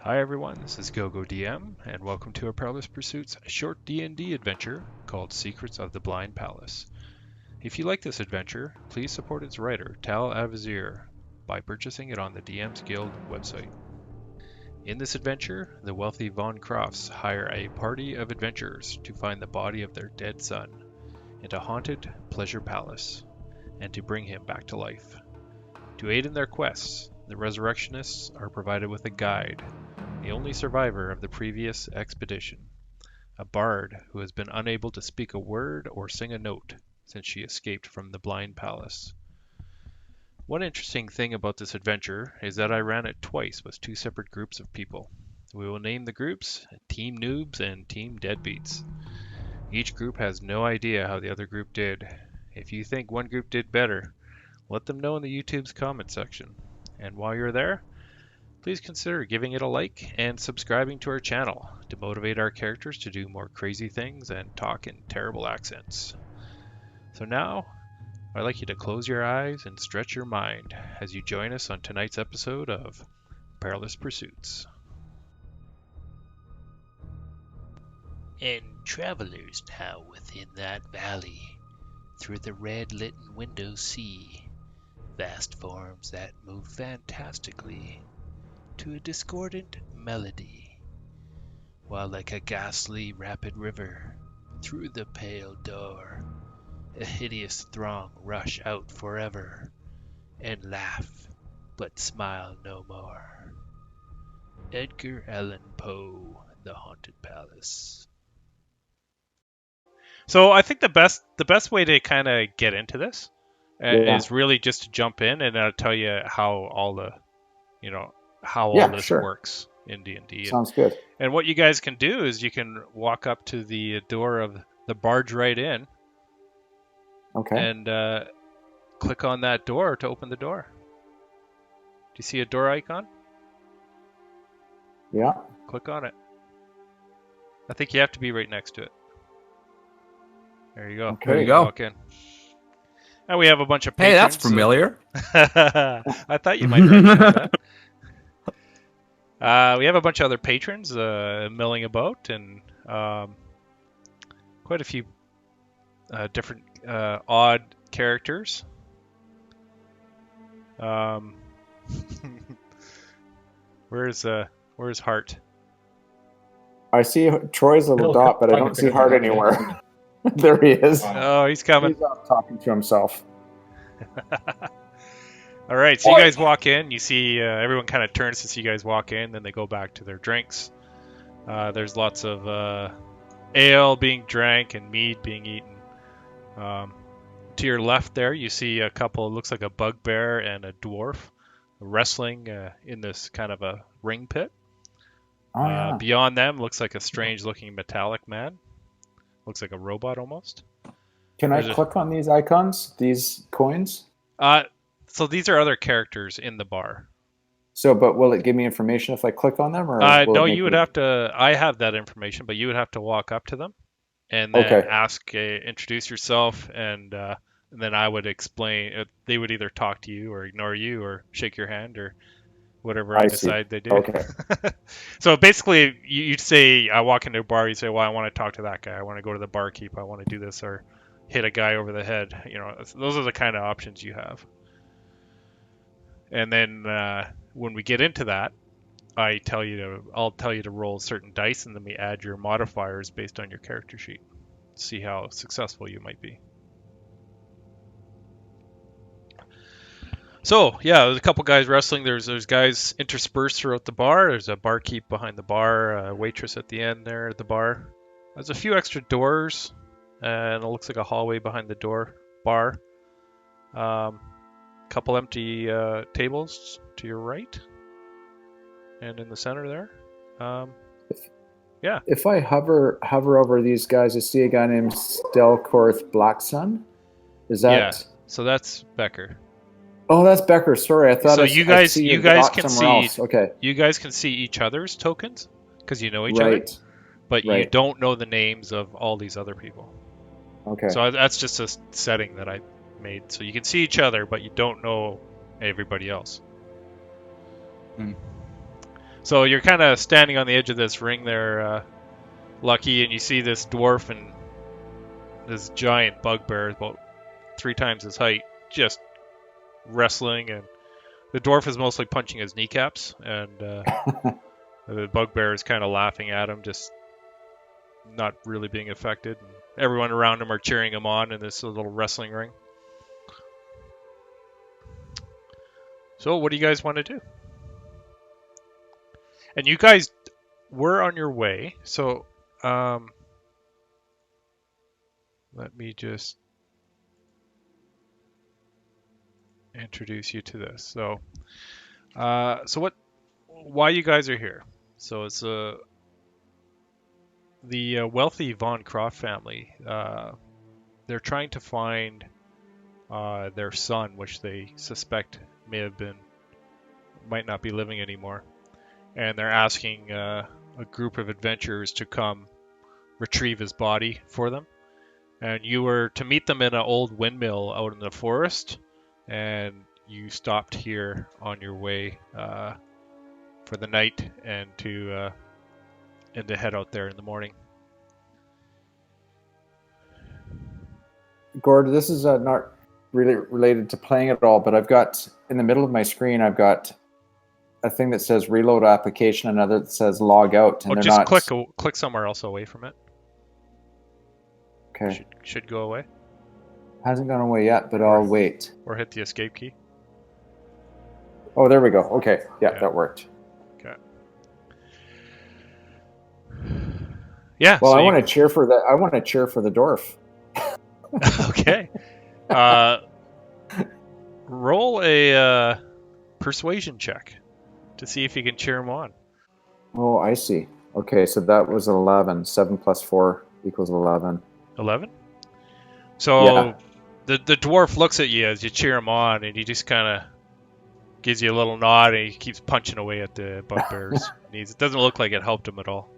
Hi everyone, this is GoGo DM, and welcome to our Perilous Pursuits short D&D adventure called Secrets of the Blind Palace. If you like this adventure, please support its writer, Tal Avazir, by purchasing it on the DM's Guild website. In this adventure, the wealthy Von Crofts hire a party of adventurers to find the body of their dead son in a haunted pleasure palace, and to bring him back to life. To aid in their quests, the resurrectionists are provided with a guide, the only survivor of the previous expedition, a bard who has been unable to speak a word or sing a note since she escaped from the blind palace. One interesting thing about this adventure is that I ran it twice with two separate groups of people. We will name the groups Team Noobs and Team Deadbeats. Each group has no idea how the other group did. If you think one group did better, let them know in the YouTube's comment section. And while you're there, please consider giving it a like and subscribing to our channel to motivate our characters to do more crazy things and talk in terrible accents. So now, I'd like you to close your eyes and stretch your mind as you join us on tonight's episode of Perilous Pursuits. And travelers now within that valley, through the red-lit windows see vast forms that move fantastically to a discordant melody, while like a ghastly rapid river, through the pale door, a hideous throng rush out forever, and laugh, but smile no more. Edgar Allan Poe, The Haunted Palace. So I think the best way to kind of get into this is really just to jump in, and I'll tell you how all the, how all this sure. works in D&D. Sounds good. And what you guys can do is you can walk up to the door of the barge right in. Okay. And click on that door to open the door. Do you see a door icon? Yeah. Click on it. I think you have to be right next to it. There you go. Okay. There you go. Walk in. And we have a bunch of Hey, patrons. that's familiar. I thought you might recognize that. We have a bunch of other patrons milling about, and quite a few different odd characters. Where's Hart? I see Troy's little dot, but I don't see Hart anywhere. There he is. Oh, he's coming. He's off talking to himself. All right, so you guys walk in. You see everyone kind of turns to see you guys walk in, then they go back to their drinks. There's lots of ale being drank and mead being eaten. To your left there, you see a couple, it looks like a bugbear and a dwarf wrestling in this kind of a ring pit. Oh, yeah. Beyond them, looks like a strange-looking metallic man. Looks like a robot almost. Can I click on these icons, these coins? So these are other characters in the bar. So, but will it give me information if I click on them? Or no, you would have to. I have that information, but you would have to walk up to them and then ask, introduce yourself, and then I would explain. They would either talk to you or ignore you or shake your hand or whatever I decide they do. Okay. So basically, you'd say, I walk into a bar, you say, well, I want to talk to that guy. I want to go to the barkeep. I want to do this, or hit a guy over the head. Those are the kind of options you have. And then when we get into that, I'll tell you to roll certain dice, and then we add your modifiers based on your character sheet. See how successful you might be. So, yeah, there's a couple guys wrestling. There's guys interspersed throughout the bar. There's a barkeep behind the bar, a waitress at the end there at the bar. There's a few extra doors, and it looks like a hallway behind the bar. Couple empty tables to your right, and in the center there. Yeah. If I hover over these guys, I see a guy named Stelkorth Blacksun. Is that? Yeah. So that's Becker. Oh, that's Becker. Sorry, I thought. So you guys can see. Else. Okay. You guys can see each other's tokens because you know each other, but you don't know the names of all these other people. Okay. So that's just a setting that I made, so you can see each other, but you don't know everybody else. So you're kind of standing on the edge of this ring there, Lucky, and you see this dwarf and this giant bugbear, about 3 times his height, just wrestling, and the dwarf is mostly punching his kneecaps, and the bugbear is kind of laughing at him, just not really being affected. And everyone around him are cheering him on in this little wrestling ring. So what do you guys want to do? And you guys were on your way, so let me just introduce you to this. So, why you guys are here? So it's the wealthy Von Croft family. They're trying to find their son, which they suspect might not be living anymore, and they're asking a group of adventurers to come retrieve his body for them. And you were to meet them in an old windmill out in the forest, and you stopped here on your way for the night and to head out there in the morning. Gord, this is not really related to playing at all, but I've got in the middle of my screen, I've got a thing that says reload application, another that says log out. And just click somewhere else away from it. Okay. Should go away. Hasn't gone away yet, but I'll wait. Or hit the escape key. Oh, there we go. Okay. Yeah, that worked. Okay. Yeah. Well, I want to cheer for the dwarf. Okay. Roll a persuasion check to see if you can cheer him on. Oh, I see. Okay, so that was 11. 7 plus 4 equals 11. 11? So yeah. The dwarf looks at you as you cheer him on, and he just kind of gives you a little nod, and he keeps punching away at the bugbear's knees. It doesn't look like it helped him at all.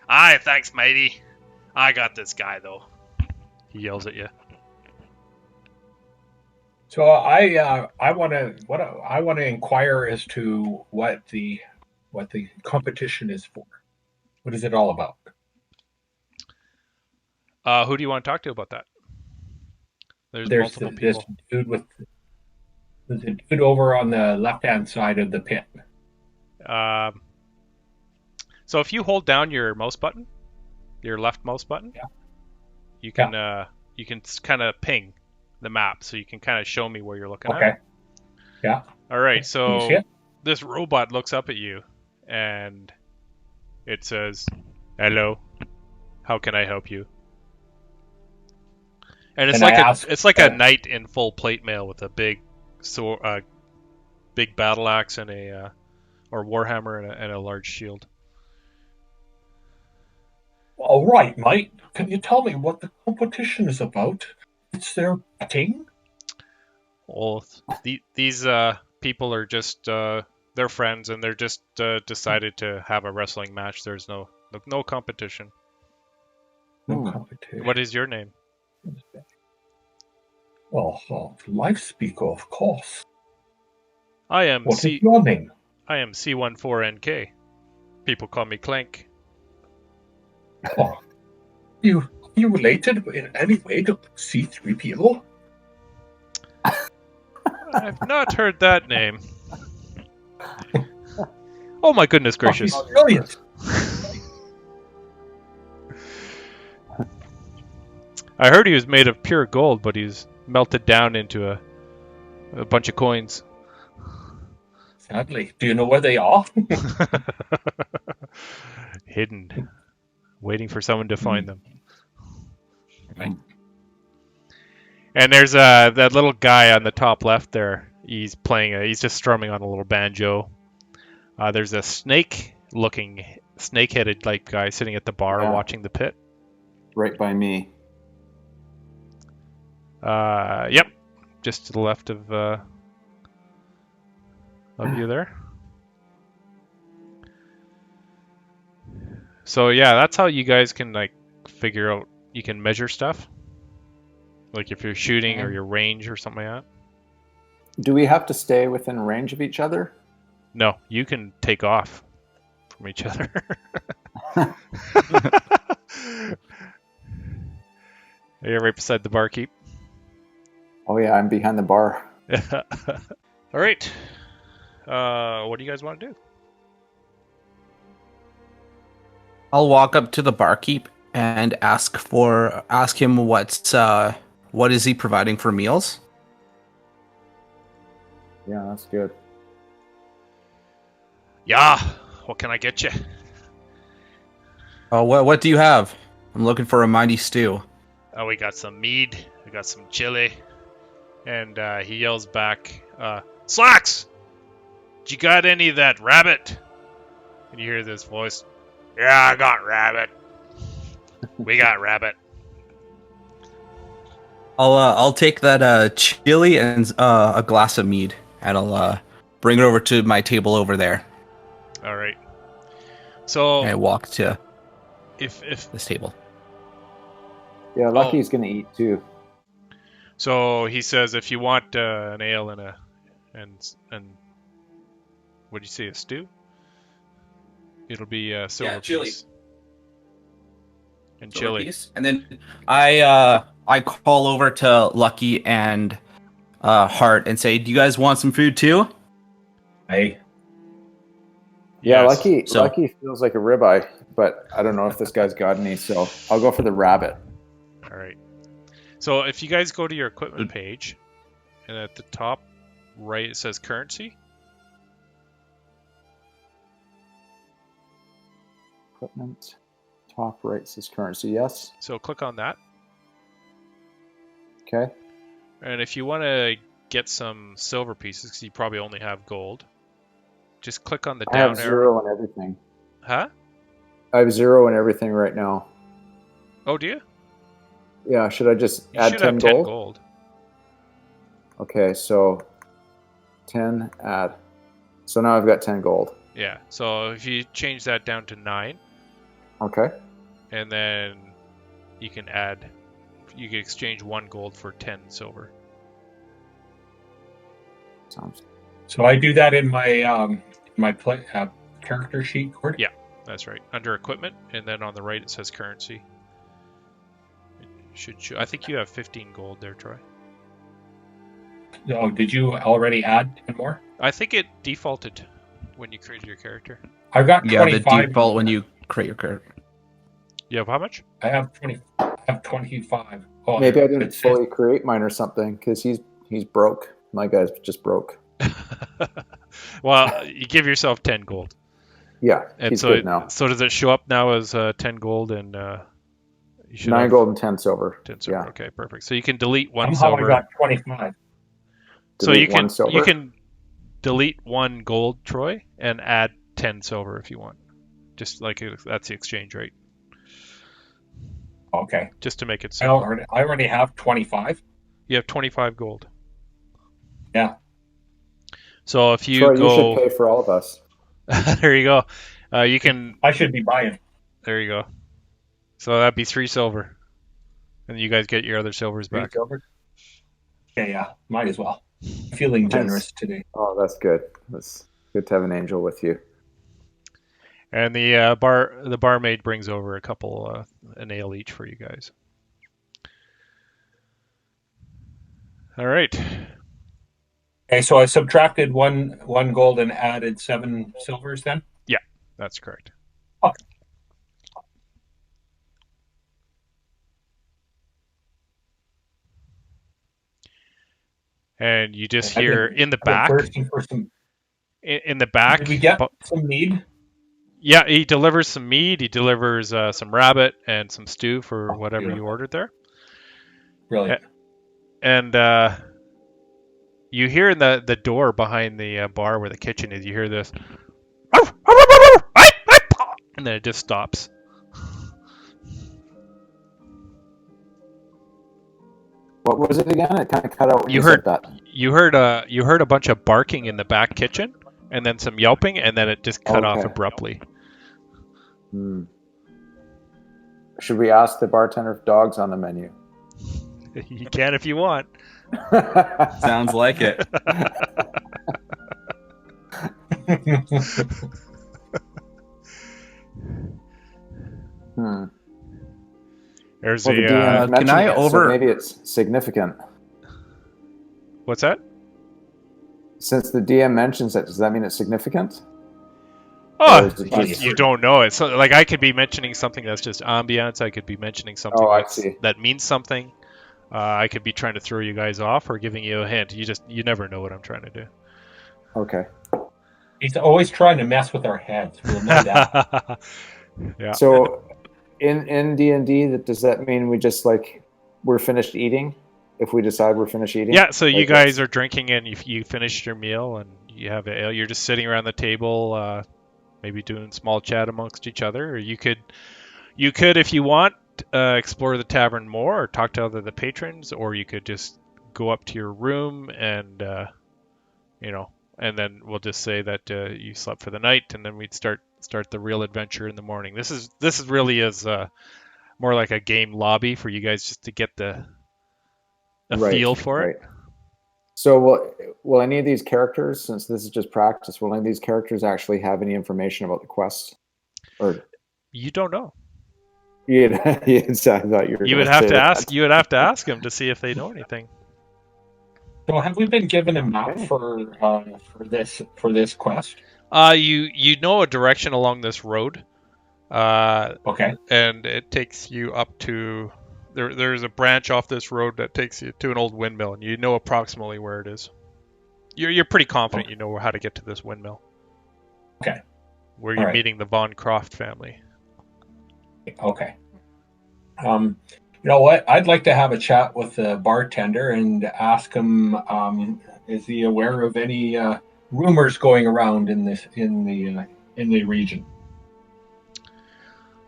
Aye, thanks, matey. I got this guy, though. He yells at you. So I want to inquire as to what the competition is for. What is it all about? Who do you want to talk to about that? There's multiple people. There's a dude over on the left-hand side of the pit. So if you hold down your mouse button, your left mouse button, you can kind of ping the map, so you can kind of show me where you're looking at. Okay. Yeah. All right. So this robot looks up at you, and it says, "Hello, how can I help you?" And it's like a knight in full plate mail with a big battle axe and or warhammer and a large shield. All right, mate. Can you tell me what the competition is about? Is there betting? Well, these people are just they're friends, and they're just decided to have a wrestling match. There's no competition. No competition. What is your name? Well, life speaker, of course. I am What is your name? I am C14NK. People call me Clank. Oh, you related in any way to C3PO? I've not heard that name. Oh my goodness gracious! Oh, brilliant. I heard he was made of pure gold, but he's melted down into a bunch of coins. Sadly, do you know where they are? Hidden, waiting for someone to find them. Right. And there's that little guy on the top left there. He's he's just strumming on a little banjo. There's a snake-headed like guy sitting at the bar watching the pit. Right by me. Yep, just to the left of you there. So yeah, that's how you guys can like figure out. You can measure stuff, like if you're shooting or your range or something like Do we have to stay within range of each other? No, you can take off from each other. You're right beside the barkeep. Oh yeah, I'm behind the bar. All right. What do you guys want to do? I'll walk up to the barkeep and ask him what is he providing for meals? Yeah, that's good. Yeah. What can I get you? Oh, what do you have? I'm looking for a mighty stew. Oh, we got some mead. We got some chili. And he yells back, Slacks! You got any of that rabbit? And you hear this voice, yeah, I got rabbit. We got rabbit. I'll take that chili and a glass of mead, and I'll bring it over to my table over there. All right. So And I walk to if this table. Yeah, Lucky's gonna eat too. so, he says if you want an ale and what do you say, a stew? It'll be silver chili. piece. And chili. Piece. And then I call over to Lucky and Hart and say, "Do you guys want some food too?" Hey, Yeah, Yes. Lucky feels like a ribeye, but I don't know if this guy's got any, so I'll go for the rabbit. All right. So if you guys go to your equipment page, and at the top right it says currency. Equipment, top right says currency, yes. So click on that. Okay. And if you want to get some silver pieces, because you probably only have gold, just click on the I have down arrow. 0 and everything. Huh? I have 0 and everything right now. Oh, do you? Yeah, should I just You add should 10 have 10 gold? gold. Okay, so 10 add. So now I've got 10 gold. Yeah. So if you change that down to 9, Okay. and then you can exchange 1 gold for 10 silver. Sounds so I do that in my character sheet, Cord? Yeah. That's right. Under equipment, and then on the right it says currency. I think you have 15 gold there, Troy. Oh, did you already add 10 more? I think it defaulted when you created your character. I've got Yeah, the 25. default when you create your character. You have how much? I have 20. I have 25. Oh, Maybe I didn't it says- fully create mine or something, because he's broke. My guy's just broke. Well, you give yourself 10 gold. Yeah, And he's so good now. So does it show up now as 10 gold and you should 9 have gold and 10 silver. 10 silver. Yeah. Okay, perfect. So you can delete 1 Somehow silver. I got 25. So Delete you can 1 silver. you can delete 1 gold, Troy, and add 10 silver if you want. Just like that's the exchange rate. Okay. Just to make it I simple. already have 25. You have 25 gold. Yeah. So if you Troy, go, you should pay for all of us. there you go. You can. I should be buying. There you go. So that'd be 3 silver, and you guys get your other silvers back. Silver. Okay, yeah. Might as well. Feeling Nice. generous today. Oh, that's good. That's good to have an angel with you. And the barmaid brings over a couple an ale each for you guys. All right. Okay, so I subtracted one gold and added 7 silvers then? That's correct. Okay. And you just I've hear been- in the I've been back, thirsting for some. in the back. Did we get some mead? Yeah, he delivers some mead. He delivers some rabbit and some stew for whatever you beautiful. ordered there. Brilliant. And you hear in the door behind the bar where the kitchen is, you hear this, and then it just stops. What was it again? It kind of cut out when You you said that. You heard a bunch of barking in the back kitchen, and then some yelping, and then it just cut off Okay. abruptly. Hmm. Should we ask the bartender if dogs on the menu? You can if you want. Sounds like it. Hmm. There's Well, the the DM can mentioned I it, so maybe it's significant. what's that? Since the DM mentions it, does that mean it's significant? Oh, Or is it Well, just- you don't know it. So, like, I could be mentioning something that's just ambiance. I could be mentioning something Oh, I see. that means something. I could be trying to throw you guys off or giving you a hint. You never know what I'm trying to do. Okay. He's always trying to mess with our heads. We'll know that. Yeah. So in D&D, does that mean we just like we're finished eating? If we decide we're finished eating? Yeah, so you Like guys it's- are drinking and you finished your meal and you have ale. You're just sitting around the table, maybe doing small chat amongst each other. Or you could, if you want, explore the tavern more or talk to other the patrons, or you could just go up to your room and, and then we'll just say that you slept for the night, and then we'd start the real adventure in the morning. This is really is more like a game lobby for you guys just to get a Right, feel for it. right. So will any of these characters, since this is just practice, will any of these characters actually have any information about the quest? Or You don't know. yes, I thought you were. You would gonna have say to that. ask. You would have to ask them to see if they know anything. So have we been given a map Okay. for this quest? You know a direction along this road, Okay. and it takes you up to there's a branch off this road that takes you to an old windmill, and you know approximately where it is. You're pretty confident Okay. you know how to get to this windmill. Okay. Where you're All right. meeting the Von Croft family. Okay. You know what? I'd like to have a chat with the bartender and ask him, is he aware of any rumors going around in the region?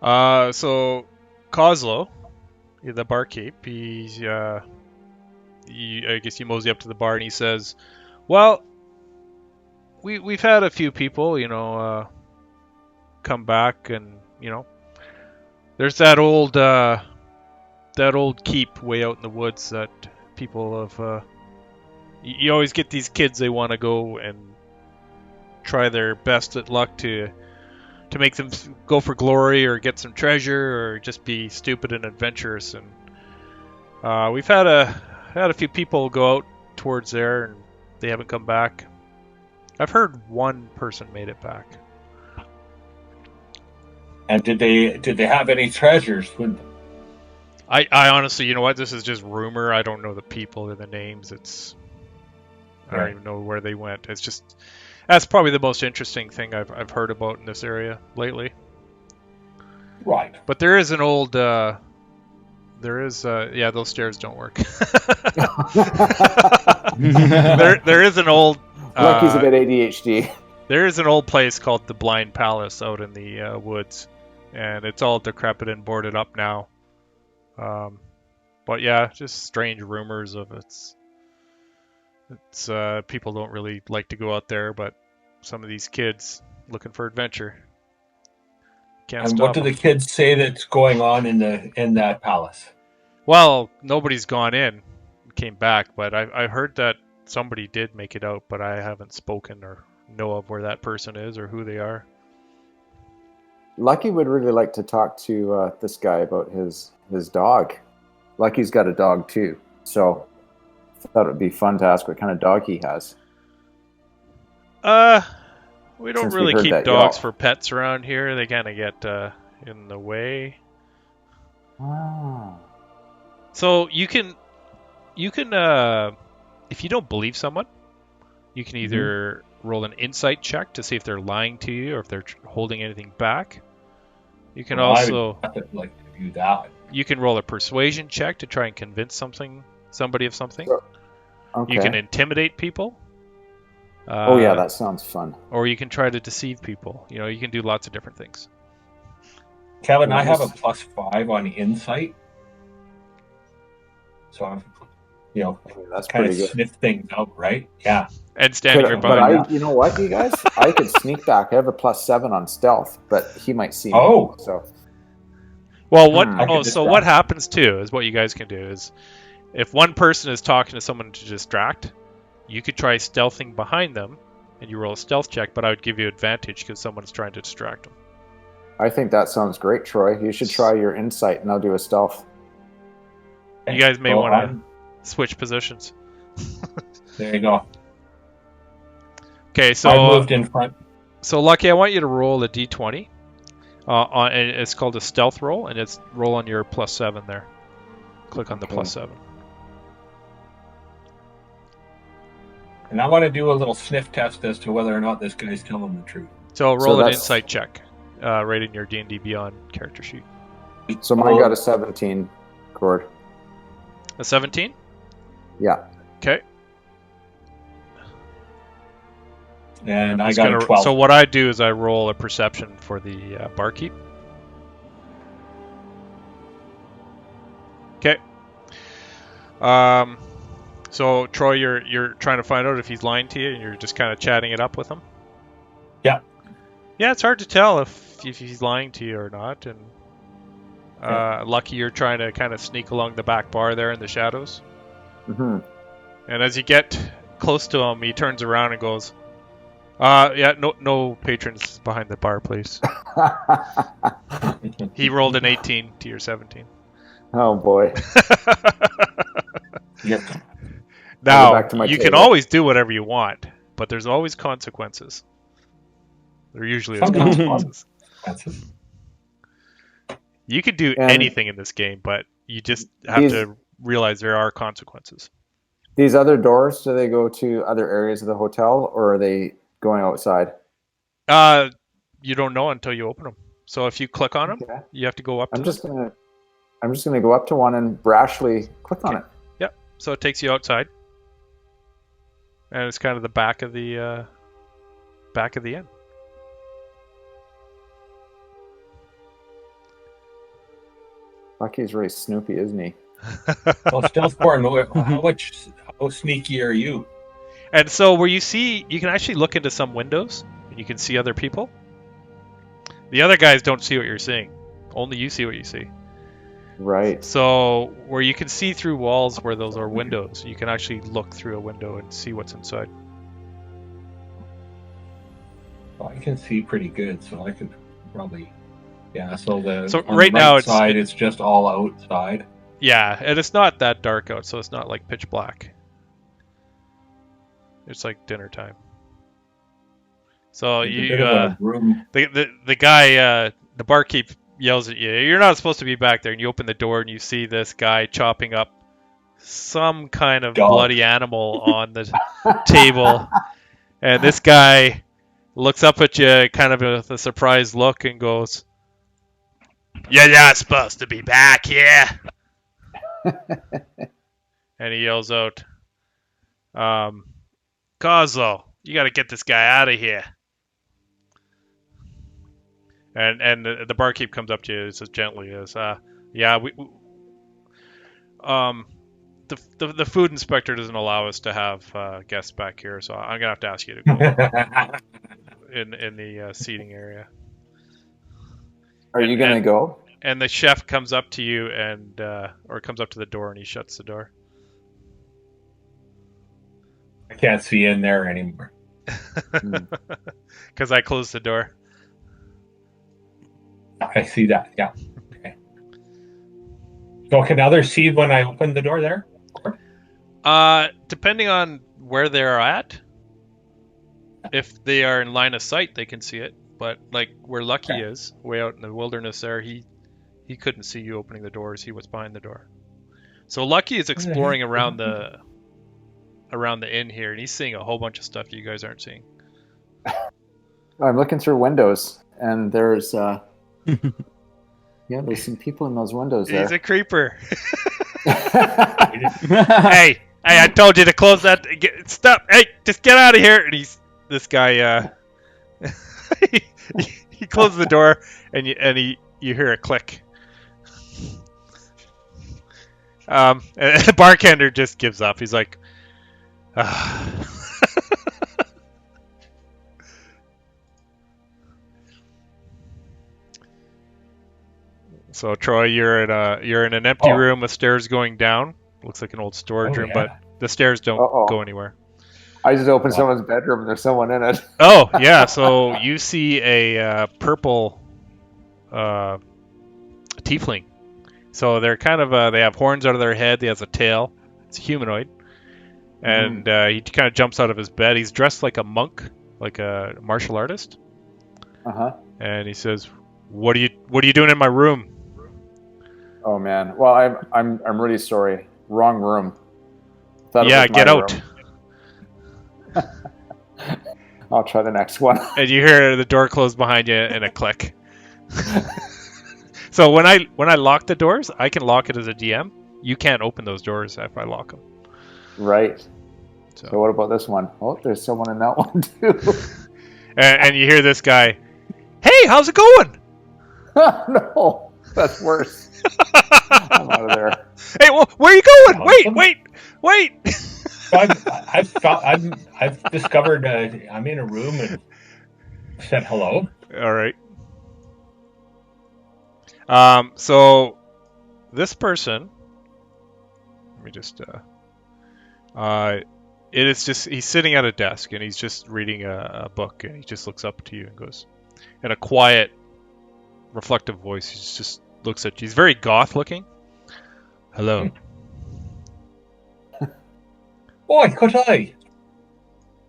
So Coslow, the barkeep, I guess he mosey up to the bar and he says, "Well, we've had a few people, come back, and there's that old keep way out in the woods that people have. You always get these kids, they want to go and try their best at luck to make them go for glory or get some treasure or just be stupid and adventurous, and we've had a few people go out towards there and they haven't come back. I've heard one person made it back." And did they have any treasures with them? I honestly, you know what? This is just rumor. I don't know the people or the names. I don't Right. even know where they went. That's probably the most interesting thing I've heard about in this area lately. Right. But there is an old. Those stairs don't work. there is an old. Lucky's a bit ADHD. There is an old place called the Blind Palace out in the woods, and it's all decrepit and boarded up now. But yeah, just strange rumors of it's people don't really like to go out there, but some of these kids looking for adventure can't And stop what do them. the kids say that's going on in that palace? Well, nobody's gone in, came back, but I heard that somebody did make it out, but I haven't spoken or know of where that person is or who they are. Lucky would really like to talk to this guy about his dog. Lucky's got a dog too, so I thought it would be fun to ask what kind of dog he has. We don't Since we really heard keep that dogs y'all- for pets around here. They kind of get in the way. Ah. So you can if you don't believe someone, you can either roll an insight check to see if they're lying to you or if they're holding anything back. You can Well, also I would like to do that. you can roll a persuasion check to try and convince somebody of something. Okay. You can intimidate people. Oh yeah, that sounds fun. Or you can try to deceive people. You can do lots of different things. Kevin, I have a Nice. +5 on insight. So I'm, That's kind of pretty good. sniff things out, right? Yeah. And standing your But behind. you know what, you guys? I could sneak back. I have a +7 on stealth, but he might see me. Oh. So Well, I could so what distract. happens too is what you guys can do is If one person is talking to someone to distract, you could try stealthing behind them, and you roll a stealth check, but I would give you advantage because someone's trying to distract them. I think that sounds great, Troy. You should try your insight, and I'll do a stealth. You guys may Well, want to switch positions. There you go. Okay, so I moved in front. So Lucky, I want you to roll a d20. And it's called a stealth roll, and it's roll on your +7 there. Click on the +7. And I want to do a little sniff test as to whether or not this guy's telling the truth. So roll an that's- insight check, right in your D&D Beyond character sheet. So mine got a 17, Cord. A 17? Yeah. Okay. And I got a 12. So what I do is I roll a perception for the barkeep. Okay. So Troy, you're trying to find out if he's lying to you, and you're just kind of chatting it up with him. Yeah. Yeah, it's hard to tell if he's lying to you or not. And Lucky, you're trying to kind of sneak along the back bar there in the shadows. Mm-hmm. And as you get close to him, he turns around and goes, yeah, no patrons behind the bar, please. He rolled an 18 to your 17. Oh boy. Yep. Now, back to my you can table. always do whatever you want, but there's always consequences. There usually is Sometimes. consequences. That's it. You can do And anything in this game, but you just have these- to realize there are consequences. These other doors, do they go to other areas of the hotel, or are they going outside? You don't know until you open them. So if you click on them, Okay. you have to go up to I'm just gonna go up to one and brashly click on it. Yep. So it takes you outside, and it's kind of the back of the inn. Lucky's really snoopy, isn't he? Well, stealth porn. How sneaky are you? And so where you can actually look into some windows, and you can see other people. The other guys don't see what you're seeing. Only you see what you see. Right. So where you can see through walls where those are windows, you can actually look through a window and see what's inside. Well, I can see pretty good, so I could probably. Yeah. So on right the now side, it's just all outside. Yeah, and it's not that dark out, so it's not like pitch black. It's like dinner time. So It's a you, bit of a room. the guy, the barkeep yells at you. You're not supposed to be back there, and you open the door and you see this guy chopping up some kind of Dog. bloody animal on the table, and this guy looks up at you, kind of with a surprised look, and goes, "You're not supposed to be back here." And he yells out, "Coslo, you got to get this guy out of here." And the barkeep comes up to you as gently as, "Yeah, the food inspector doesn't allow us to have guests back here, so I'm gonna have to ask you to go in the seating area." Are you gonna go? And the chef comes up to you or comes up to the door, and he shuts the door. I can't see in there anymore. Because I closed the door. I see that. Yeah. Okay. So can others see when I open the door there? Depending on where they're at, if they are in line of sight, they can see it. But like where Lucky is, way out in the wilderness there, he couldn't see you opening the door, see what's behind the door. So Lucky is exploring around the inn here, and he's seeing a whole bunch of stuff you guys aren't seeing. I'm looking through windows, and there's there's some people in those windows there. He's a creeper. Hey, I told you to close that. Stop! Hey, just get out of here! And this guy. He closes the door, and you hear a click. And the bartender just gives up. He's like, So Troy, you're in an empty room with stairs going down. Looks like an old storage Oh, room, yeah. but the stairs don't Uh-oh. go anywhere. I just opened Wow. someone's bedroom and there's someone in it. Oh, yeah. So you see a purple tiefling. So they're kind of they have horns out of their head. He has a tail. It's a humanoid, and he kind of jumps out of his bed. He's dressed like a monk, like a martial artist, Uh-huh. and he says, "What are you doing in my room?" Oh man. Well, I'm really sorry. Wrong room. Thought it Yeah, was my get out. room. I'll try the next one. And you hear the door close behind you and a click. So when I lock the doors, I can lock it as a DM. You can't open those doors if I lock them. Right. So So what about this one? Oh, there's someone in that one too. and you hear this guy, "Hey, how's it going?" No, that's worse. I'm out of there. "Hey, where are you going? Wait!" So I've discovered I'm in a room and said hello. All right. So this person, let me just it is just he's sitting at a desk and he's just reading a book, and he just looks up to you and goes, in a quiet, reflective voice, he just looks at you. He's very goth looking. "Hello." Oh, could I?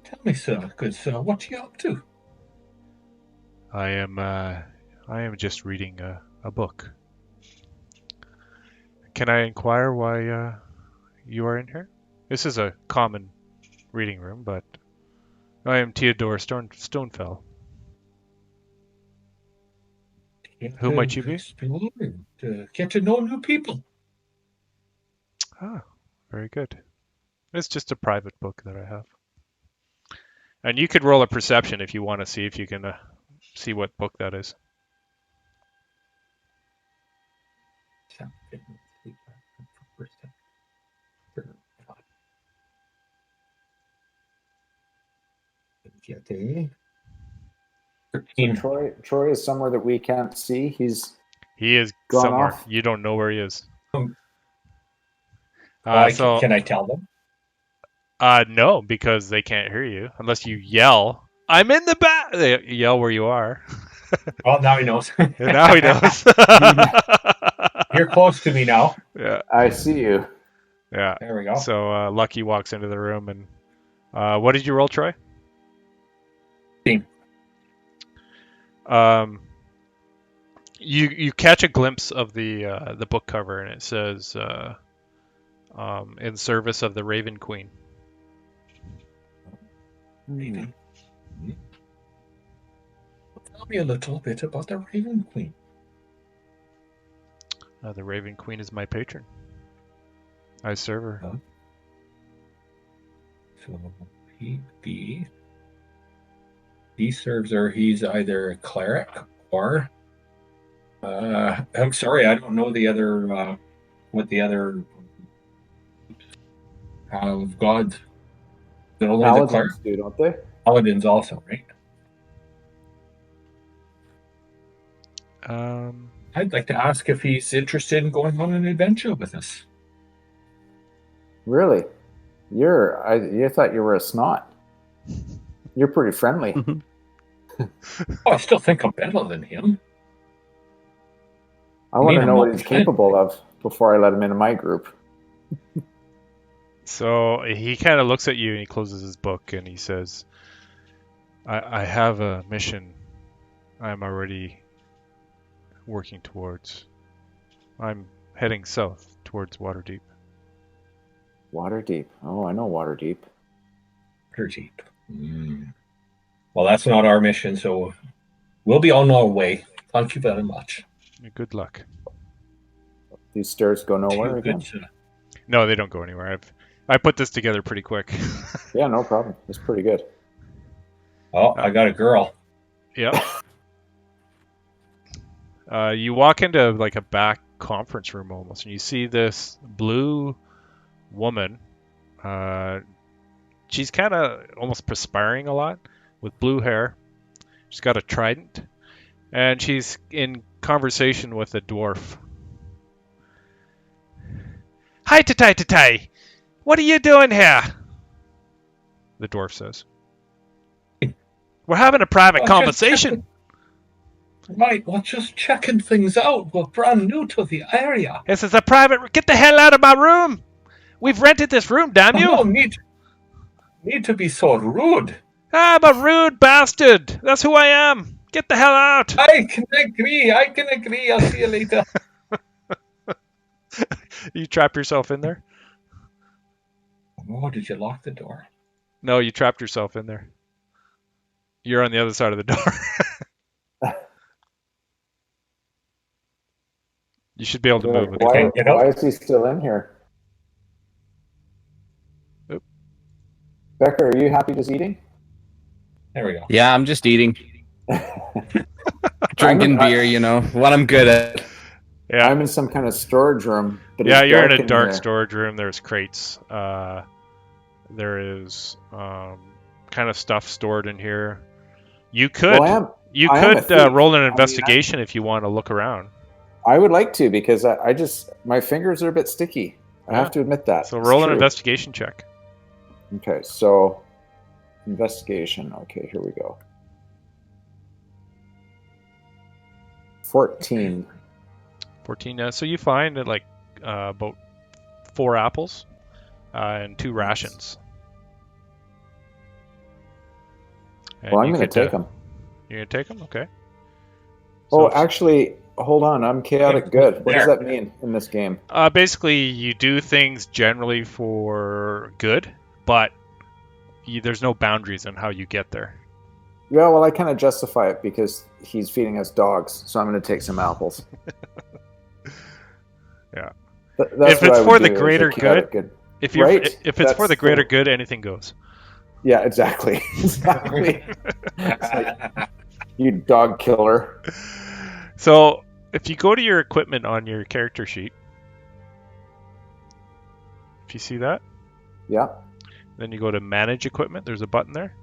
Tell me, sir, good sir, what are you up to? I am just reading a book. Can I inquire why you are in here? This is a common reading room, but I am Theodore Stonefell. Who might you be? To get to know new people. Ah, very good. It's just a private book that I have. And you could roll a perception if you want to see if you can see what book that is. Okay. So 13. Troy is somewhere that we can't see. He is Gone somewhere. off. You don't know where he is. Can I tell them? No, because they can't hear you unless you yell, "I'm in the back!" They yell where you are. Well, now he knows. And now he knows. You're close to me now. Yeah. I see you. Yeah. There we go. So Lucky walks into the room, and what did you roll, Troy? 15. You catch a glimpse of the book cover, and it says "In service of the Raven Queen." Raven. Tell me a little bit about the Raven Queen. The Raven Queen is my patron. I serve her. Huh? So he serves her. He's either a cleric or I'm sorry, I don't know the other what the other gods. Is it only the cleric? Paladins do, don't they? Paladins also, right? I'd like to ask if he's interested in going on an adventure with us. Really? You thought you were a snot. You're pretty friendly. Oh, I still think I'm better than him. I want to I'm know what not he's friendly. capable of before I let him into my group. So he kind of looks at you and he closes his book and he says, I have a mission I'm already working towards. I'm heading south towards Waterdeep. Waterdeep. Oh, I know Waterdeep. Waterdeep. Well, that's not our mission, so we'll be on our way. Thank you very much. Good luck. These stairs go nowhere Good, again? sir. No, they don't go anywhere. I put this together pretty quick. Yeah, no problem. It's pretty good. Oh, I got a girl. Yep. You walk into like a back conference room almost, and you see this blue woman. She's kind of almost perspiring a lot with blue hair. She's got a trident, and she's in conversation with a dwarf. Hi, tai. What are you doing here? The dwarf says. We're having a private conversation. Right, we're just checking things out. We're brand new to the area. This is a private... Get the hell out of my room! We've rented this room, damn you! No need to be so rude. I'm a rude bastard! That's who I am! Get the hell out! I can agree. I'll see you later. You trap yourself in there? Oh, did you lock the door? No, you trapped yourself in there. You're on the other side of the door. You should be able to move with Why, the why is he still in here? Oop. Becker, are you happy just eating? There we go. Yeah, I'm just eating. Drinking beer, you know, what I'm good at. Yeah. I'm in some kind of storage room. But Yeah, it's you're in a here. dark storage room. There's crates. There is kind of stuff stored in here. You could Well, I am a thief. roll an investigation if you want to look around. I would like to because I just my fingers are a bit sticky. I have to admit that. So It's roll an true. investigation check. Okay, so investigation. Okay, here we go. 14. 14. So you find like about 4 apples and 2 rations. And Well, I'm you going to could, take them. You're going to take them? Okay. Oh, So- actually, hold on. I'm chaotic good. What does There. that mean in this game? Basically, you do things generally for good, but there's no boundaries on how you get there. Yeah, well, I kind of justify it because he's feeding us dogs, so I'm going to take some apples. Yeah. That's If what it's I would for the do, is a greater chaotic good, If you're Right? if it's for That's the greater the- good, anything goes. Yeah, exactly. Exactly. It's like, you dog killer. So if you go to your equipment on your character sheet, if you see that, Yeah. then you go to manage equipment. There's a button there,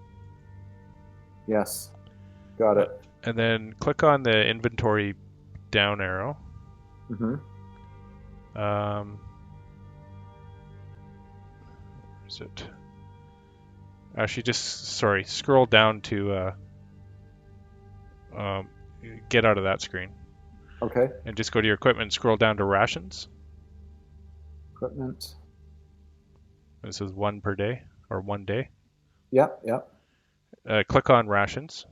Yes. Got it. and then click on the inventory down arrow. Mm-hmm. Where is it? Actually, scroll down to get out of that screen Okay. and just go to your equipment and scroll down to rations. Equipment. This is 1 per day or 1 day. Yep. Yep. Click on rations,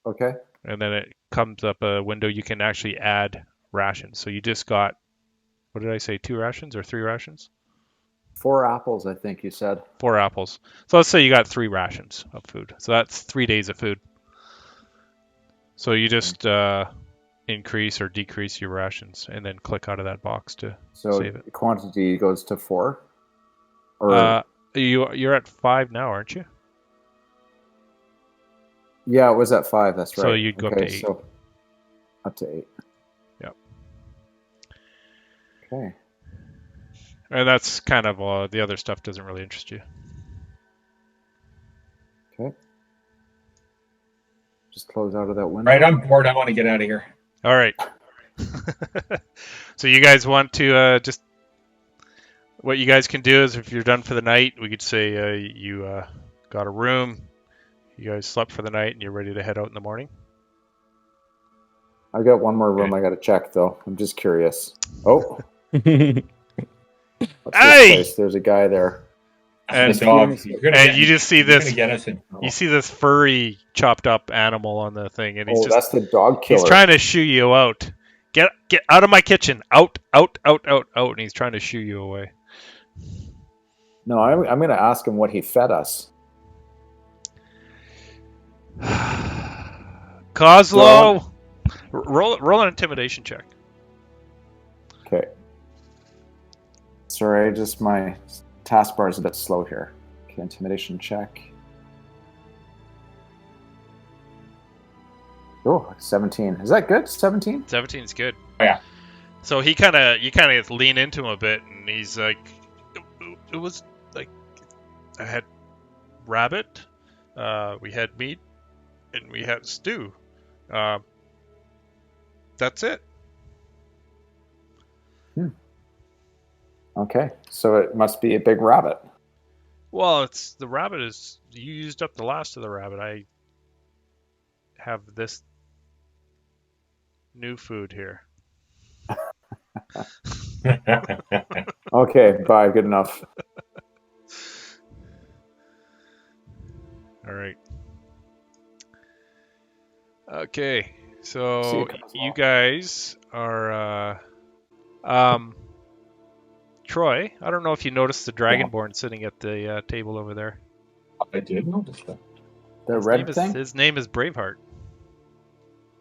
Okay. and then it comes up a window. You can actually add rations. So you just got, what did I say, 2 rations or 3 rations? 4 apples, I think you said. 4 apples. So let's say you got 3 rations of food. So that's 3 days of food. So you just increase or decrease your rations, and then click out of that box to So save it. the quantity goes to 4? Or You're at 5 now, aren't you? yeah, it was at 5, that's right. So you'd go up to 8. So up to 8. Yep. Okay. And that's kind of the other stuff doesn't really interest you. Okay. Just close out of that window. Right, I'm bored. I want to get out of here. All right. So you guys want to just what you guys can do is if you're done for the night, we could say you got a room, you guys slept for the night, and you're ready to head out in the morning. I got one more room I got to check, though. I'm just curious. Oh. What's this Hey! place? There's a guy there. And, The dog. You're gonna and get- you just see you're this. gonna get us in. You see this furry, chopped up animal on the thing, and he's Oh, that's the dog killer. he's trying to shoo you out. Get out of my kitchen! Out! And he's trying to shoo you away. No, I'm going to ask him what he fed us. Coslow, roll an intimidation check. Okay. Sorry, just my taskbar is a bit slow here. Okay, intimidation check. Oh, 17. Is that good? 17? 17 is good. Oh, yeah. So you kind of lean into him a bit, and he's like, "It was like I had rabbit, we had meat, and we had stew. That's it." Okay, so it must be a big rabbit. Well, it's the rabbit is you used up the last of the rabbit. I have this new food here. Okay, bye. Good enough. All right. Okay, See so you comes you along. guys are Troy. I don't know if you noticed the Yeah, dragonborn sitting at the table over there. I did notice that. The red thing? His name is Braveheart.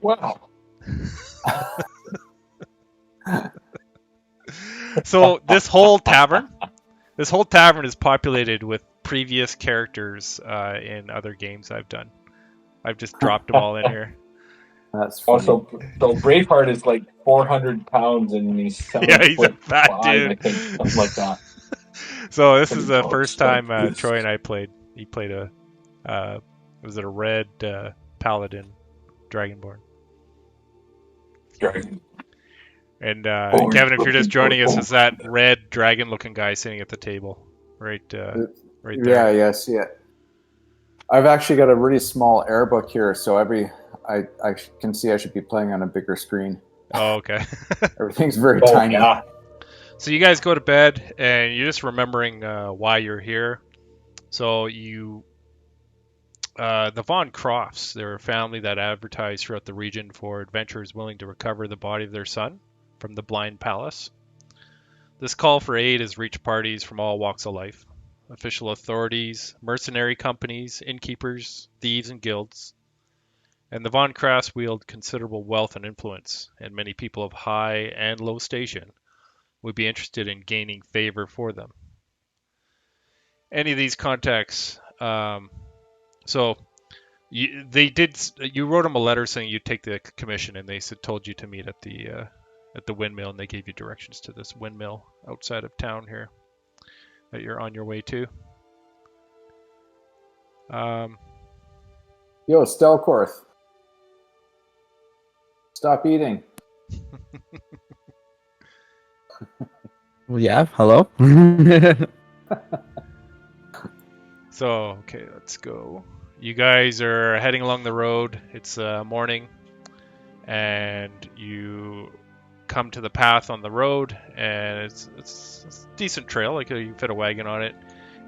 Wow. So this whole tavern is populated with previous characters in other games I've done. I've just dropped them all in here. That's funny. Also, so Braveheart is like 400 pounds and he's Yeah, 7 he's a foot fat 5, I dude. think, something like that. So this is Pretty the gross. first time Troy and I played. He played a was it a red paladin dragonborn? Dragon. And Born Kevin, if you're just looking for joining us, gold. is that red dragon-looking guy sitting at the table, right Yeah, there? yeah, see it. I've actually got a really small air book here, so I can see I should be playing on a bigger screen. Oh, okay. Everything's very Oh, tiny. yeah. So you guys go to bed, and you're just remembering why you're here. So the Von Crofts, they're a family that advertise throughout the region for adventurers willing to recover the body of their son from the Blind Palace. This call for aid has reached parties from all walks of life. Official authorities, mercenary companies, innkeepers, thieves, and guilds. And the Von Crafts wield considerable wealth and influence, and many people of high and low station would be interested in gaining favor for them. Any of these contacts, so you wrote them a letter saying you'd take the commission, and they told you to meet at the windmill, and they gave you directions to this windmill outside of town here that you're on your way to. Yo, Stelkorth. Stop eating. Well, yeah. Hello. So, okay, let's go. You guys are heading along the road. It's morning, and you come to the path on the road, and it's a decent trail, like you can fit a wagon on it.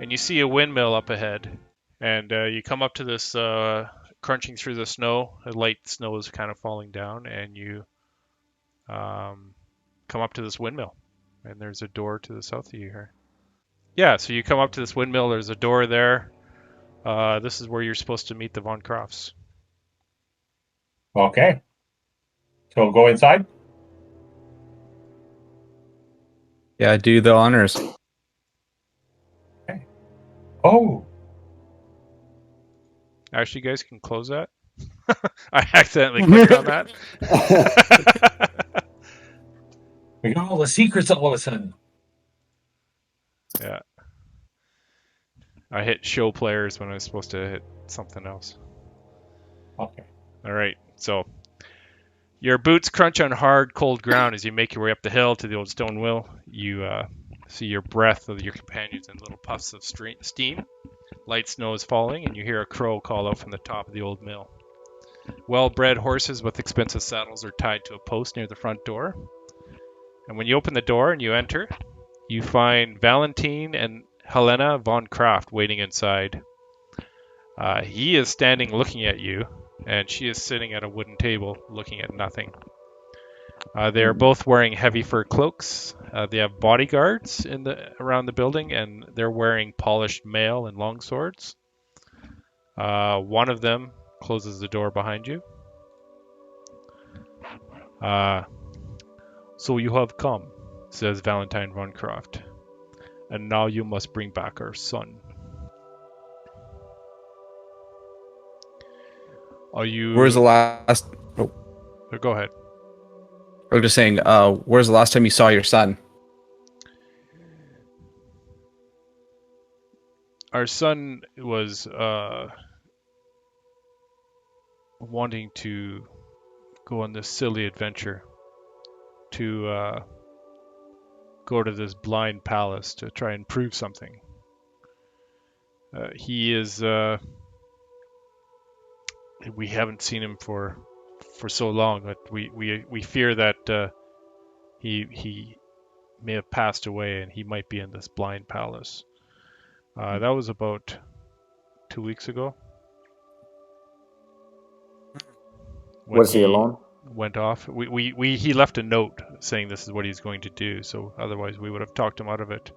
And you see a windmill up ahead, and you come up to this crunching through the snow. A light snow is kind of falling down, and you come up to this windmill, and there's a door to the south of you here. Yeah, so you come up to this windmill. There's a door there. This is where you're supposed to meet the Von Crofts. Okay. So go inside. Yeah, do the honors. Okay. Oh, Actually, you guys can close that. I accidentally clicked on that. we got all the secrets all of a sudden. Yeah. I hit show players when I was supposed to hit something else. Okay. All right. So your boots crunch on hard, cold ground as you make your way up the hill to the old stone mill. You see your breath of your companions in little puffs of steam. Light snow is falling, and you hear a crow call out from the top of the old mill. Well-bred horses with expensive saddles are tied to a post near the front door. And when you open the door and you enter, you find Valentine and Helena von Kraft waiting inside. He is standing looking at you, and she is sitting at a wooden table looking at nothing. They are both wearing heavy fur cloaks. They have bodyguards around the building, and they're wearing polished mail and long swords. One of them closes the door behind you. So you have come, says Valentine von Kraft, and now you must bring back our son. Are you? Where's the last? Oh, Go ahead. I was just saying. Where's the last time you saw your son? Our son was wanting to go on this silly adventure to go to this blind palace to try and prove something. He is. We haven't seen him for so long that we fear that he may have passed away and he might be in this blind palace. That was about 2 weeks ago. When Was he alone? Went off. He left a note saying this is what he's going to do. So otherwise we would have talked him out of it.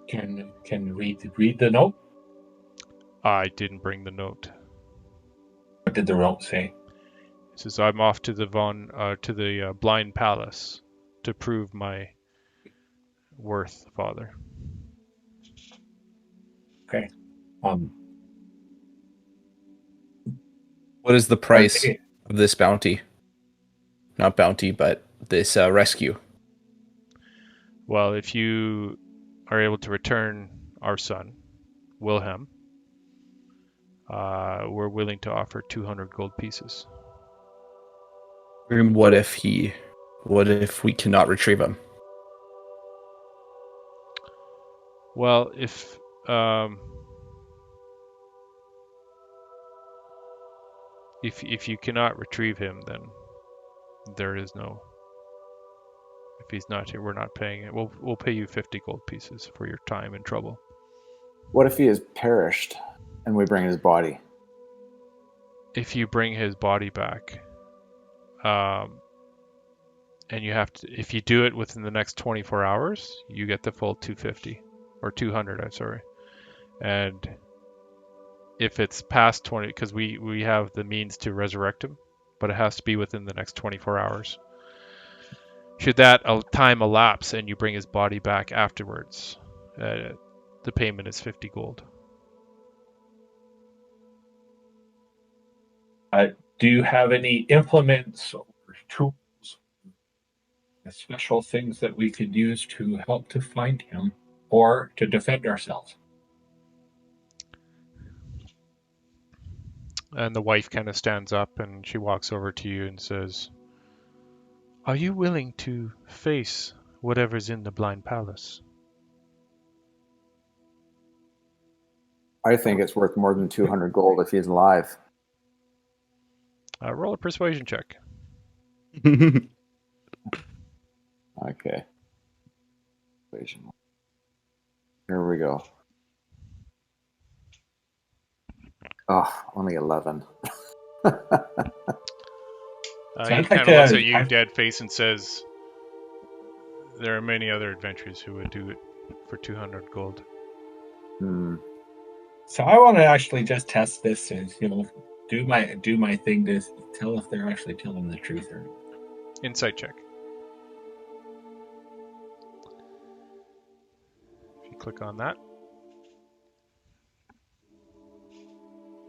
Can read the note? I didn't bring the note. What did the note say? It says I'm off to the blind palace to prove my worth, Father. Okay. What is the price Okay. of this bounty? Not bounty, but this rescue. Well, if you are able to return our son, Wilhelm, we're willing to offer 200 gold pieces. And what if we cannot retrieve him? Well, if you cannot retrieve him, then there is no. If he's not here, we're not paying it. We'll pay you 50 gold pieces for your time and trouble. What if he has perished and we bring his body? If you bring his body back, and you have to, if you do it within the next 24 hours, you get the full 250 or 200. I'm sorry, and if it's past 20, because we have the means to resurrect him, but it has to be within the next 24 hours. Should that time elapse and you bring his body back afterwards, the payment is 50 gold. Do you have any implements or tools, special things that we could use to help to find him or to defend ourselves? And the wife kind of stands up and she walks over to you and says, "Are you willing to face whatever's in the blind palace?" I think it's worth more than 200 gold if he's alive. Roll a persuasion check. Okay. Here we go. Oh, only 11. He Sounds kind like of looks at a- you, dead face, and says, "There are many other adventurers who would do it for 200 gold." Hmm. So I want to actually just test this and do my thing to tell if they're actually telling the truth or not. Insight check. If you click on that.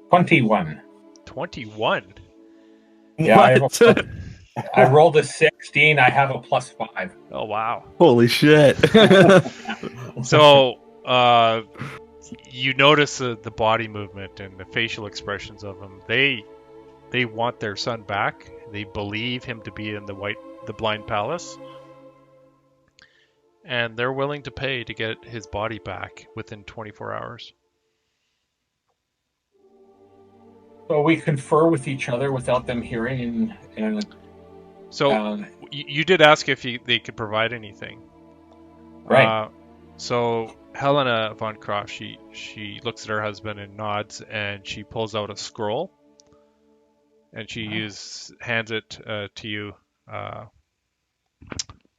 21. 21. Yeah, What? I rolled a 16. I have a +5. Oh, wow. Holy shit. So, you notice the body movement and the facial expressions of them. They want their son back. They believe him to be in the blind palace, and they're willing to pay to get his body back within 24 hours. So we confer with each other without them hearing, and So you did ask if they could provide anything, right. So Helena von Croft, she looks at her husband and nods, and she pulls out a scroll, and she hands it to you,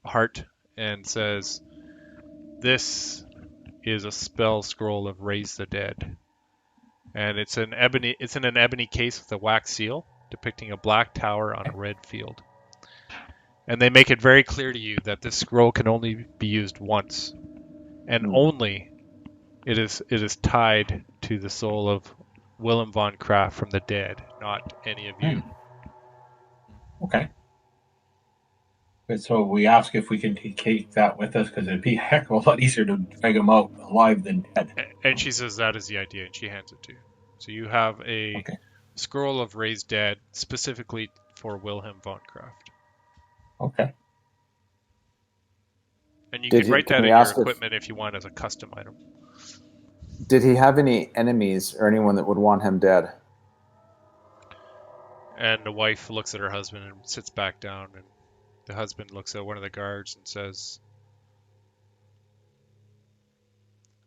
Heart, and says, "This is a spell scroll of Raise the Dead." And it's in an ebony case with a wax seal depicting a black tower on a red field. And they make it very clear to you that this scroll can only be used once, and only it is tied to the soul of Willem von Kraft from the dead, not any of you. Okay. And so we ask if we can take that with us because it'd be a heck of a lot easier to drag him out alive than dead. And she says that is the idea, and she hands it to you. So you have a scroll of Raised Dead specifically for Wilhelm von Kraft. Okay. And you Did can he- write can that we in your ask if- equipment if you want as a custom item. Did he have any enemies or anyone that would want him dead? And the wife looks at her husband and sits back down, and the husband looks at one of the guards and says,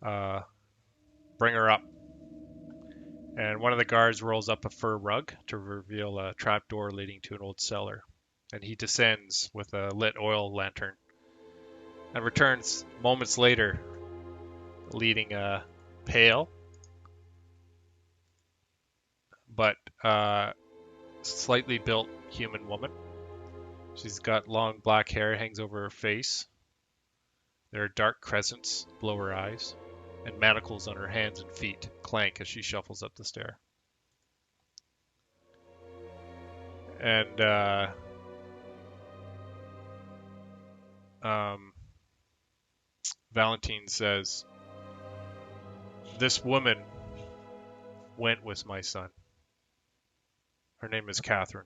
bring her up. And one of the guards rolls up a fur rug to reveal a trapdoor leading to an old cellar. And he descends with a lit oil lantern and returns moments later leading a pale but slightly built human woman. She's got long black hair, hangs over her face. There are dark crescents below her eyes, and manacles on her hands and feet clank as she shuffles up the stair. And Valentine says, this woman went with my son. Her name is Catherine.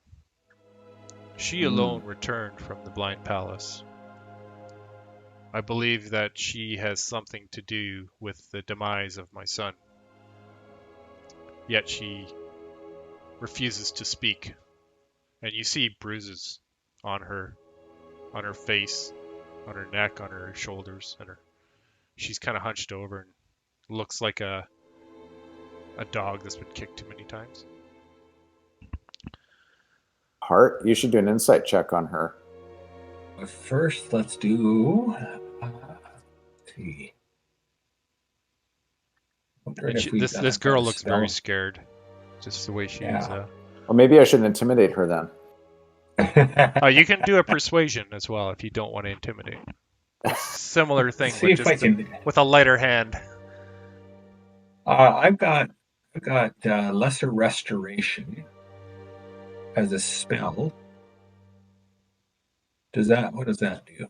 She alone returned from the Blind Palace. I believe that she has something to do with the demise of my son. Yet she refuses to speak. And you see bruises on her face, on her neck, on her shoulders, and she's kind of hunched over and looks like a dog that's been kicked too many times. Hart, you should do an insight check on her. But first, let's do. Let's see. And this girl looks very scared, just the way she is. Well, maybe I should intimidate her then. You can do a persuasion as well if you don't want to intimidate. Similar thing, See but if I just can. with a lighter hand. I've got lesser restoration as a spell. What does that do?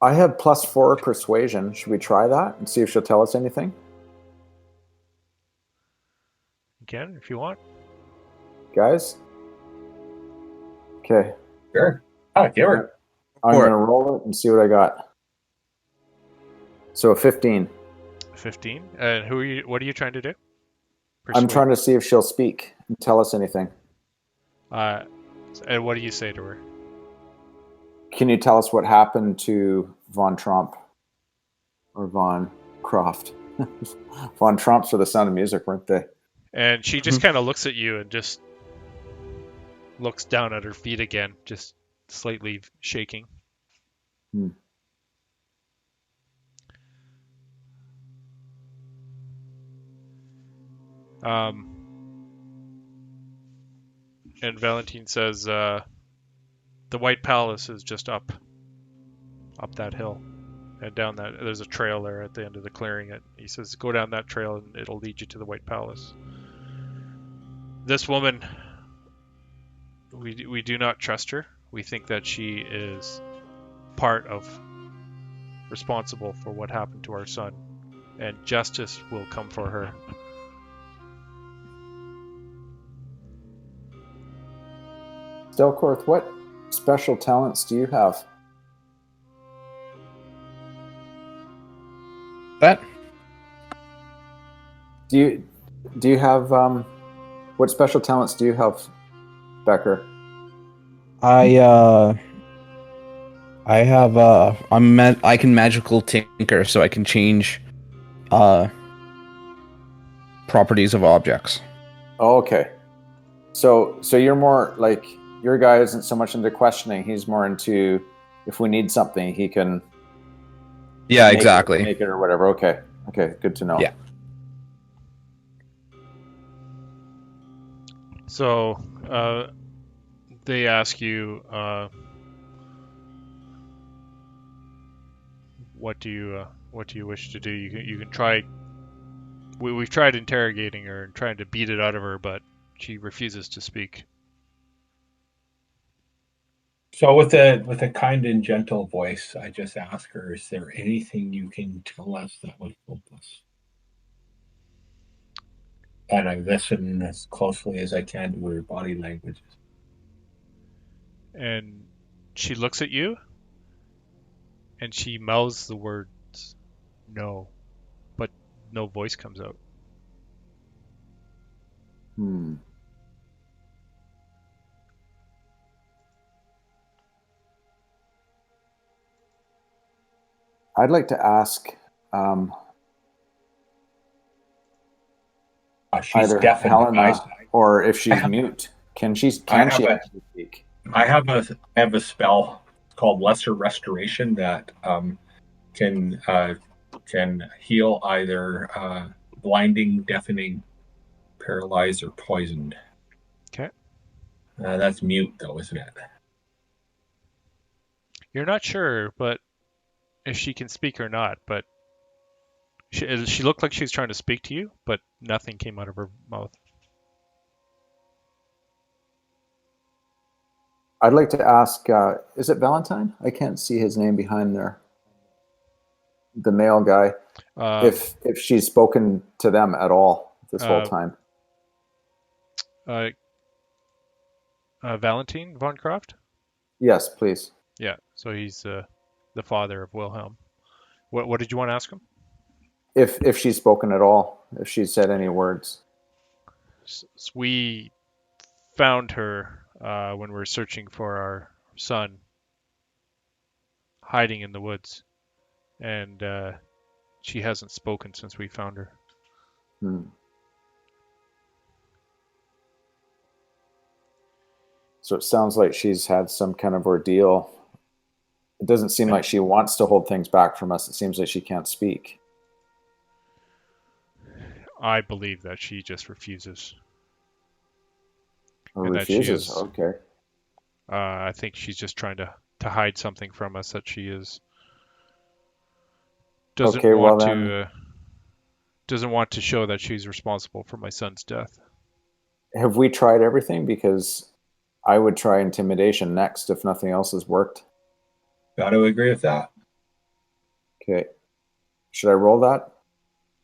I have +4 persuasion. Should we try that and see if she'll tell us anything? You can if you want. Guys? Okay. Sure. Give her. I'm going to roll it and see what I got. So 15. 15. And what are you trying to do? I'm trying to see if she'll speak and tell us anything. And what do you say to her? Can you tell us what happened to Von Trump? Or Von Croft? Von Trumps were the Sound of Music, weren't they? And she just kind of looks at you and just looks down at her feet again, just slightly shaking. And Valentine says, the White Palace is just up that hill. And down that, there's a trail there at the end of the clearing. He says, go down that trail and it'll lead you to the White Palace. This woman, we do not trust her. We think that she is responsible for what happened to our son. And justice will come for her. Stelkorth, what special talents do you have? That? Do you have what special talents do you have, Becker? I have I can magical tinker, so I can change properties of objects. Oh, okay. So you're more like, your guy isn't so much into questioning, he's more into, if we need something, he can exactly make it or whatever. Okay, good to know. Yeah. So they ask you, what do you wish to do? You can try. We've tried interrogating her and trying to beat it out of her, but she refuses to speak. So with a kind and gentle voice, I just ask her, is there anything you can tell us that would help us? And I listen as closely as I can to her body language. And she looks at you, And she mouths the words no, but no voice comes out. I'd like to ask She's either deaf and Helena or if she's mute. Can she actually speak? I have a spell called Lesser Restoration that can heal either blinding, deafening, paralyzed, or poisoned. Okay. That's mute, though, isn't it? You're not sure, but if she can speak or not. But she looked like she was trying to speak to you, but nothing came out of her mouth. I'd like to ask, is it Valentine? I can't see his name behind there. The male guy. If she's spoken to them at all this whole time. Valentine von Croft? Yes, please. Yeah, so he's the father of Wilhelm. What did you want to ask him? If she's spoken at all, if she's said any words. We found her when we were searching for our son, hiding in the woods, and she hasn't spoken since we found her. So it sounds like she's had some kind of ordeal. It doesn't seem like she wants to hold things back from us. It seems like she can't speak. I believe that she just refuses. Or refuses? Okay. I think she's just trying to hide something from us that she doesn't want to show that she's responsible for my son's death. Have we tried everything? Because I would try intimidation next if nothing else has worked. Got to agree with that. Okay. Should I roll that?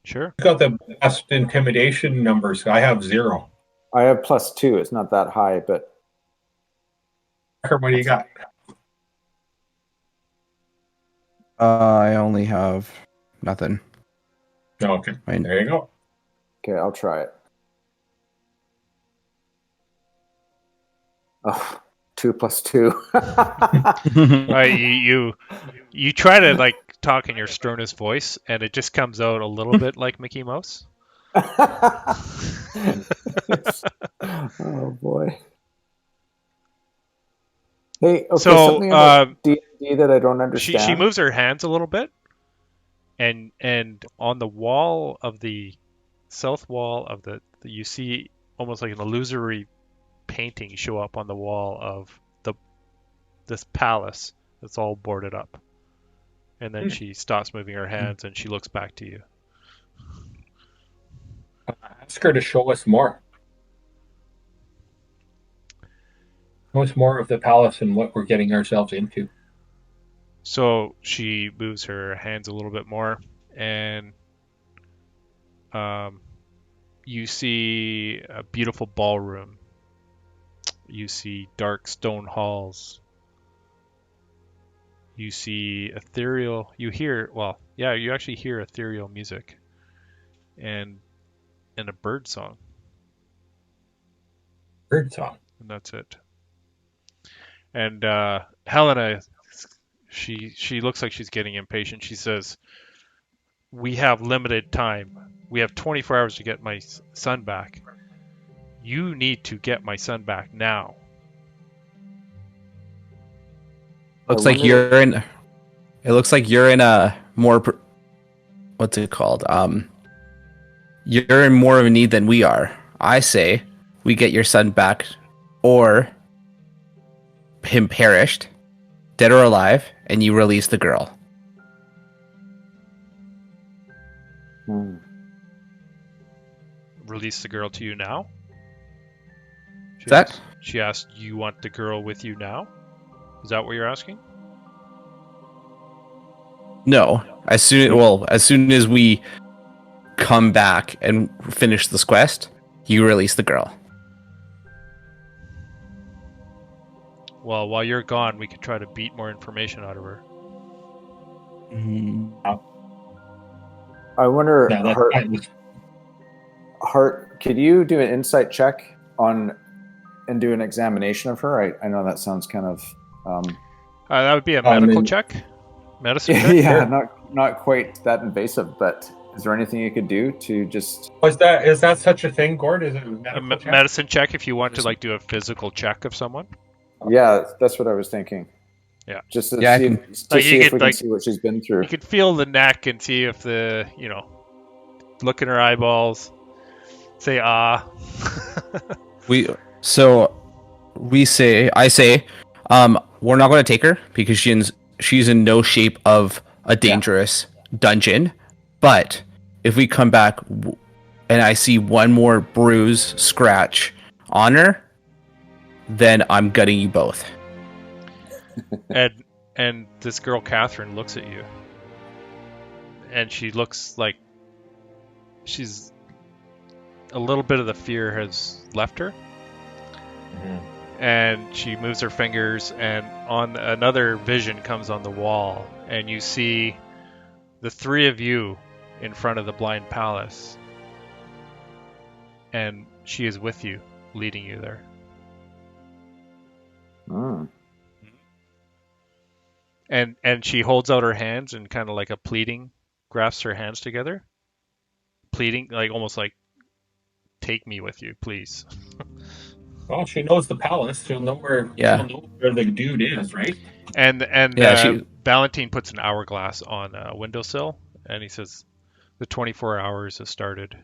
Sure. You got the best intimidation numbers. I have 0. I have +2. It's not that high, but... What do you got? I only have nothing. Okay. Right. There you go. Okay, I'll try it. Oh, 2 + 2. You try to like talk in your sternest voice, and it just comes out a little bit like Mickey Mouse. Oh boy. Hey, okay, so something about D&D that I don't understand. She moves her hands a little bit, and on the wall of the south wall of you see almost like an illusory painting show up on the wall of this palace that's all boarded up. And then she stops moving her hands and she looks back to you. Ask her to show us more. Show us more of the palace and what we're getting ourselves into. So she moves her hands a little bit more, and you see a beautiful ballroom. You see dark stone halls. You see ethereal. You actually hear ethereal music, and a bird song. Bird song. And that's it. And Helena, she looks like she's getting impatient. She says, "We have limited time. We have 24 hours to get my son back. You need to get my son back now." Looks like you're in. It looks like you're in a more. What's it called? You're in more of a need than we are. I say we get your son back, or him perished, dead or alive, and you release the girl. Release the girl to you now? She asked, "You want the girl with you now?" Is that what you're asking? No. As soon as we come back and finish this quest, you release the girl. Well, while you're gone, we could try to beat more information out of her. I wonder, Yeah, that's Hart, could you do an insight check on and do an examination of her? I know that sounds kind of That would be a medical check. Medicine check? yeah, Sure. not quite that invasive, but is there anything you could do to just is that such a thing, Gord? Is it a A medical check? medicine check if you want to like do a physical check of someone. Yeah, that's what I was thinking. Yeah. Just to Yeah, I see, can- see if we can like- see what she's been through. You could feel the neck and see if look in her eyeballs, say ah. I say, we're not going to take her because she's in no shape of a dangerous dungeon. But if we come back and I see one more bruise, scratch on her, then I'm gutting you both. and this girl Catherine looks at you, and she looks like she's a little bit of the fear has left her. And she moves her fingers, and on another vision comes on the wall, and you see the three of you in front of the blind palace, and she is with you, leading you there. Mm. And she holds out her hands and kind of like a pleading, grasps her hands together, pleading, like almost like, take me with you, please. Well, she knows the palace. She'll know where the dude is, right? And Valentine puts an hourglass on a windowsill, and he says, the 24 hours has started.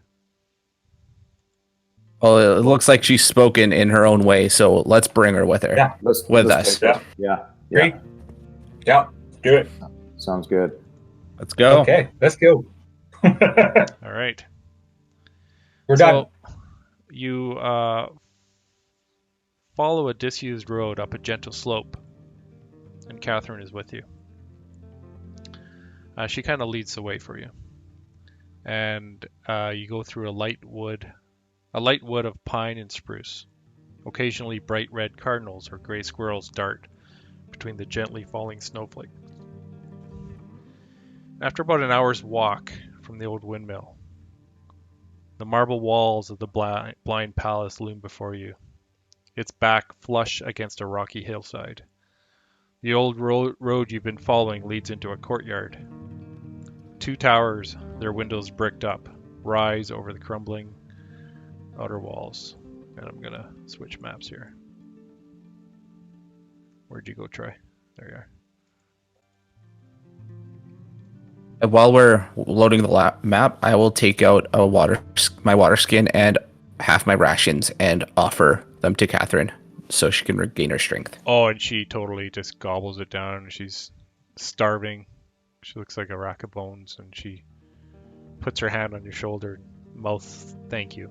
Well, it looks like she's spoken in her own way, so let's bring her with her. Yeah. With us. take it. Yeah. Great. Yeah, do it. Sounds good. Let's go. Okay, let's go. All right. We're done. You follow a disused road up a gentle slope, and Catherine is with you. She kind of leads the way for you, and you go through a light wood of pine and spruce. Occasionally, bright red cardinals or gray squirrels dart between the gently falling snowflakes. After about an hour's walk from the old windmill, the marble walls of the blind palace loom before you, its back flush against a rocky hillside. The old road you've been following leads into a courtyard. Two towers, their windows bricked up, rise over the crumbling outer walls. And I'm going to switch maps here. Where'd you go, Troy? There you are. While we're loading the map, I will take out my water skin and half my rations and offer them to Catherine so she can regain her strength. Oh, and she totally just gobbles it down. She's starving. She looks like a rack of bones, and she puts her hand on your shoulder, mouth, thank you.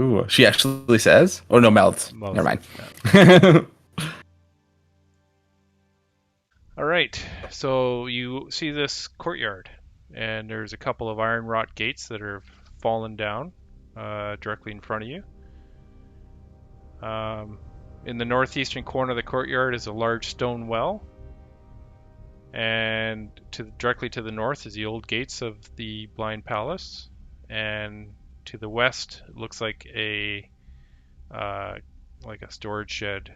Ooh, she actually says? Oh, no, mouth. Never mind. Yeah. All right, so you see this courtyard, and there's a couple of iron wrought gates that are fallen down directly in front of you. In the northeastern corner of the courtyard is a large stone well, and directly to the north is the old gates of the blind palace, and to the west it looks like a storage shed.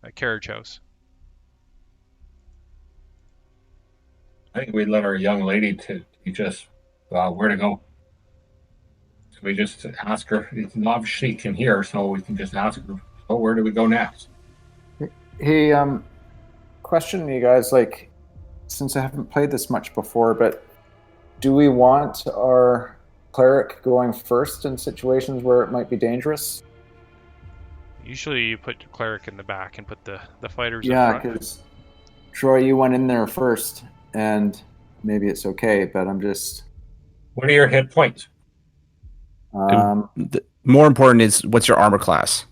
A carriage house. I think we'd let our young lady to teach us where to go. So we just ask her. It's obviously can hear, so we can just ask her. So where do we go next? Hey, question you guys, like, since I haven't played this much before, but do we want our cleric going first in situations where it might be dangerous? Usually you put your cleric in the back and put the fighters Yeah, in front. because Troy, you went in there first, and maybe it's okay, but I'm just... What are your hit points? More important is, what's your armor class?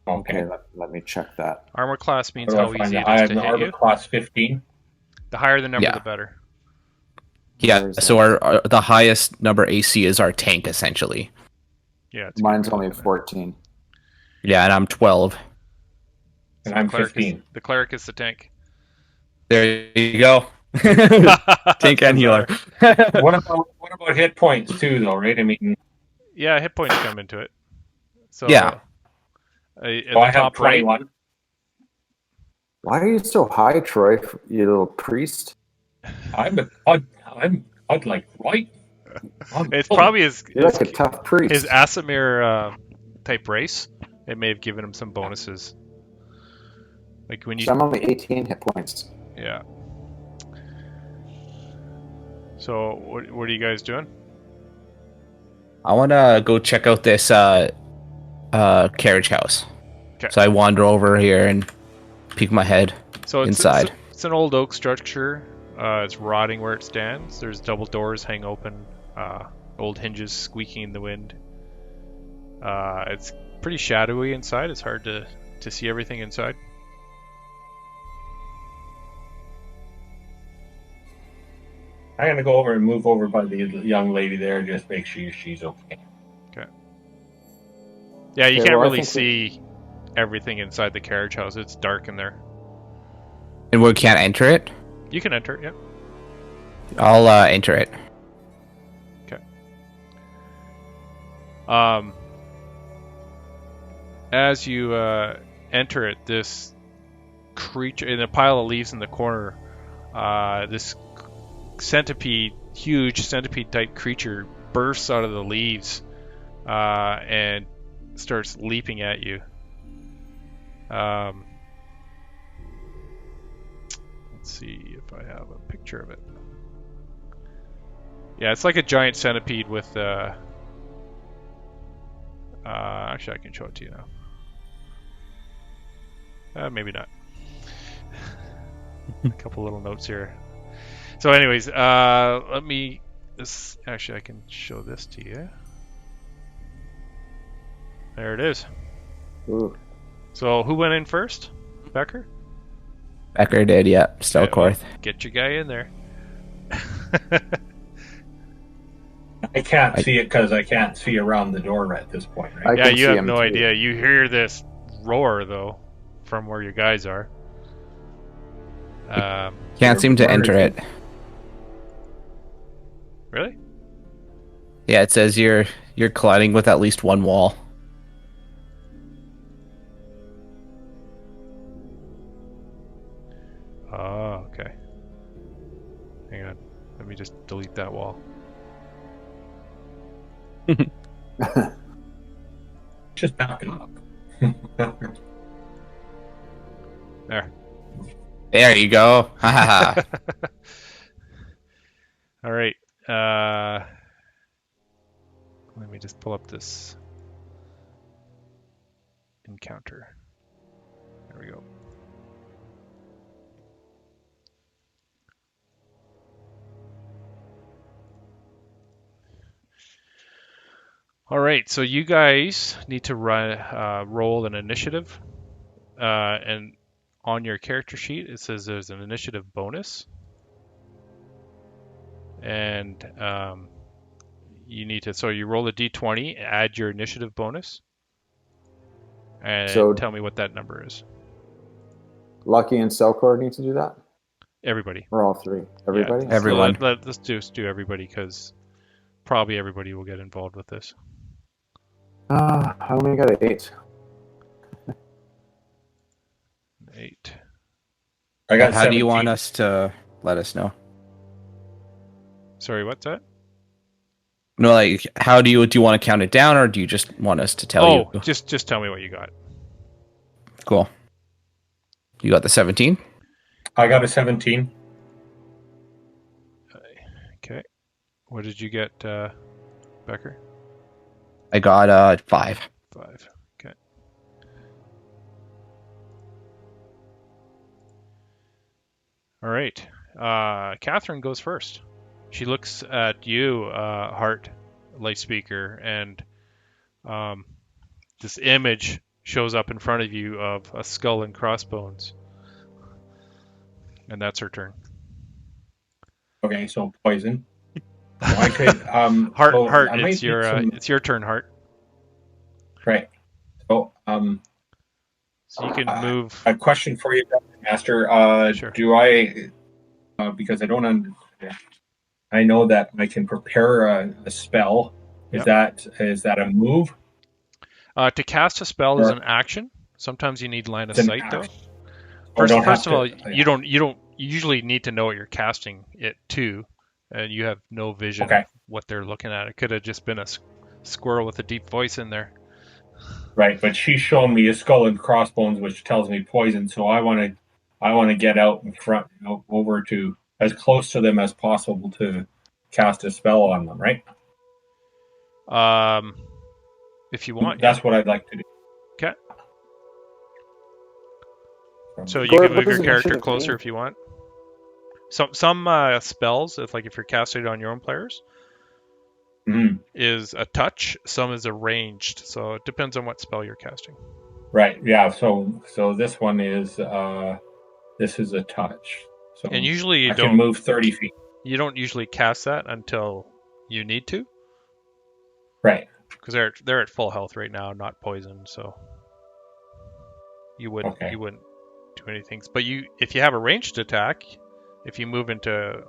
Okay. Let me check that. Armor class means Where do how I find easy that? it I is have to an hit armor you. class 15. The higher the number, Yeah. the better. Yeah, so the highest number AC is our tank, essentially. Yeah, it's Mine's good. only 14. Yeah, and I'm 12. And I'm Cleric 15. the cleric is the tank. There you go. Tank and healer. What about hit points too, though? Right? I mean, Yeah, hit points come into it. So Yeah. at so the I have top right, 21. Why are you so high, Troy? You little priest. I'd like right. it's probably You're like a tough priest. his Asimir type race. It may have given him some bonuses. Like when you, So I'm only 18 hit points. yeah. So what are you guys doing? I want to go check out this carriage house. Okay. So I wander over here and peek my head So inside. It's an old oak structure. It's rotting where it stands. There's double doors hang open. Old hinges squeaking in the wind. It's pretty shadowy inside. It's hard to see everything inside. I'm gonna go over and move over by the young lady there, and just make sure she's okay. Yeah, you Okay, can't well, I really think see everything inside the carriage house. It's dark in there. And we can't enter it? You can enter it, yeah. I'll enter it. Okay. As you enter it, this creature in a pile of leaves in the corner, this centipede, huge centipede-type creature bursts out of the leaves and starts leaping at you. Let's see if I have a picture of it. Yeah, it's like a giant centipede with actually I can show it to you now. Maybe not. A couple little notes here. So anyways, let me actually I can show this to you. There it is. Ooh. So who went in first? Becker? Becker did, yeah. Stelcorth. Get your guy in there. I can't see it because I can't see around the door at this point, right? I Yeah, can you see have him no too. idea. You hear this roar though from where your guys are. Can't seem to enter it. Really? Yeah, it says you're colliding with at least one wall. Oh, okay. Hang on. Let me just delete that wall. Just back it up. There. There you go. Ha ha ha. All right. Let me just pull up this encounter. There we go. All right, so you guys need to roll an initiative, and on your character sheet it says there's an initiative bonus, and you need to. So you roll a d20, add your initiative bonus, and So- tell me what that number is. Lucky and Selkor need to do that? Everybody. Or all three? Everybody? Yeah, Everyone. So let's just do everybody because probably everybody will get involved with this. I only got an 8. 8. I got How do you 17. want us to let us know? Sorry, what's that? No, like, how do you want to count it down, or do you just want us to tell you? Just tell me what you got. Cool. You got the 17? I got a 17. Okay. What did you get, Becker? I got 5. 5. Okay. All right. Catherine goes first. She looks at you, Hart, Light Speaker, and this image shows up in front of you of a skull and crossbones. And that's her turn. Okay, so poison. So I could Hart, so Hart, I might it's need some- your turn, Hart. right. So, So you can move. a question for you, Master. Sure. Do I, because I don't understand, I know that I can prepare a spell. Is Yep. that a move? To cast a spell is Or an action. Sometimes you need line of it's an sight, though. action? Or don't have First of to? all, you don't usually need to know what you're casting it to, and you have no vision Okay. of what they're looking at. It could have just been a squirrel with a deep voice in there. Right, but she's shown me a skull and crossbones, which tells me poison. So I want to get out in front, over to as close to them as possible to cast a spell on them. Right. If you want, That's what I'd like to do. Okay. So you Gord, can what move does your character initiative closer mean? if you want. Some spells, if you're casting it on your own players, Mhm. is a touch. Some is a ranged. So it depends on what spell you're casting. Right. Yeah. So this one is this is a touch. So And usually you I can don't move 30 feet. you don't usually cast that until you need to, Right. because they're at full health right now, not poisoned. So you wouldn't Okay. do anything. But if you have a ranged attack, if you move into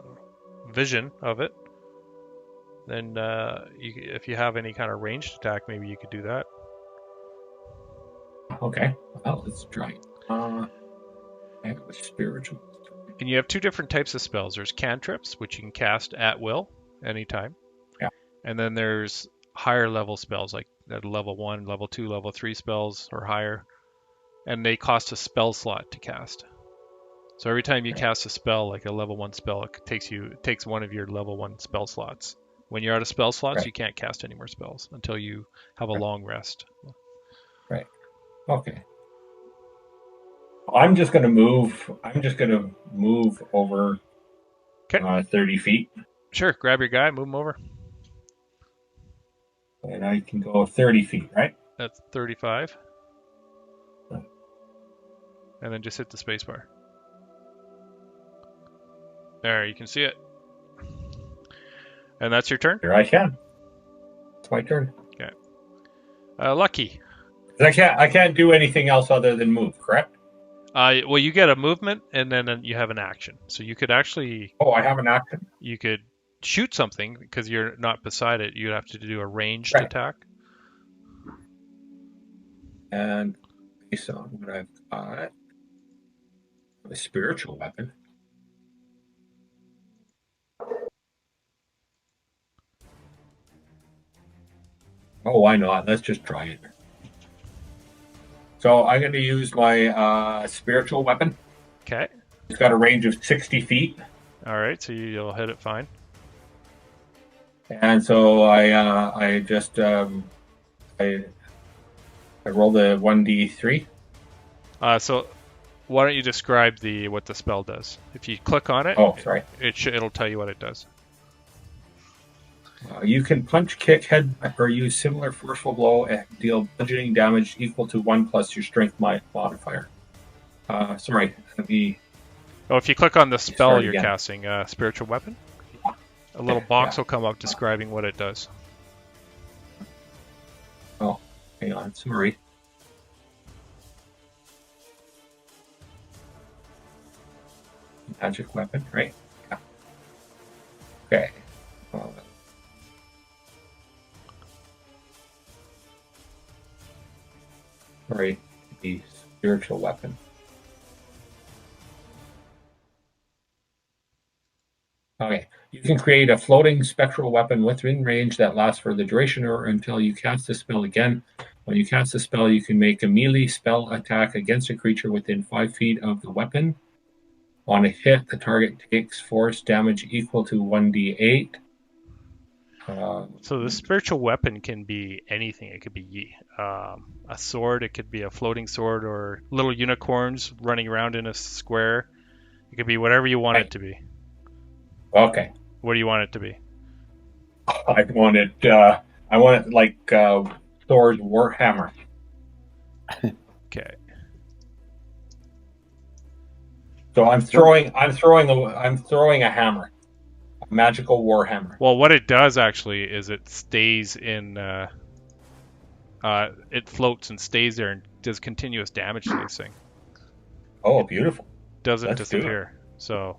vision of it, then if you have any kind of ranged attack, maybe you could do that. Okay. Well, let's try. I have a spiritual. And you have two different types of spells. There's cantrips, which you can cast at will, anytime. Yeah. And then there's higher level spells, like at level 1, level 2, level 3 spells or higher. And they cost a spell slot to cast. So every time you cast a spell, like a level 1 spell, it takes one of your level 1 spell slots. When you're out of spell slots, Right. you can't cast any more spells until you have a long rest. Right. Okay. I'm just going to move. I'm just going to move over 30 feet. Sure, grab your guy, move him over. And I can go 30 feet, right? That's 35. Right. And then just hit the spacebar. There, you can see it. And that's your turn? Here I can. It's my turn. Okay. Lucky. I can't do anything else other than move, correct? Well, you get a movement, and then you have an action. So you could actually... Oh, I have an action. You could shoot something, because you're not beside it. You'd have to do a ranged Right. attack. And based on what I've got, a spiritual weapon. Oh, why not? Let's just try it. So I'm going to use my spiritual weapon. Okay. It's got a range of 60 feet. All right, so you'll hit it fine. And so I rolled a 1d3. So why don't you describe what the spell does? If you click on it, Oh, sorry. It'll tell you what it does. You can punch, kick, head, or use similar forceful blow and deal bludgeoning damage equal to 1 plus your strength modifier. Sorry. If you click on the spell start you're again. casting, spiritual weapon, a little box will come up describing what it does. Oh, hang on. Sorry. Magic weapon, right? Yeah. Okay. Sorry, the spiritual weapon. Okay. You can create a floating spectral weapon within range that lasts for the duration or until you cast the spell again. When you cast the spell, you can make a melee spell attack against a creature within 5 feet of the weapon. On a hit, the target takes force damage equal to 1d8. So the spiritual weapon can be anything. It could be a sword, it could be a floating sword, or little unicorns running around in a square. It could be whatever you want it to be. Okay. What do you want it to be? I want it like Thor's Warhammer. Okay. So I'm throwing a hammer, a magical warhammer. Well, what it does actually is it stays in it floats and stays there and does continuous damage to this thing. Oh, beautiful. Doesn't Let's do it. disappear. So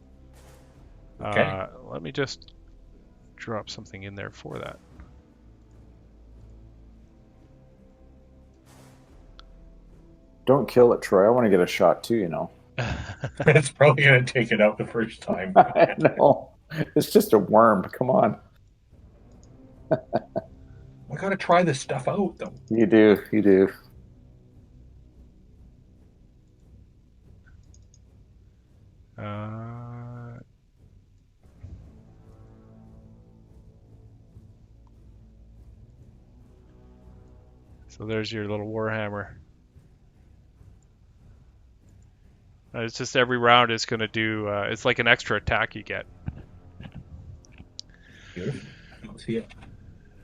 Okay. let me just drop something in there for that. Don't kill it, Troy. I want to get a shot too, you know. It's probably going to take it out the first time. I know. It's just a worm. Come on. I got to try this stuff out, though. You do. You do. So there's your little warhammer. It's just every round it's going to do. It's like an extra attack you get. Beautiful. I don't see it.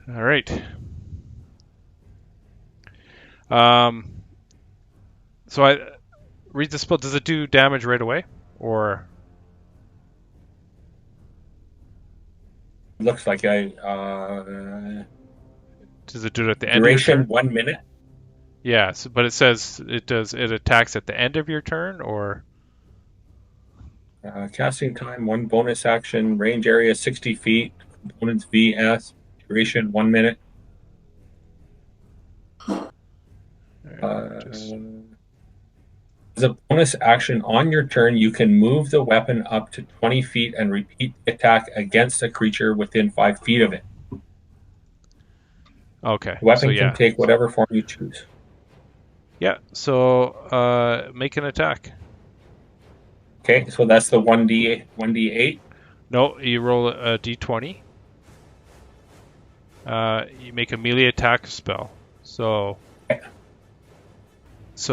All right. So I read the spell. Does it do damage right away, or Looks like does it do it at the end of your duration turn? 1 minute. Yeah, but it says it does. It attacks at the end of your turn, or Casting time, 1 bonus action, range area 60 feet, components VS, duration 1 minute. As a bonus action on your turn, you can move the weapon up to 20 feet and repeat the attack against a creature within 5 feet of it. okay. The weapon So yeah, can take whatever form you choose. yeah. So make an attack. Okay, so that's the 1d8. No, you roll a d20. You make a melee attack spell. So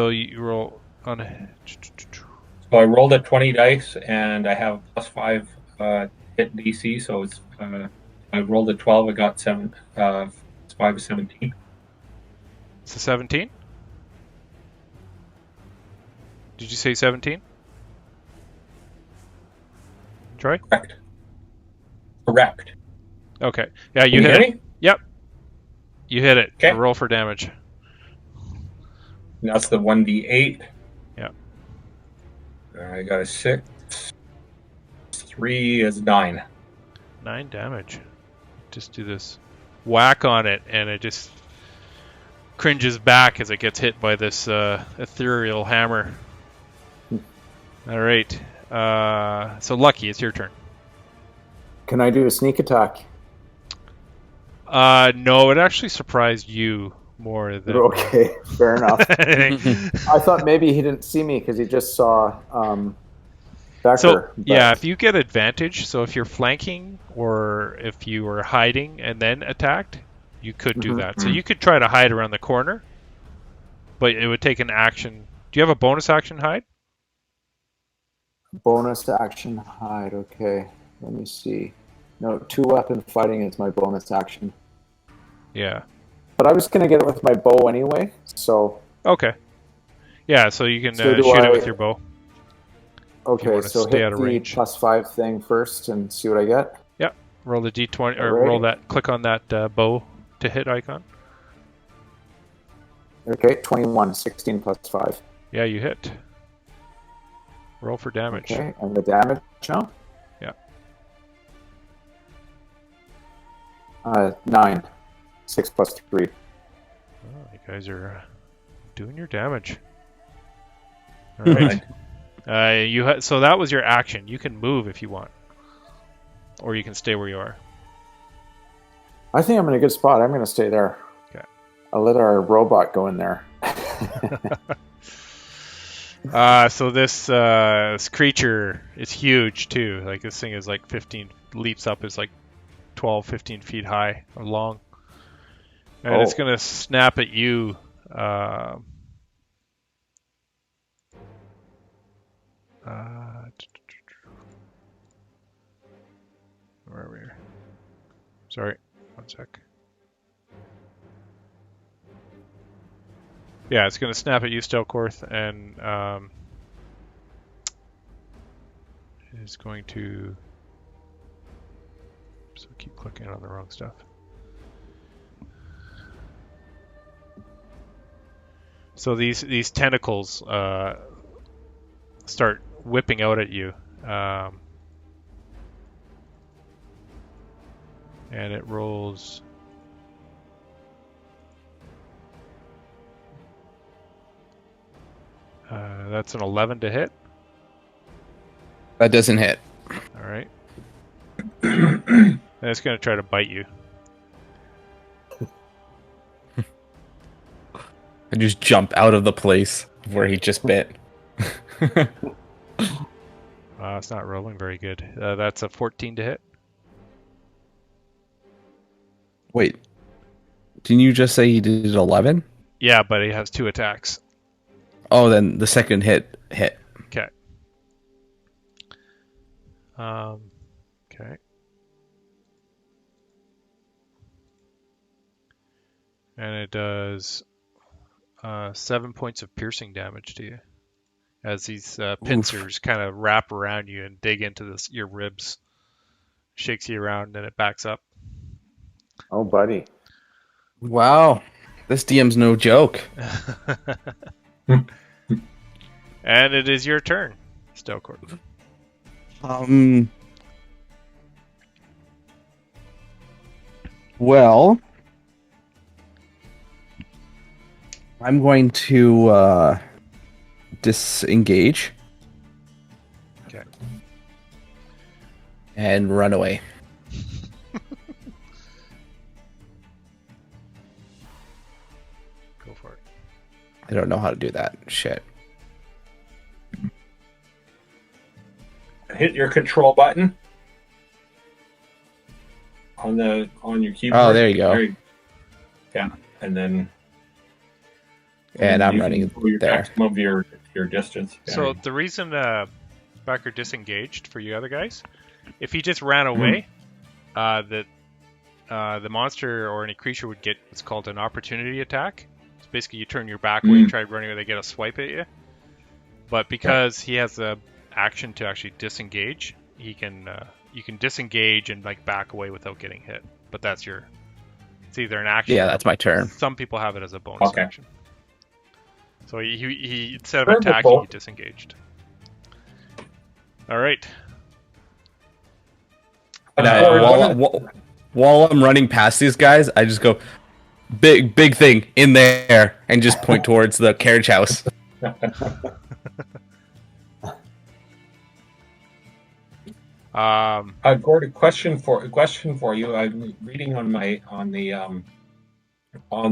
you roll on a. So I rolled a 20 dice, and I have +5 hit DC. So it's I rolled a 12. I got 7. 5 is 17. It's a 17. Did you say 17? Troy? Correct. Okay. Yeah, Can you you hit hear it. me? Yep. You hit it. Okay. Roll for damage. And that's the 1d8. Yeah. I got a 6. 3 is 9. 9 damage. Just do this whack on it, and it just cringes back as it gets hit by this ethereal hammer. All right. So Lucky, it's your turn. Can I do a sneak attack? No, it actually surprised you more than. Okay, fair enough. anything. I thought maybe he didn't see me because he just saw Becker. So but- yeah, if you get advantage, so if you're flanking or if you were hiding and then attacked, you could do that. So you could try to hide around the corner, but it would take an action. Do you have a bonus action hide? Bonus action hide. Okay, let me see. No, 2-weapon fighting is my bonus action. Yeah. But I was going to get it with my bow anyway, so... Okay. Yeah, so you can So do shoot it I- with your bow. Okay, wanna so stay hit out of the range. +5 thing first and see what I get. Roll the d20, or Alright. roll that. Click on that bow to hit icon. Okay, 21, 16 +5. Yeah, you hit. Roll for damage. Okay, and the damage, huh? Yeah. 9, 6 + 3. Oh, you guys are doing your damage. All right. So that was your action. You can move if you want, or you can stay where you are. I think I'm in a good spot. I'm going to stay there. Okay. I'll let our robot go in there. So this creature is huge too. Like this thing is like 15 leaps up, is like 12, 15 feet high or long, and it's gonna snap at you. Where are we? Sorry, one sec. Yeah, it's gonna snap at you, Stelkorth, and is going to. So keep clicking on the wrong stuff. So these tentacles start whipping out at you, and it rolls. That's an 11 to hit. That doesn't hit. All right. And it's going to try to bite you. I just jump out of the place where he just bit. It's not rolling very good. That's a 14 to hit. Wait, didn't you just say he did 11? Yeah, but he has 2 attacks. Oh, then the second hit. Okay. Okay. And it does 7 points of piercing damage to you as these pincers kind of wrap around you and dig into your ribs. Shakes you around and it backs up. Oh, buddy. Wow, this DM's no joke. And it is your turn, Stelcourt. Well, I'm going to disengage. Okay. And run away. Go for it. I don't know how to do that. Shit. Hit your control button on your keyboard. Oh, there you go. Yeah, and then. And I'm you running can go your there. maximum of your distance. Yeah. So the reason Becker disengaged for you other guys, if he just ran away, the monster or any creature would get what's called an opportunity attack. So basically, you turn your back way and try running, or they get a swipe at you. But because he has the action to actually disengage, he can you can disengage and like back away without getting hit. But that's it's either an action. Yeah, that's my turn. Some people have it as a bonus action. So he instead of Wonderful. attacking, he disengaged. All right. While I'm running past these guys, I just go, big thing in there, and just point towards the carriage house. Gordon, question for you. I'm reading on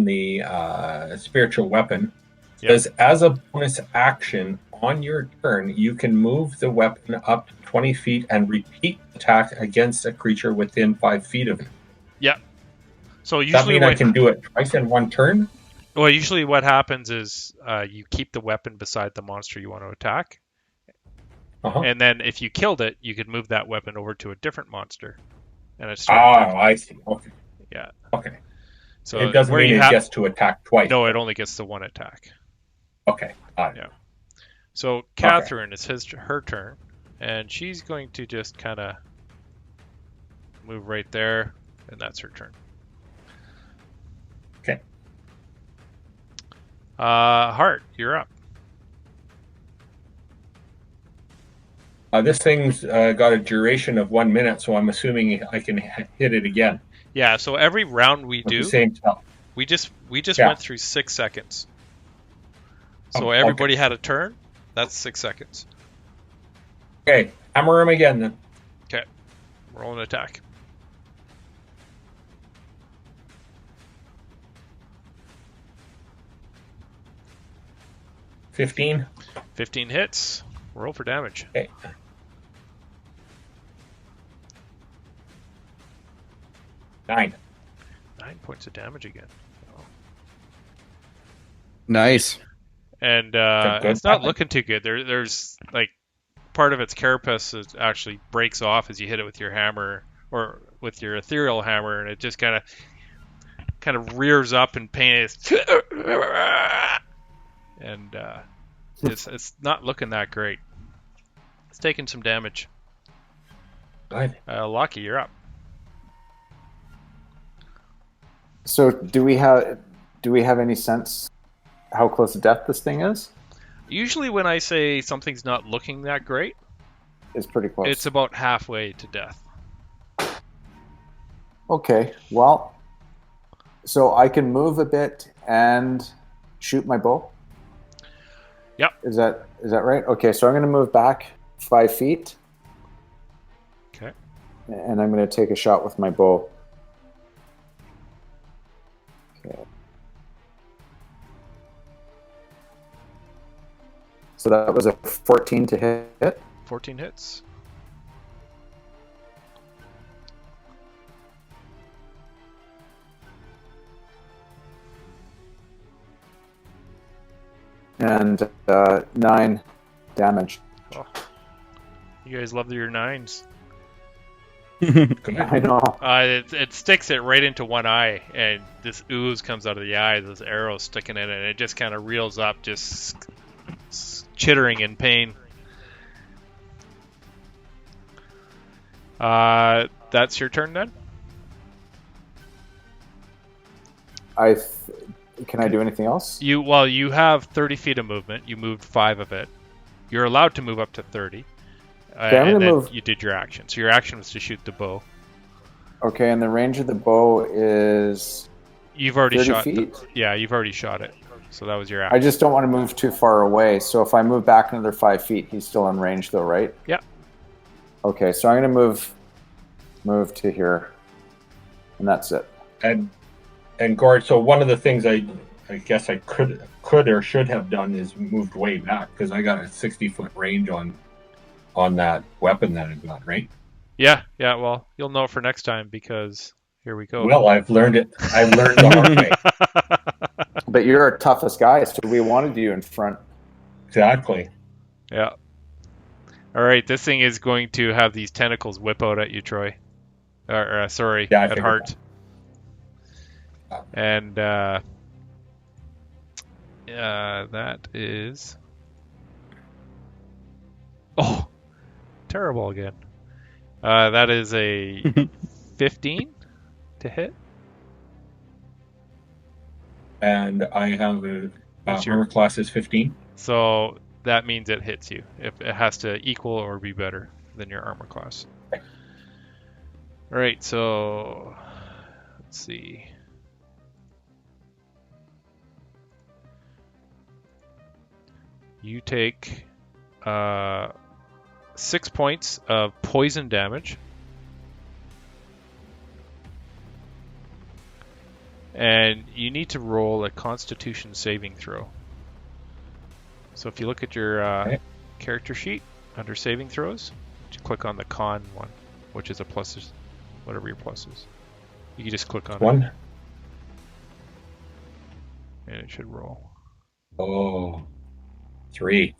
the spiritual weapon. Yep. Says as a bonus action on your turn, you can move the weapon up to 20 feet and repeat attack against a creature within 5 feet of it. Yeah. So Does that mean I can do it twice in one turn? Well, usually what happens is you keep the weapon beside the monster you want to attack. And then if you killed it, you could move that weapon over to a different monster. And it's I see. Okay. Yeah. Okay. So it doesn't mean it gets to attack twice. No, it only gets the one attack. Okay. Yeah. So Catherine, it's her turn, and she's going to just kind of move right there, and that's her turn. Okay. Hart, you're up. This thing's got a duration of 1 minute, so I'm assuming I can hit it again. Yeah. So every round we do, we just went through 6 seconds. So everybody had a turn. That's 6 seconds. Okay, hammer him again then. Okay, roll an attack. $15. 15 hits. Roll for damage. Okay. Nine points of damage again. Oh. Nice. And it's not looking too good. There's like part of its carapace actually breaks off as you hit it with your hammer or with your ethereal hammer, and it just kind of rears up in pain. And it's not looking that great. It's taking some damage. Right. Lucky, you're up. So do we have any sense how close to death this thing is? Usually when I say something's not looking that great, It's pretty close. it's about halfway to death. Okay, well, so I can move a bit and shoot my bow? Yep. Is that right? Okay, so I'm going to move back 5 feet. Okay. And I'm going to take a shot with my bow. Okay. So that was a 14 to hit. 14 hits. And 9 damage. Oh. You guys love your 9s. I know. It sticks it right into one eye, and this ooze comes out of the eye, this arrow sticking in it, and it just kind of reels up, just chittering in pain. That's your turn then? Can I do anything else? You have 30 feet of movement. You moved 5 of it. You're allowed to move up to 30. Okay, I'm and gonna then move. you did your action. So your action was to shoot the bow. Okay, and the range of the bow is You've already 30 shot. feet? Yeah, you've already shot it. So that was your action. I just don't want to move too far away. So if I move back another 5 feet, he's still in range, though, right? Yeah. Okay, so I'm going to move to here, and that's it. And Gord, so one of the things I guess I could or should have done is moved way back because I got a 60-foot range on that weapon that I've got, right? Yeah. Well, you'll know for next time because here we go. Well, I've learned it. I've learned the hard way. But you're our toughest guy, so we wanted you in front. Exactly. Yeah. All right, this thing is going to have these tentacles whip out at you, Troy. Sorry, Yeah, I at figured Heart. that. And that is... Oh, terrible again. That is a 15 to hit. And I have a What's your- armor class is 15. So that means it hits you. If it has to equal or be better than your armor class. Okay. All right, so let's see. You take 6 points of poison damage. And you need to roll a Constitution saving throw. So if you look at your character sheet under saving throws, you click on the con one, which is a plus, whatever your plus is. You can just click on One. it, and it should roll. Oh, 3.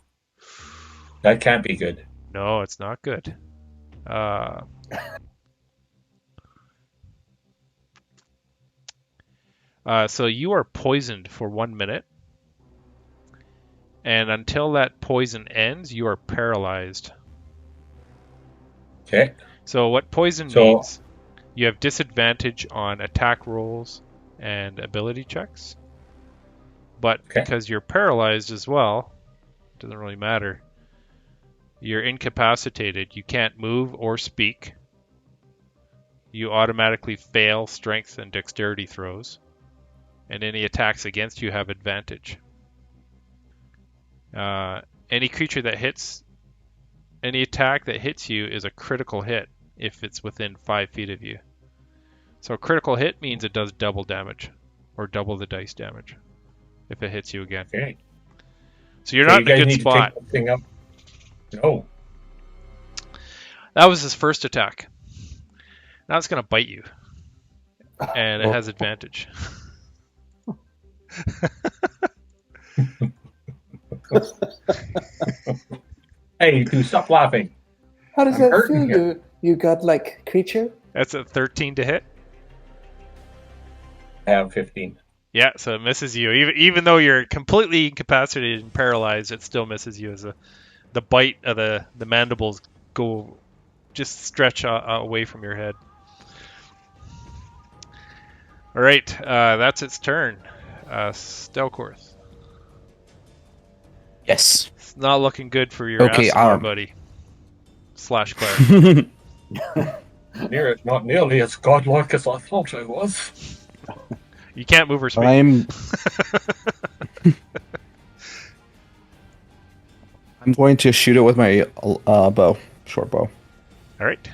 That can't be good. No, it's not good. So you are poisoned for 1 minute. And until that poison ends, you are paralyzed. Okay. So what poison means, you have disadvantage on attack rolls and ability checks. But because you're paralyzed as well, it doesn't really matter. You're incapacitated. You can't move or speak. You automatically fail strength and dexterity throws. And any attacks against you have advantage. Any attack that hits you is a critical hit if it's within 5 feet of you. So a critical hit means it does double damage, or double the dice damage, if it hits you again. Okay. So you're not in a good spot. Thing up. No. That was his first attack. Now it's going to bite you. And it has advantage. Hey, you stop laughing. How does I'm that hurting feel, here. you godlike creature? That's a 13 to hit. I have 15. Yeah, so it misses you. Even though you're completely incapacitated and paralyzed, it still misses you as the bite of the mandibles just stretch away from your head. All right, that's its turn. Stelkorth. Yes. It's not looking good for your Okay, Asimar buddy. Slash cleric. Not nearly as godlike as I thought I was. You can't move her speed. I'm going to shoot it with my bow, short bow. All right.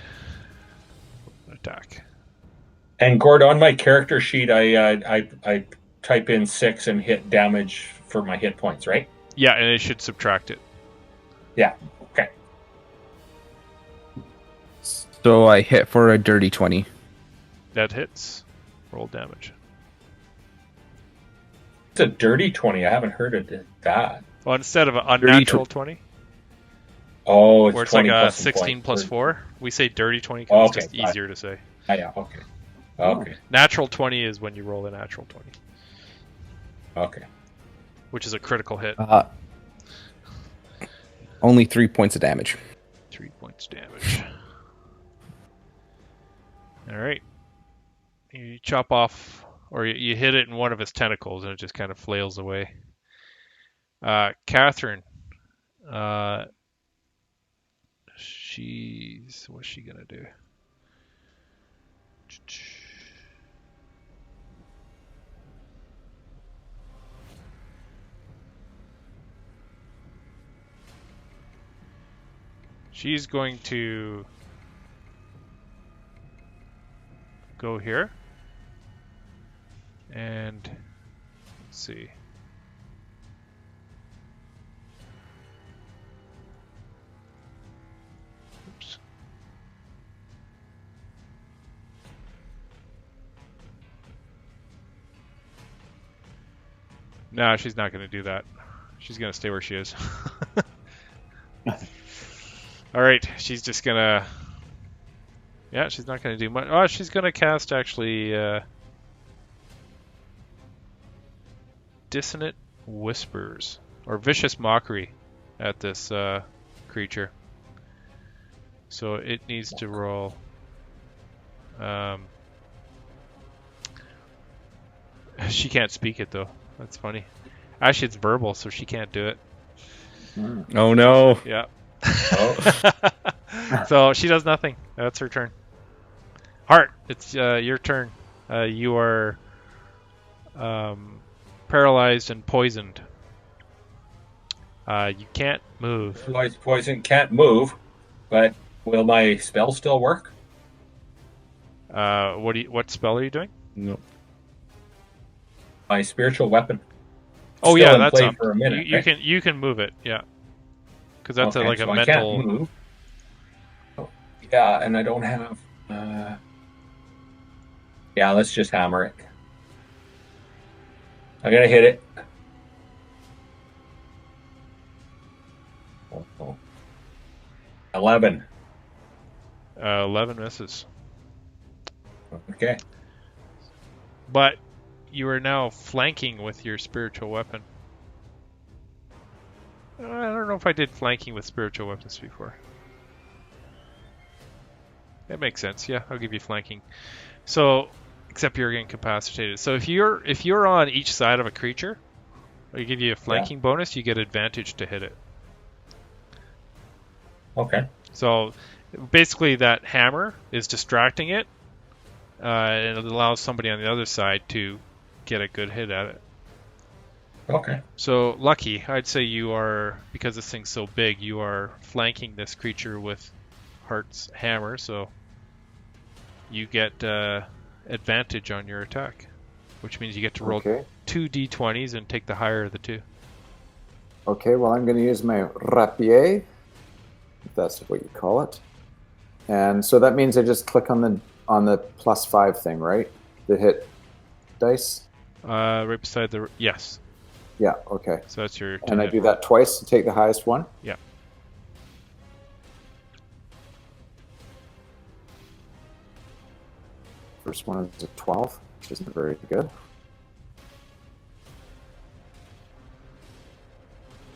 Attack. And Gord, on my character sheet, I type in 6 and hit damage for my hit points, right? Yeah, and it should subtract it. Yeah. Okay. So I hit for a dirty 20. That hits. Roll damage. It's a dirty 20. I haven't heard of that. Well, instead of an unnatural 20, Oh, it's where it's 20 like a plus 16 plus 4, we say dirty 20 because Oh, it's okay, just got it. easier to say. Yeah. Okay. Okay. Natural 20 is when you roll a natural 20, Okay. which is a critical hit. Only 3 points of damage. 3 points damage. All right. You chop off, or you hit it in one of its tentacles, and it just kind of flails away. Catherine. What's she gonna do? She's going to go here. And let's see. Oops. No, she's not going to do that. She's going to stay where she is. All right, she's just going to... Yeah, she's not going to do much. Oh, she's going to cast, actually, Dissonant Whispers, or Vicious Mockery at this creature. So it needs to roll... she can't speak it, though. That's funny. Actually, it's verbal, so she can't do it. Oh, no. Yeah. Oh. So she does nothing. That's her turn. Hart, it's your turn. You are paralyzed and poisoned. You can't move. Paralyzed, poison, can't move, but will my spell still work? What spell are you doing? No. My spiritual weapon. Oh Still yeah, in that's play up. for a minute. You right? you can move it. Yeah, because that's Okay, like a so I mental. can't move. Oh, yeah, and I don't have. Yeah, let's just hammer it. I'm gonna hit it. Oh. 11. 11 misses. Okay. But you are now flanking with your spiritual weapon. I don't know if I did flanking with spiritual weapons before. That makes sense. Yeah, I'll give you flanking. So, except you're incapacitated. So if you're on each side of a creature, I give you a flanking bonus. You get advantage to hit it. Okay. So basically, that hammer is distracting it, and it allows somebody on the other side to get a good hit at it. Okay. So Lucky, I'd say you are, because this thing's so big, you are flanking this creature with Hart's hammer, so you get advantage on your attack, which means you get to roll 2 d20s and take the higher of the two. Okay, well, I'm going to use my rapier, if that's what you call it. And so that means I just click on the +5 thing, right? The hit dice? Right beside the... Yes. Yeah, okay. So that's your... And I do that twice to take the highest one? Yeah. First one is a 12, which isn't very good.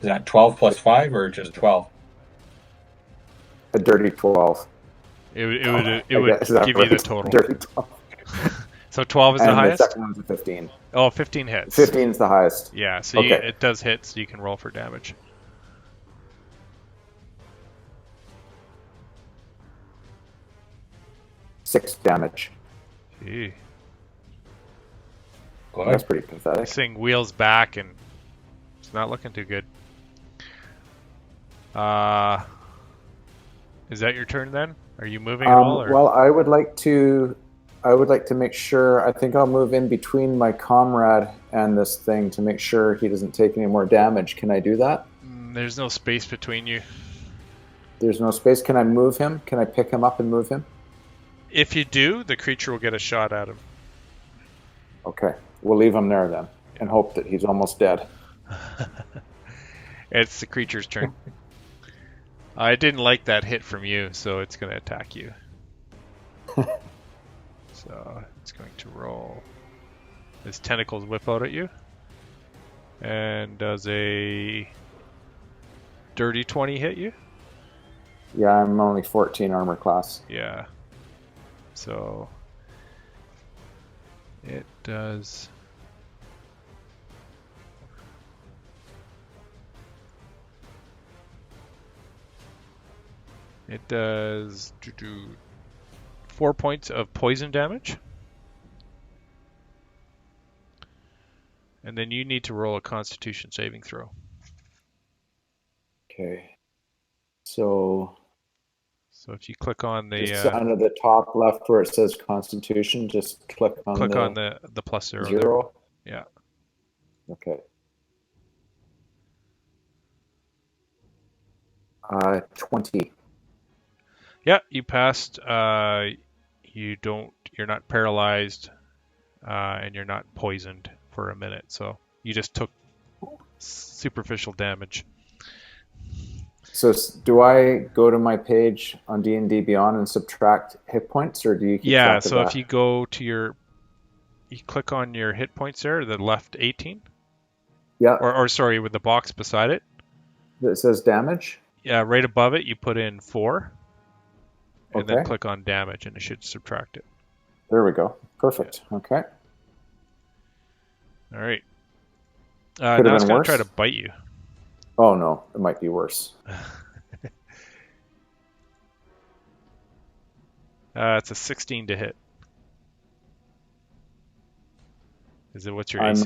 Is that 12 plus 5 or just 12? A dirty 12. It would give you the total. Dirty 12. So 12 is the And highest? the second one's a 15. Oh, 15 hits. 15 is the highest. Yeah, so it does hit, so you can roll for damage. 6 damage. Gee. That's Good. pretty pathetic. This thing wheels back and it's not looking too good. Is that your turn then? Are you moving at all? Or? Well, I would like to make sure. I think I'll move in between my comrade and this thing to make sure he doesn't take any more damage. Can I do that? There's no space between you. There's no space. Can I move him? Can I pick him up and move him? If you do, the creature will get a shot at him. Okay, we'll leave him there then, and hope that he's almost dead. It's the creature's turn. I didn't like that hit from you, so it's going to attack you. So it's going to roll. His tentacles whip out at you. And does a dirty 20 hit you? Yeah, I'm only 14 armor class. Yeah. So it does. It does 4 points of poison damage. And then you need to roll a Constitution saving throw. Okay. So if you click on the just under the top left where it says Constitution, just click on the plus 0. 0. There. Yeah. Okay. 20. Yeah, you passed. You're not paralyzed, and you're not poisoned for a minute. So you just took superficial damage. So do I go to my page on D&D Beyond and subtract hit points, or do you keep track of So that? if you go to you click on your hit points there, the left 18. Yeah. Or sorry, with the box beside it. It says damage? Yeah, right above it, you put in 4. And then Okay. click on damage, and it should subtract it. There we go. Perfect. Okay. All right. Could have Now it's been going worse. to try to bite you. Oh, no. It might be worse. It's a 16 to hit. What's your AC?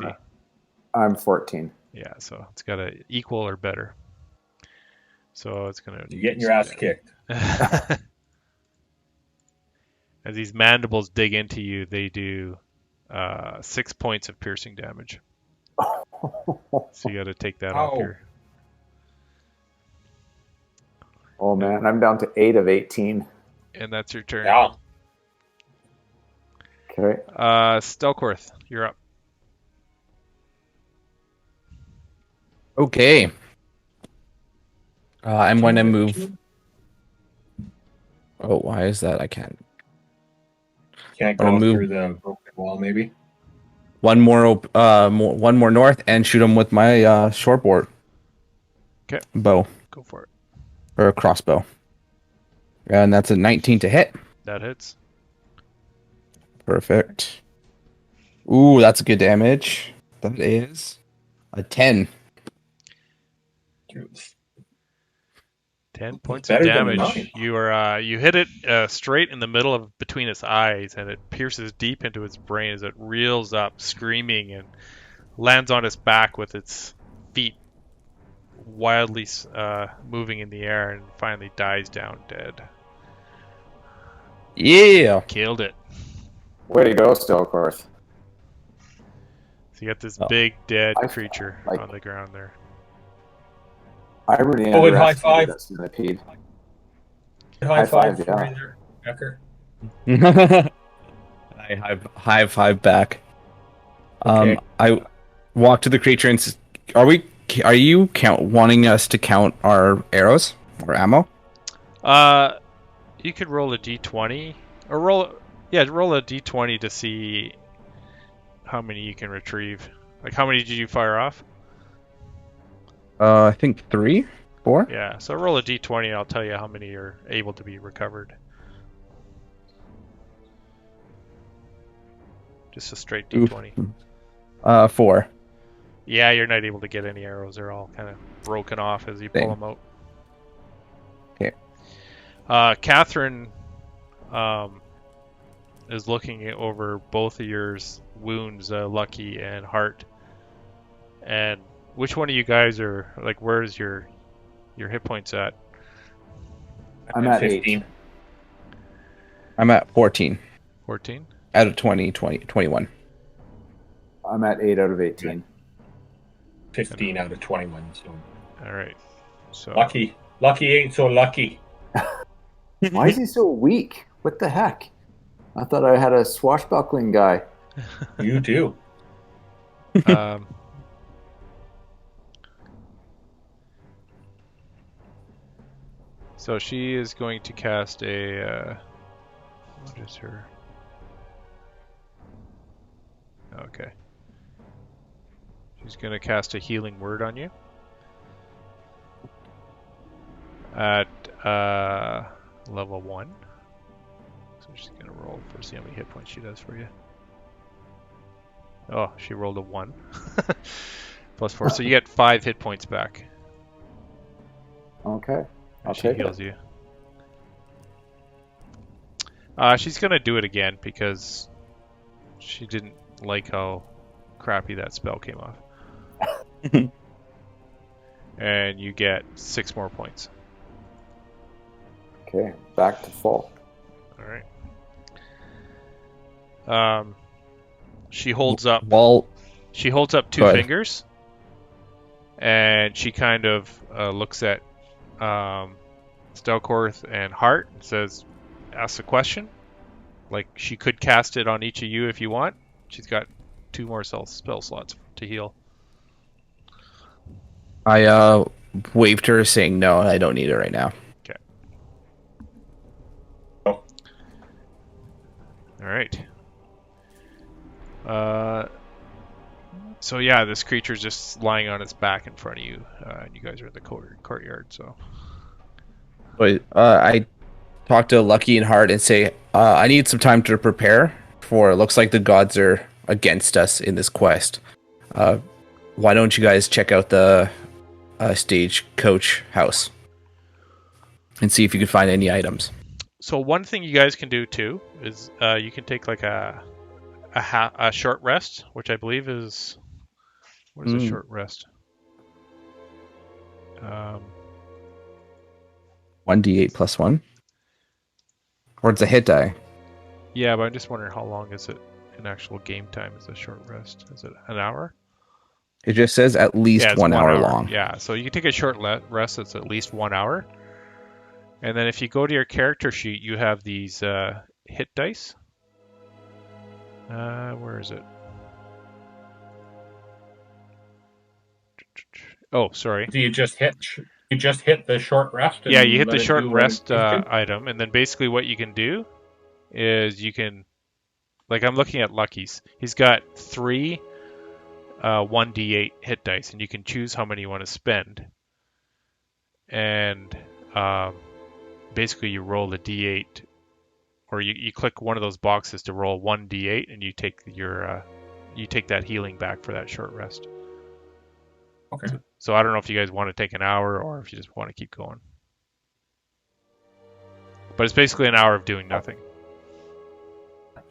I'm 14. Yeah, so it's got to equal or better. So it's going to... You're getting your ass kicked. As these mandibles dig into you, they do 6 points of piercing damage. So you got to take that off your... Oh, man. I'm down to 8 of 18. And that's your turn. Yeah. Okay. Stelkorth, you're up. Okay. I'm going to move. Oh, why is that? I can't. Can't I'll go move. through the broken wall, maybe. One more north, and shoot him with my short board. Okay. Bow Go for it. or a crossbow, and that's a 19 to hit. That hits. Perfect. Ooh, that's good damage. That is a 10. 10 points of better than damage. mine. You hit it straight in the middle of between its eyes, and it pierces deep into its brain as it reels up, screaming, and lands on its back with its feet wildly moving in the air, and finally dies down dead. Yeah. Killed it. Way to go, Stelkorth. So you got this big dead I creature like- on the ground there. I really Oh, and high five. underestimated that centipede. High five five, for yeah. me there, Becker. I high five back. Okay. I walk to the creature and says, Are you wanting us to count our arrows or ammo? You could roll a d20 or roll a d20 to see how many you can retrieve. Like, how many did you fire off? I think 3, 4. Yeah, so roll a d20 and I'll tell you how many are able to be recovered. Just a straight d20. 4. Yeah, you're not able to get any arrows. They're all kind of broken off as you pull them out. Okay. Catherine is looking over both of your wounds, Lucky and Heart. And which one of you guys are like? Where's your hit points at? I'm at 15. 8. I'm at 14 14. out of 21. I'm at 8 out of 18. 15 out of 21. So All right. So lucky ain't so lucky. Why is he so weak? What the heck? I thought I had a swashbuckling guy. You do. Um, so she is going to cast a. What is her? Okay. She's going to cast a healing word on you. At level 1. So she's going to roll for see how many hit points she does for you. Oh, she rolled a 1. Plus 4. So you get 5 hit points back. Okay. I'll She take heals it. you. She's going to do it again because she didn't like how crappy that spell came off. And you get 6 more points. Okay, back to full. All right. She holds up. Well, She holds up 2 Go ahead. fingers, and she kind of looks at Stelkorth and Hart and says, "Asks a question. Like she could cast it on each of you if you want. She's got 2 more spell slots to heal." I waved her, saying no, I don't need it right now. Okay. Oh. All right. So yeah, this creature's just lying on its back in front of you. And you guys are in the courtyard, so. But I talk to Lucky and Hart and say, I need some time to prepare, for it looks like the gods are against us in this quest. Why don't you guys check out the stagecoach house and see if you can find any items? So one thing you guys can do too is you can take like a short rest, which I believe is what is a short rest? 1d8 plus 1? Or it's a hit die? Yeah, but I'm just wondering how long is it in actual game time? Is a short rest? Is it an hour? It just says at least Yeah, it's 1 hour long. Yeah, so you can take a short rest that's at least 1 hour. And then if you go to your character sheet, you have these hit dice. Where is it? Oh, sorry. Do you just hit the short rest? Yeah, you hit let the it short do what rest it needs to? item, and then basically what you can do is you can, like I'm looking at Lucky's. He's got 3 1d8 hit dice, and you can choose how many you want to spend. And basically you roll a d8, or you click one of those boxes to roll 1d8, and you take that healing back for that short rest. Okay. So I don't know if you guys want to take an hour or if you just want to keep going. But it's basically an hour of doing nothing.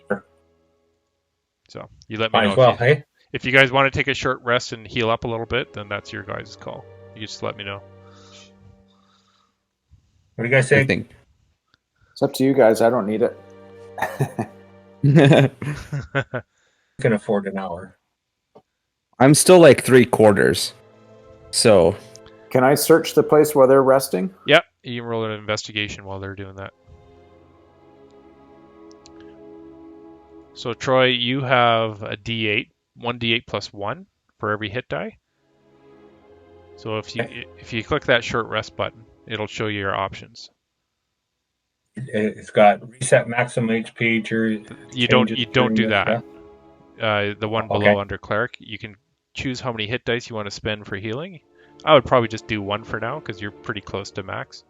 Sure. So you let me Might know as well, if you, hey? if you guys want to take a short rest and heal up a little bit, then that's your guys' call. You just let me know. What do you guys I say? think. It's up to you guys. I don't need it. You can afford an hour. I'm still like 3/4. So Can I search the place while they're resting? Yep, you can roll an investigation while they're doing that. So Troy, you have a d8, 1d8 plus 1 for every hit die. So if you click that short rest button, it'll show you your options. It's got reset maximum HP. You don't do this, that. The one Okay. below under cleric, you can choose how many hit dice you want to spend for healing. I would probably just do 1 for now because you're pretty close to max.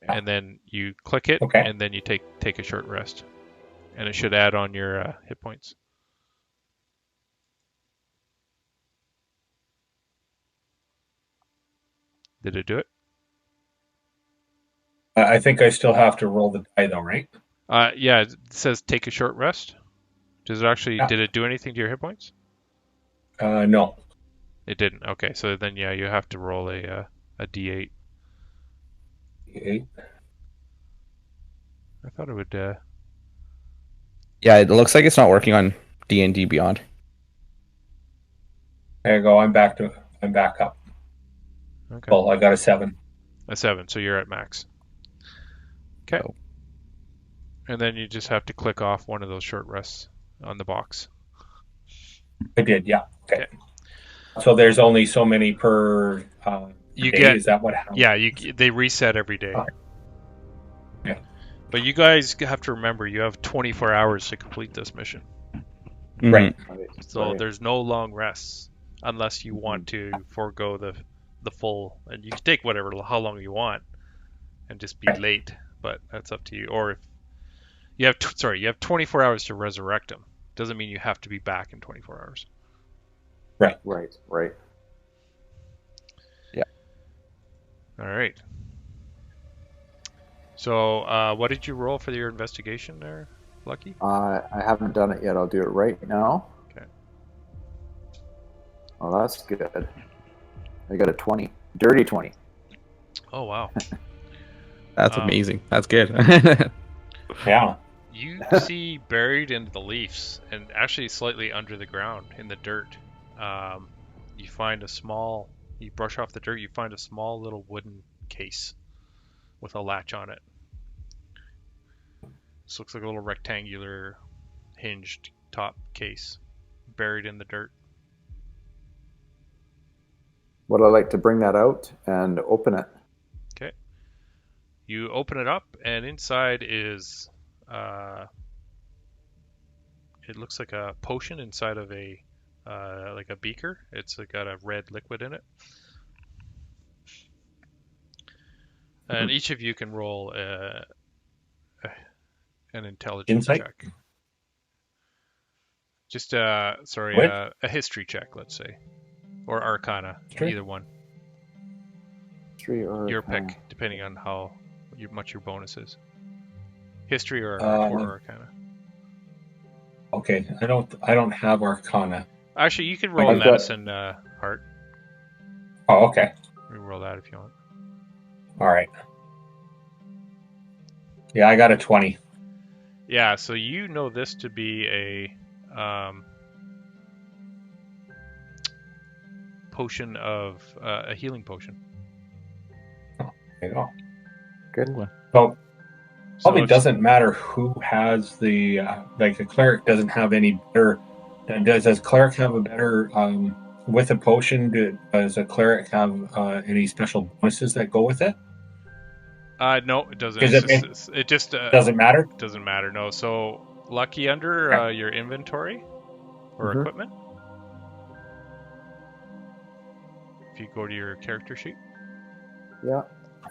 And then you click it, Okay. and then you take a short rest, and it should add on your hit points. Did it do it? I think I still have to roll the die though, right? Yeah, it says take a short rest. Does it actually? Yeah. Did it do anything to your hit points? No. It didn't. Okay, so then yeah, you have to roll a d8. 8. I thought it would. Yeah, it looks like it's not working on D&D Beyond. There you go. I'm back up. Okay. Well, I got a 7. A 7, so you're at max. Okay. Oh. And then you just have to click off one of those short rests on the box. I did, yeah. Okay. So there's only so many per You day. get- Is that what happens? Yeah, they reset every day. Okay. Yeah. But you guys have to remember, you have 24 hours to complete this mission. Mhm. Right. So Right. there's no long rests unless you want to forego the full, and you can take how long you want and just be Right. late, but that's up to you. Or if you have you have 24 hours to resurrect them. Doesn't mean you have to be back in 24 hours. Right. All right. So what did you roll for your investigation there, Lucky? I haven't done it yet. I'll do it right now. Okay. Oh, that's good. I got a 20. Dirty 20. Oh wow. That's amazing. That's good. Yeah. You see buried in the leaves and actually slightly under the ground in the dirt, you find you brush off the dirt, you find a small little wooden case with a latch on it. This looks like a little rectangular hinged top case buried in the dirt. Would I like to bring that out and open it? Okay. You open it up and inside is it looks like a potion inside of a like a beaker. It's got a red liquid in it. And each of you can roll an intelligence Insight? check. Just What? a history check, let's say, or Arcana, History? either one. 3 or Your pick, depending on how much your bonus is. History or Arcana. Okay. I don't have Arcana. Actually, you can roll I've got- medicine, Heart. Oh, okay. You can roll that if you want. All right. Yeah, I got a 20. Yeah, so you know this to be a potion of a healing potion. There you go. Good. So probably it's- doesn't matter who has the the cleric doesn't have any better. Does cleric have a better with a potion? Does a cleric have any special bonuses that go with it? No, it doesn't. Is It just Doesn't matter. doesn't matter. No. So Lucky, under your inventory or Mhm. equipment, if you go to your character sheet, Yeah.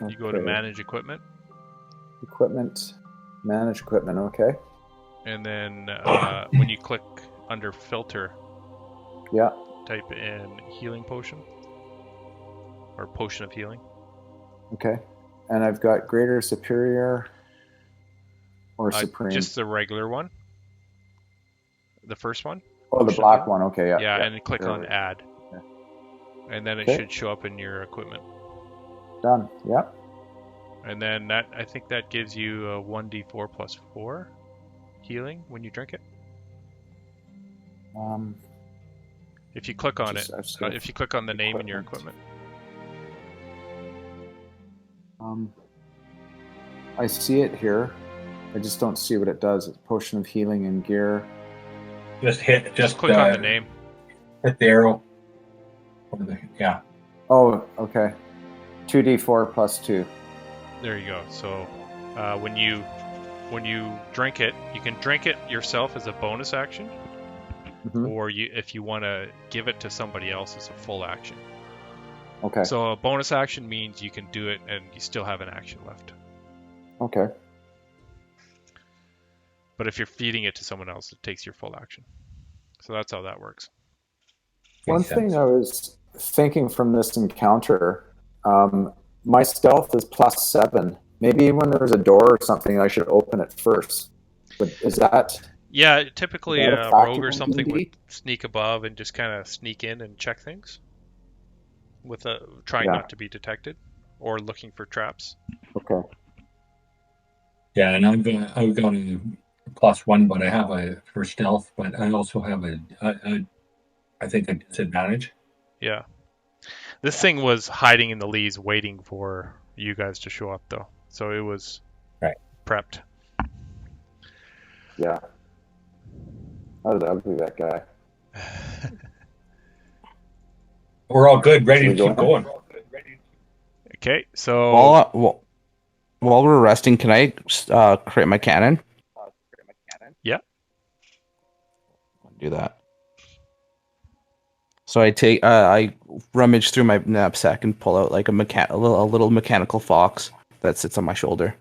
you go to Okay. manage equipment, Equipment. Manage equipment. Okay. and then when you click under filter, Yeah. type in healing potion or potion of healing. Okay. And I've got greater, superior, or supreme. Just the regular one. The first one. Oh, the potion of black healing. one. Okay. Yeah. Yeah, and you click on Right. add. Yeah. And then it Okay. should show up in your equipment. Done. Yeah. And then I think that gives you a 1d4 plus 4 healing when you drink it. If you click on Just- it, I've just got if you click on the name in your equipment. equipment. I see it here. I just don't see what it does. It's potion of healing and gear. Just Click on the name. Hit the arrow. Yeah. Oh, okay. 2d4 plus 2. There you go. So when you drink it, you can drink it yourself as a bonus action, Mhm. or if you want to give it to somebody else as a full action. Okay. So a bonus action means you can do it and you still have an action left. Okay. But if you're feeding it to someone else, it takes your full action. So that's how that works. One Makes thing sense. I was thinking from this encounter, my stealth is +7. Maybe when there's a door or something, I should open it first. But is that Yeah, typically Is that a a factor rogue or in something would D&D? sneak above and just kind of sneak in and check things with trying Yeah. not to be detected or looking for traps. Okay? Yeah, and I've got a +1, but I have a for stealth, but I also have I think a disadvantage. Yeah. This thing was hiding in the leaves waiting for you guys to show up though. So it was Right. prepped. Yeah. How did ugly that guy? We're all good, ready Should to we go keep in? going. Okay, so While we're resting, can I create my cannon? yeah. Do that. So I rummage through my knapsack and pull out like a little mechanical fox that sits on my shoulder.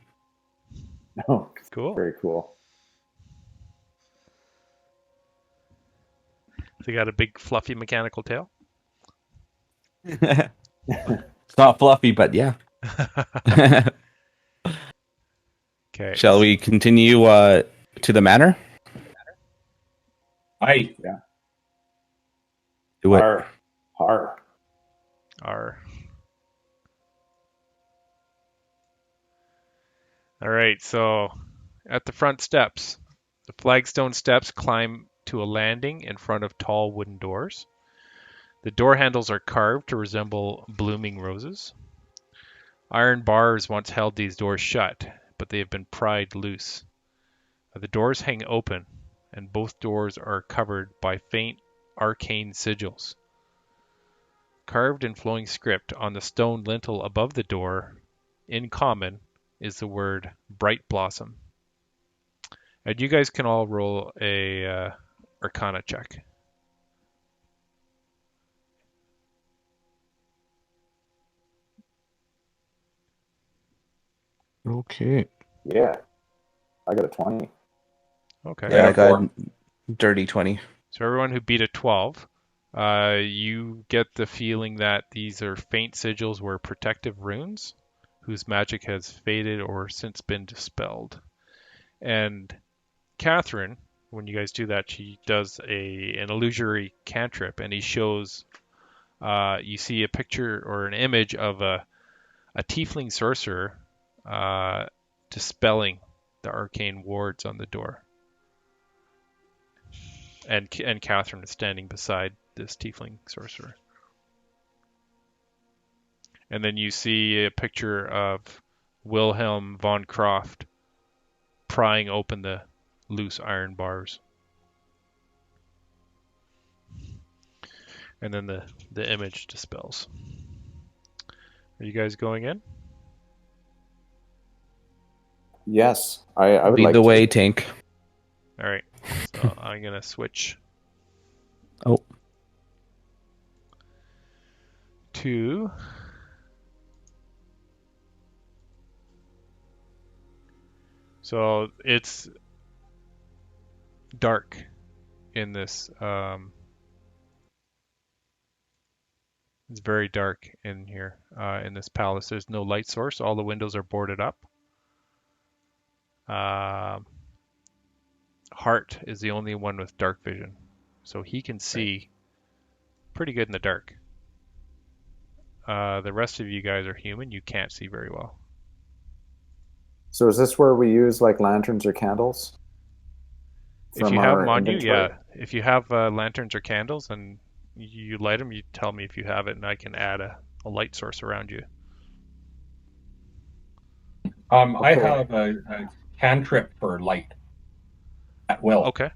Oh, Cool. very cool. They got a big fluffy mechanical tail. It's not fluffy, but yeah. Okay. Shall we continue to the manor? Aye. Do it. Har. All right, so at the front steps, the flagstone steps climb to a landing in front of tall wooden doors. The door handles are carved to resemble blooming roses. Iron bars once held these doors shut, but they have been pried loose. The doors hang open, and both doors are covered by faint arcane sigils. Carved in flowing script on the stone lintel above the door, in common, is the word Bright Blossom. And you guys can all roll a Arcana check. Okay. Yeah. I got a 20. Okay. Yeah, I got Four. dirty 20. So everyone who beat a 12, you get the feeling that these are faint sigils were protective runes whose magic has faded or since been dispelled. And Catherine, when you guys do that, she does an illusory cantrip, and he shows. You see a picture or an image of a tiefling sorcerer dispelling the arcane wards on the door. And Catherine is standing beside this tiefling sorcerer. And then you see a picture of Wilhelm von Croft prying open the loose iron bars. And then the image dispels. Are you guys going in? Yes. I would Lead like the to. way, Tank. All right. So I'm going to switch Oh. to so it's dark in this it's very dark in here in this palace. There's no light source. All the windows are boarded up. Hart is the only one with dark vision, so he can see pretty good in the dark. The rest of you guys are human. You can't see very well. So is this where we use like lanterns or candles? If from you have our them on you, inventory? yeah. If you have lanterns or candles and you light them, you tell me if you have it, and I can add a light source around you. I Okay. have a cantrip for light at will. Okay.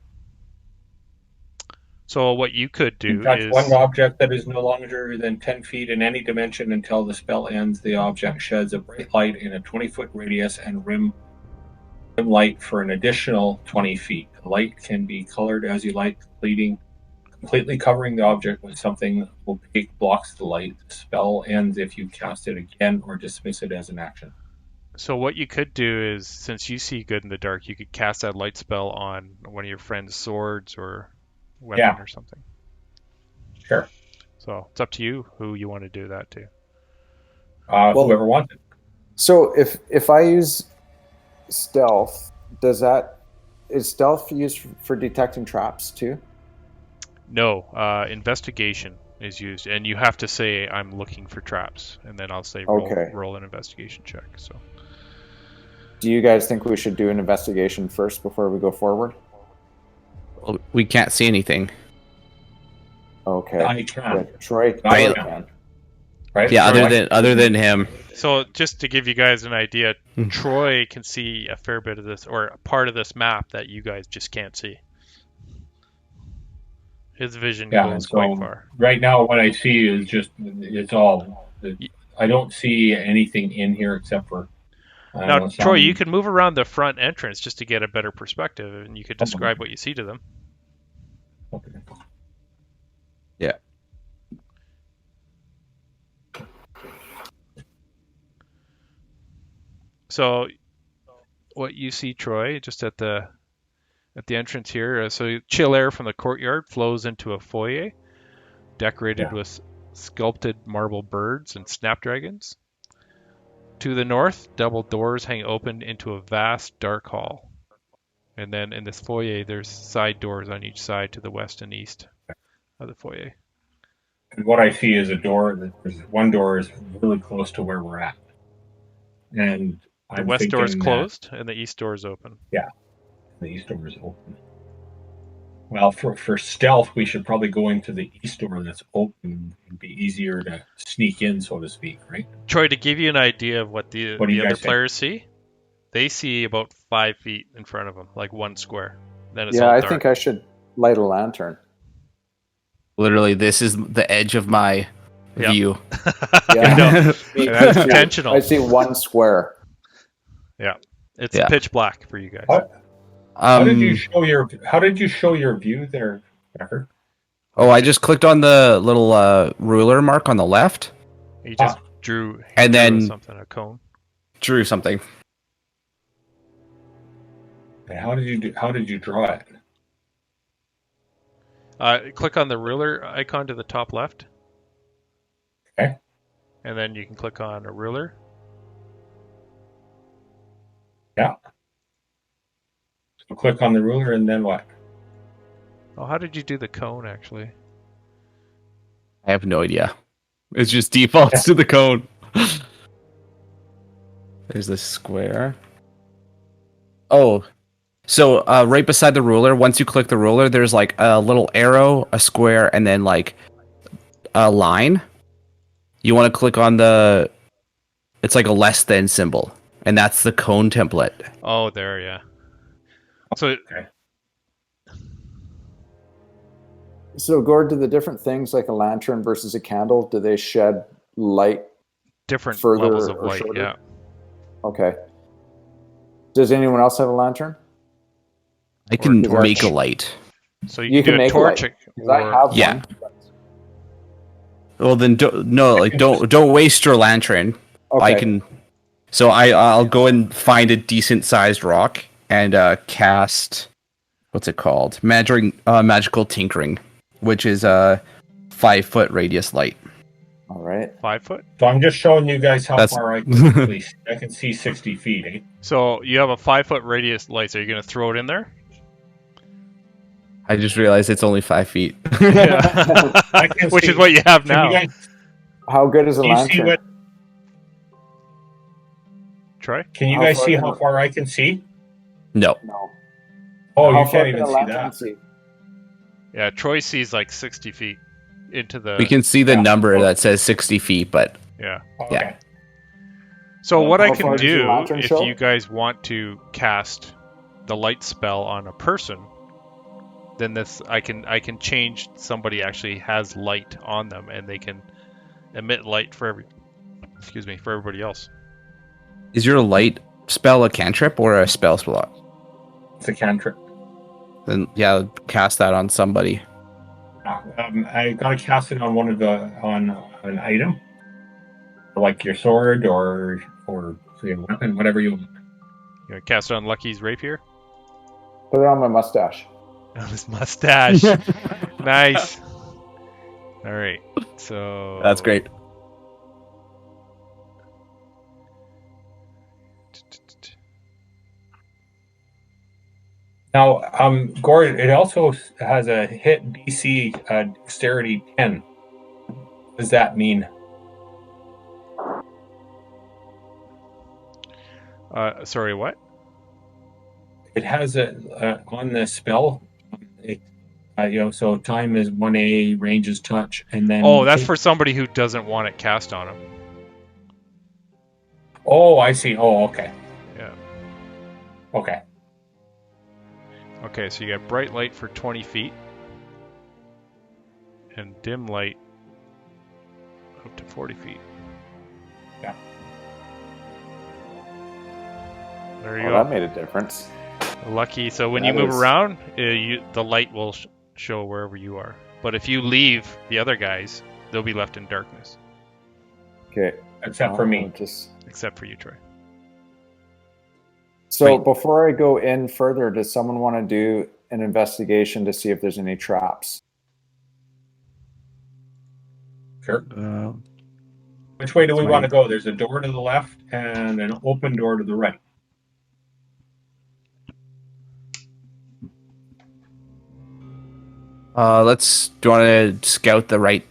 So what you could do Touch is one object that is no longer than 10 feet in any dimension until the spell ends. The object sheds a bright light in a 20-foot radius and rim light for an additional 20 feet. The light can be colored as you like, completely covering the object with something opaque blocks the light. The spell ends if you cast it again or dismiss it as an action. So what you could do is, since you see good in the dark, you could cast that light spell on one of your friend's swords or weapon Yeah. or something. Sure. So it's up to you who you want to do that to. Well- Whoever wants it. So if I use stealth, is stealth used for detecting traps too? No, investigation is used, and you have to say I'm looking for traps, and then I'll say Okay. roll an investigation check. So Do you guys think we should do an investigation first before we go forward? Well, we can't see anything. Okay. I can. Yeah, Troy I- can. Right? Yeah, Troy? other than him. So just to give you guys an idea, Troy can see a fair bit of this, or a part of this map that you guys just can't see. His vision Yeah, goes so quite far. right now what I see is just, it's all, I don't see anything in here except for... Now, Troy, you can move around the front entrance just to get a better perspective, and you could describe what you see to them. Okay. Yeah. So, what you see, Troy, just at the entrance here, so chill air from the courtyard flows into a foyer decorated with sculpted marble birds and snapdragons. To the north, double doors hang open into a vast dark hall. And then in this foyer, there's side doors on each side to the west and east of the foyer. And what I see is a door. One door is really close to where we're at. And The west door is closed and the east door is open. Yeah, the east door is open. Well, for stealth, we should probably go into the east door that's open and be easier to sneak in, so to speak, right? Troy, to give you an idea of what the What do you other guys think? players see, they see about 5 feet in front of them, like one square. Then it's Yeah, all I dark. think I should light a lantern. Literally, this is the edge of my Yeah. view. Yeah. No, Me that's too. intentional. I see one square. It's Yeah. pitch black for you guys. What? How did you show your view there, Becker? Oh, I just clicked on the little ruler mark on the left, He just drew And then- something, a cone. drew something. And how did you draw it? Click on the ruler icon to the top left. Okay. And then you can click on a ruler. Yeah. So click on the ruler and then what? Oh, how did you do the cone, actually? I have no idea. It's just defaults to the cone. There's the square. Oh, so right beside the ruler, once you click the ruler, there's like a little arrow, a square, and then like a line. You want to click on it's like a less than symbol, and that's the cone template. Oh, there, yeah. So, Okay. So, Gord, do the different things like a lantern versus a candle, do they shed light? different Further levels of or light, shorter? yeah. Okay. Does anyone else have a lantern? I can torch. make a light. So You can can do a make a torch. light. 'Cause I have Yeah. one. Well, then don't waste your lantern. Okay. I can. So I'll go and find a decent sized rock and cast. What's it called? Magical tinkering, which is a 5-foot radius light. All right. 5 foot. So I'm just showing you guys how That's- far I can see 60 feet. Eh? So you have a 5 foot radius light. So you're going to throw it in there? I just realized it's only 5 feet. Yeah. I can Which see- is what you have Can now. you guys, How good is a can you see lantern? what? Troy? Can you How guys far see can how it- far I can see? No. No. Oh, How you far can't can even a see lantern that. see? Yeah, Troy sees like 60 feet into the. We can see the Yeah. number that says 60 feet, but Yeah. Okay. Yeah. So what I How can far does your do, lantern if show? you guys want to cast the light spell on a person, then I can change somebody actually has light on them, and they can emit light for everybody else. is your light spell a cantrip or a spell slot? It's a cantrip. Then yeah, cast that on somebody. I gotta cast it on on an item, like your sword or say, a weapon, whatever you. You gonna cast it on Lucky's rapier? Put it on my mustache. On his mustache. Nice. All right. So That's great. Now, Gord, it also has a hit DC dexterity 10. What does that mean? Sorry, what? It has on the spell. So time is 1A, range is touch, and then. Oh, that's for somebody who doesn't want it cast on them. Oh, I see. Oh, okay. Yeah. Okay. Okay, so you got bright light for 20 feet. And dim light up to 40 feet. Yeah. There you Well, go. that made a difference. Lucky. So when That you move is- around, the light will show wherever you are. But if you leave the other guys, they'll be left in darkness. Okay. Except for me. Except for you, Troy. So Wait. before I go in further, does someone want to do an investigation to see if there's any traps? Sure. Which way do we want to go? There's a door to the left and an open door to the right. Do you want to scout the right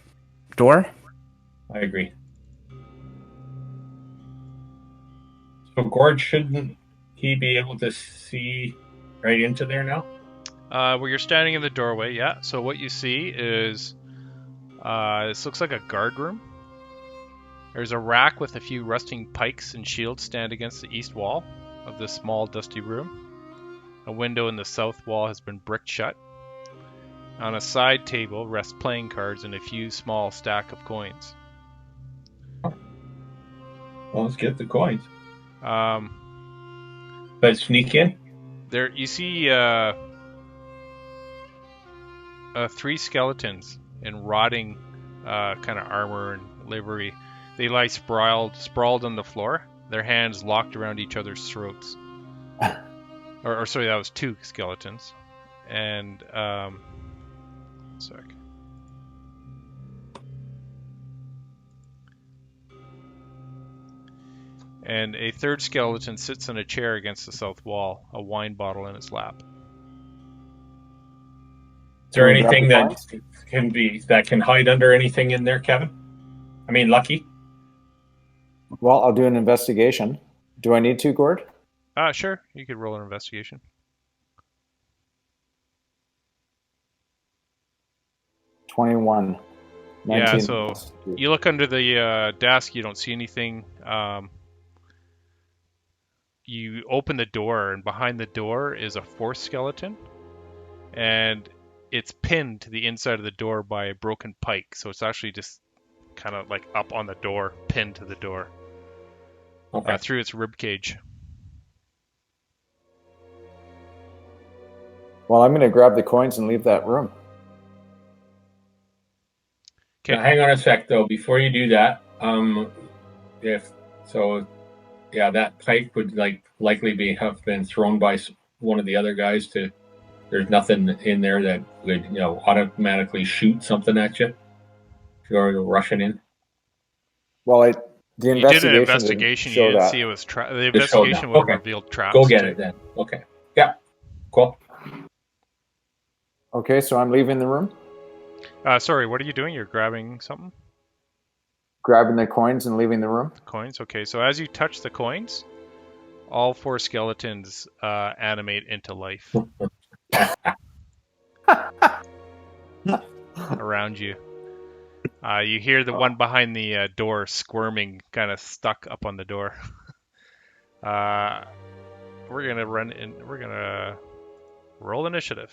door? I agree. So Gord, shouldn't he be able to see right into there now? Well, you're standing in the doorway, yeah. So what you see is this looks like a guard room. There's a rack with a few rusting pikes and shields stand against the east wall of this small, dusty room. A window in the south wall has been bricked shut. On a side table rest playing cards and a few small stack of coins. Well, let's get the coins. But sneak in? There, you see 3 skeletons in rotting kind of armor and livery. They lie sprawled on the floor, their hands locked around each other's throats. or sorry, that was 2 skeletons. And, sec. And a third skeleton sits in a chair against the south wall, a wine bottle in its lap. Is there Can we grab anything the that can hide under anything in there, Kevin? I mean, Lucky? Well, I'll do an investigation. Do I need to, Gord? Sure. You could roll an investigation. 21. 19. Yeah, so you look under the desk, you don't see anything. You open the door, and behind the door is a 4th skeleton. And it's pinned to the inside of the door by a broken pike. So it's actually just kind of like up on the door, pinned to the door. Okay. Through its rib cage. Well, I'm going to grab the coins and leave that room. Okay. Now, hang on a sec, though. Before you do that, that pike would likely have been thrown by one of the other guys. There's nothing in there that would automatically shoot something at you if you're rushing in. Well, the You did an investigation investigation. didn't You show didn't that. see it was the It showed investigation that. would Okay. have revealed traps. Go get too. it then. Okay. Yeah. Cool. Okay, so I'm leaving the room, Sorry, what are you doing? You're grabbing something? grabbing the coins and leaving the room. Coins. Okay, so as you touch the coins, all 4 skeletons animate into life around you. You hear the one behind the door squirming, kind of stuck up on the door. We're gonna run in. We're gonna roll initiative.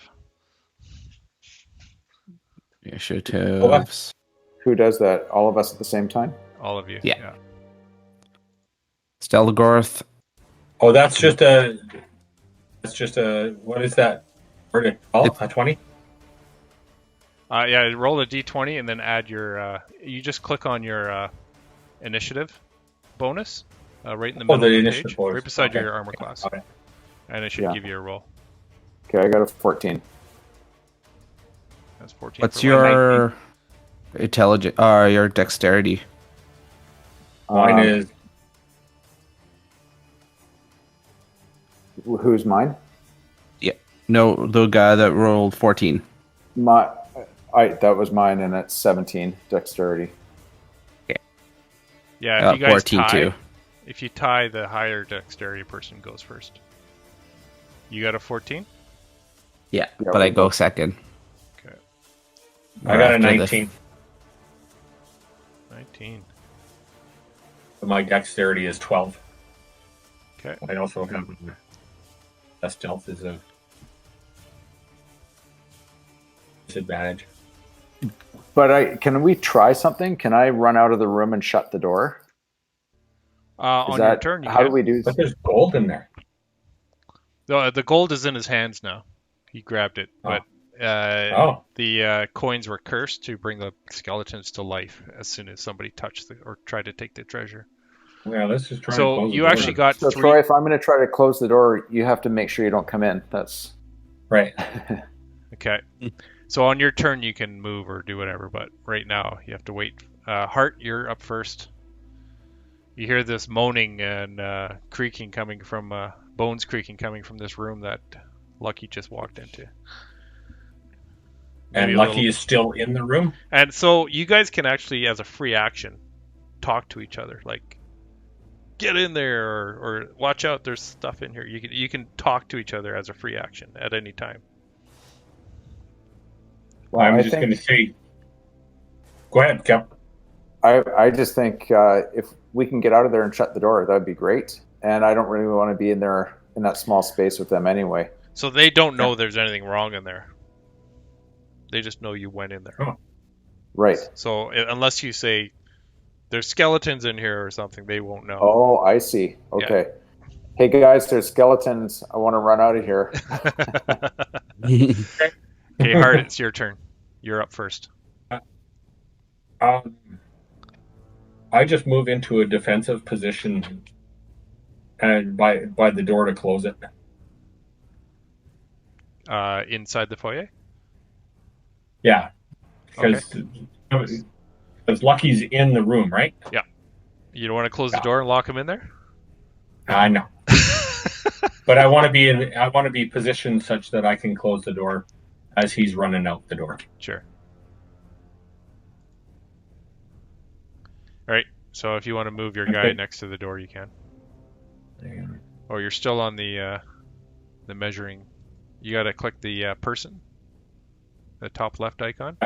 Initiatives. Who does that? All of us at the same time? All of you. Yeah. Stelgorth. Oh, that's just a. What is that? A 20? Yeah, roll a d20 and then add your. You just click on your initiative bonus right in the middle the of the initiative page, bonus. right beside Okay. your armor class, Okay. and it should Yeah. give you a roll. Okay, I got a 14. That's 14. What's for your intelligence? Your dexterity? Mine is. Who's mine? No, the guy that rolled 14. That was mine, and it's 17 dexterity. Yeah, if you guys 14 tie, too. if you tie, the higher dexterity person goes first. You got a 14? Yeah, Yeah, but I we go both- second. Okay. I got a After the- 19. 19. My dexterity is 12. Okay. I also have a stealth is a disadvantage. But can we try something? Can I run out of the room and shut the door? On your turn, you how can. do we do? But there's gold in there. The gold is in his hands now. He grabbed it, but the coins were cursed to bring the skeletons to life as soon as somebody touched or tried to take the treasure. Yeah, let's just try. So and close you the door actually then. got So 3. Troy, if I'm going to try to close the door, you have to make sure you don't come in. That's right. Okay. So on your turn, you can move or do whatever, but right now you have to wait. Hart, you're up first. You hear this moaning and creaking coming from bones creaking coming from this room that Lucky just walked into. And Maybe a Lucky little- is still in the room. And so you guys can actually, as a free action, talk to each other. Like, get in there, or watch out, there's stuff in here. You can talk to each other as a free action at any time. well, I'm I just think- going to say. Go ahead, Kep. I just think if we can get out of there and shut the door, that'd be great. And I don't really want to be in there in that small space with them anyway. So they don't know there's anything wrong in there. They just know you went in there. Oh. Right. So unless you say there's skeletons in here or something, they won't know. Oh, I see. Okay. Hey guys, there's skeletons. I want to run out of here. Okay, Hart, it's your turn. You're up first. I just move into a defensive position and by the door to close it. Inside the foyer? Yeah, because Lucky's in the room, right? You don't want to close the door and lock him in there? I know, but I want to be positioned such that I can close the door as he's running out the door. Sure. All right. So if you want to move your guy Okay. next to the door, you can. Oh, you're still on the measuring. You got to click the person, the top left icon,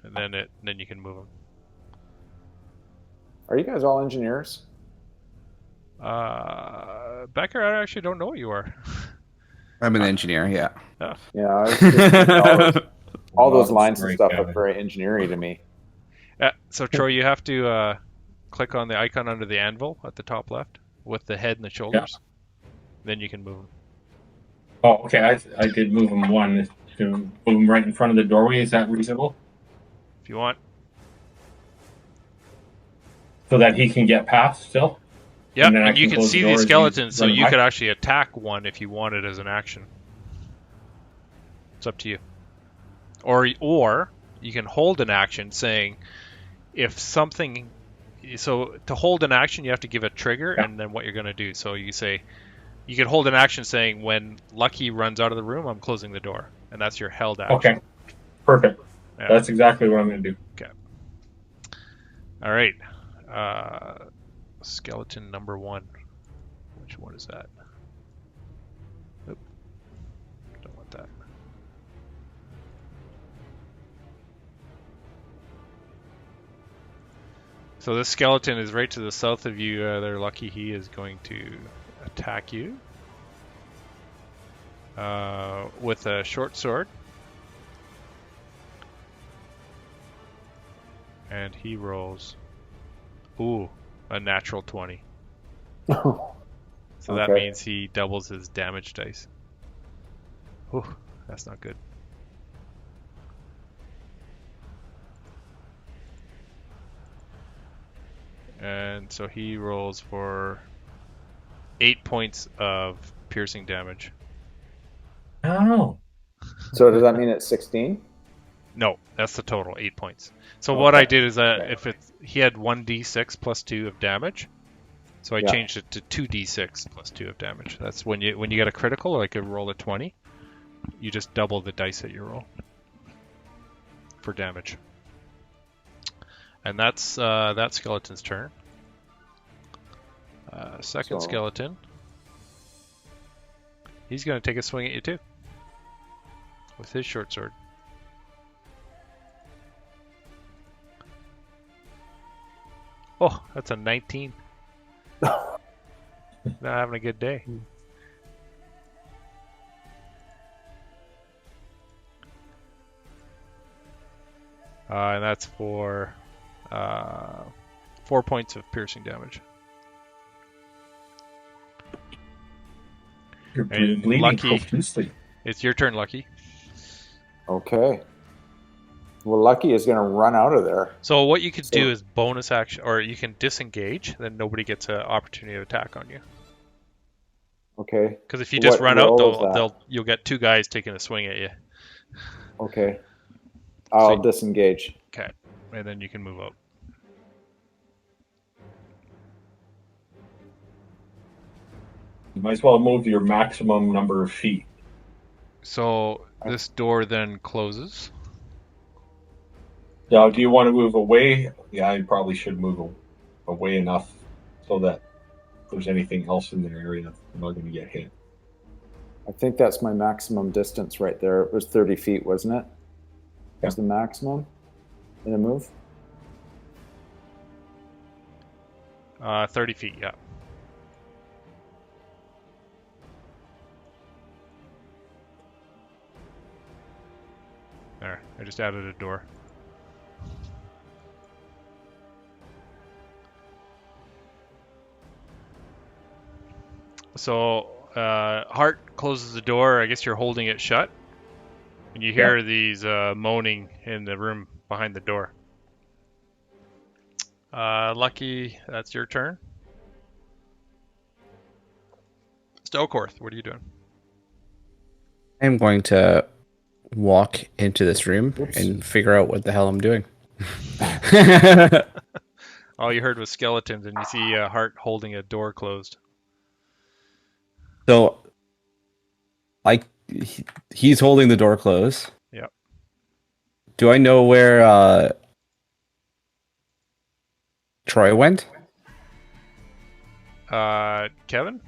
and then you can move him. Are you guys all engineers? Becker, I actually don't know what you are. I'm an engineer, yeah. Yeah, I was just thinking all those Well, lines and sorry, stuff Kevin. look very engineering to me. So Troy, you have to click on the icon under the anvil at the top left with the head and the shoulders. Then you can move him. Oh, okay. I did move him one to move him right in front of the doorway. Is that reasonable? If you want. So that he can get past still? Yeah, And then I and you can can close see the door these as he's skeletons, so running you by? could actually attack one if you wanted as an action. It's up to you. Or you can hold an action saying if something. So to hold an action, you have to give a trigger and then what you're going to do. So you say you can hold an action saying when Lucky runs out of the room, I'm closing the door, and that's your held action. Okay. Perfect. Yeah. That's exactly what I'm going to do. All right. Skeleton number 1. Which one is that? Oop. Don't want that. So this skeleton is right to the south of you. They're lucky. He is going to attack you with a short sword. And he rolls, a natural 20. So that Okay. means he doubles his damage dice. Ooh, that's not good. And so he rolls for 8 points of piercing damage. Oh. So does that mean it's 16? No, that's the total, 8 points. So what I Okay. did is if he had 1d6 plus 2 of damage, So I changed it to 2d6 plus 2 of damage. That's when you get a critical, like a roll of 20, you just double the dice that you roll for damage. And that's that skeleton's turn. Second skeleton. He's going to take a swing at you too. With his short sword. Oh, that's a 19. Not having a good day. And that's for 4 points of piercing damage. You're bleeding Lucky. profusely. It's your turn, Lucky. Okay. Well, Lucky is going to run out of there. So what you could do is bonus action, or you can disengage, then nobody gets an opportunity to attack on you. Okay. Because if you just run out, roll you'll get two guys taking a swing at you. Okay. I'll disengage. Okay, and then you can move out. You might as well move your maximum number of feet. So this door then closes. Now, do you want to move away? Yeah, you probably should move away enough so that if there's anything else in the area, you're not going to get hit. I think that's my maximum distance right there. It was 30 feet, wasn't it? That's the maximum in a move? 30 feet, yeah. There, I just added a door. So, Hart closes the door. I guess you're holding it shut. And you hear these moaning in the room behind the door. Lucky, that's your turn. Stelkorth, what are you doing? I'm going to walk into this room and figure out what the hell I'm doing. All you heard was skeletons, and you see Hart holding a door closed. So, he's holding the door closed. Yep. Do I know where Troy went? Kevin?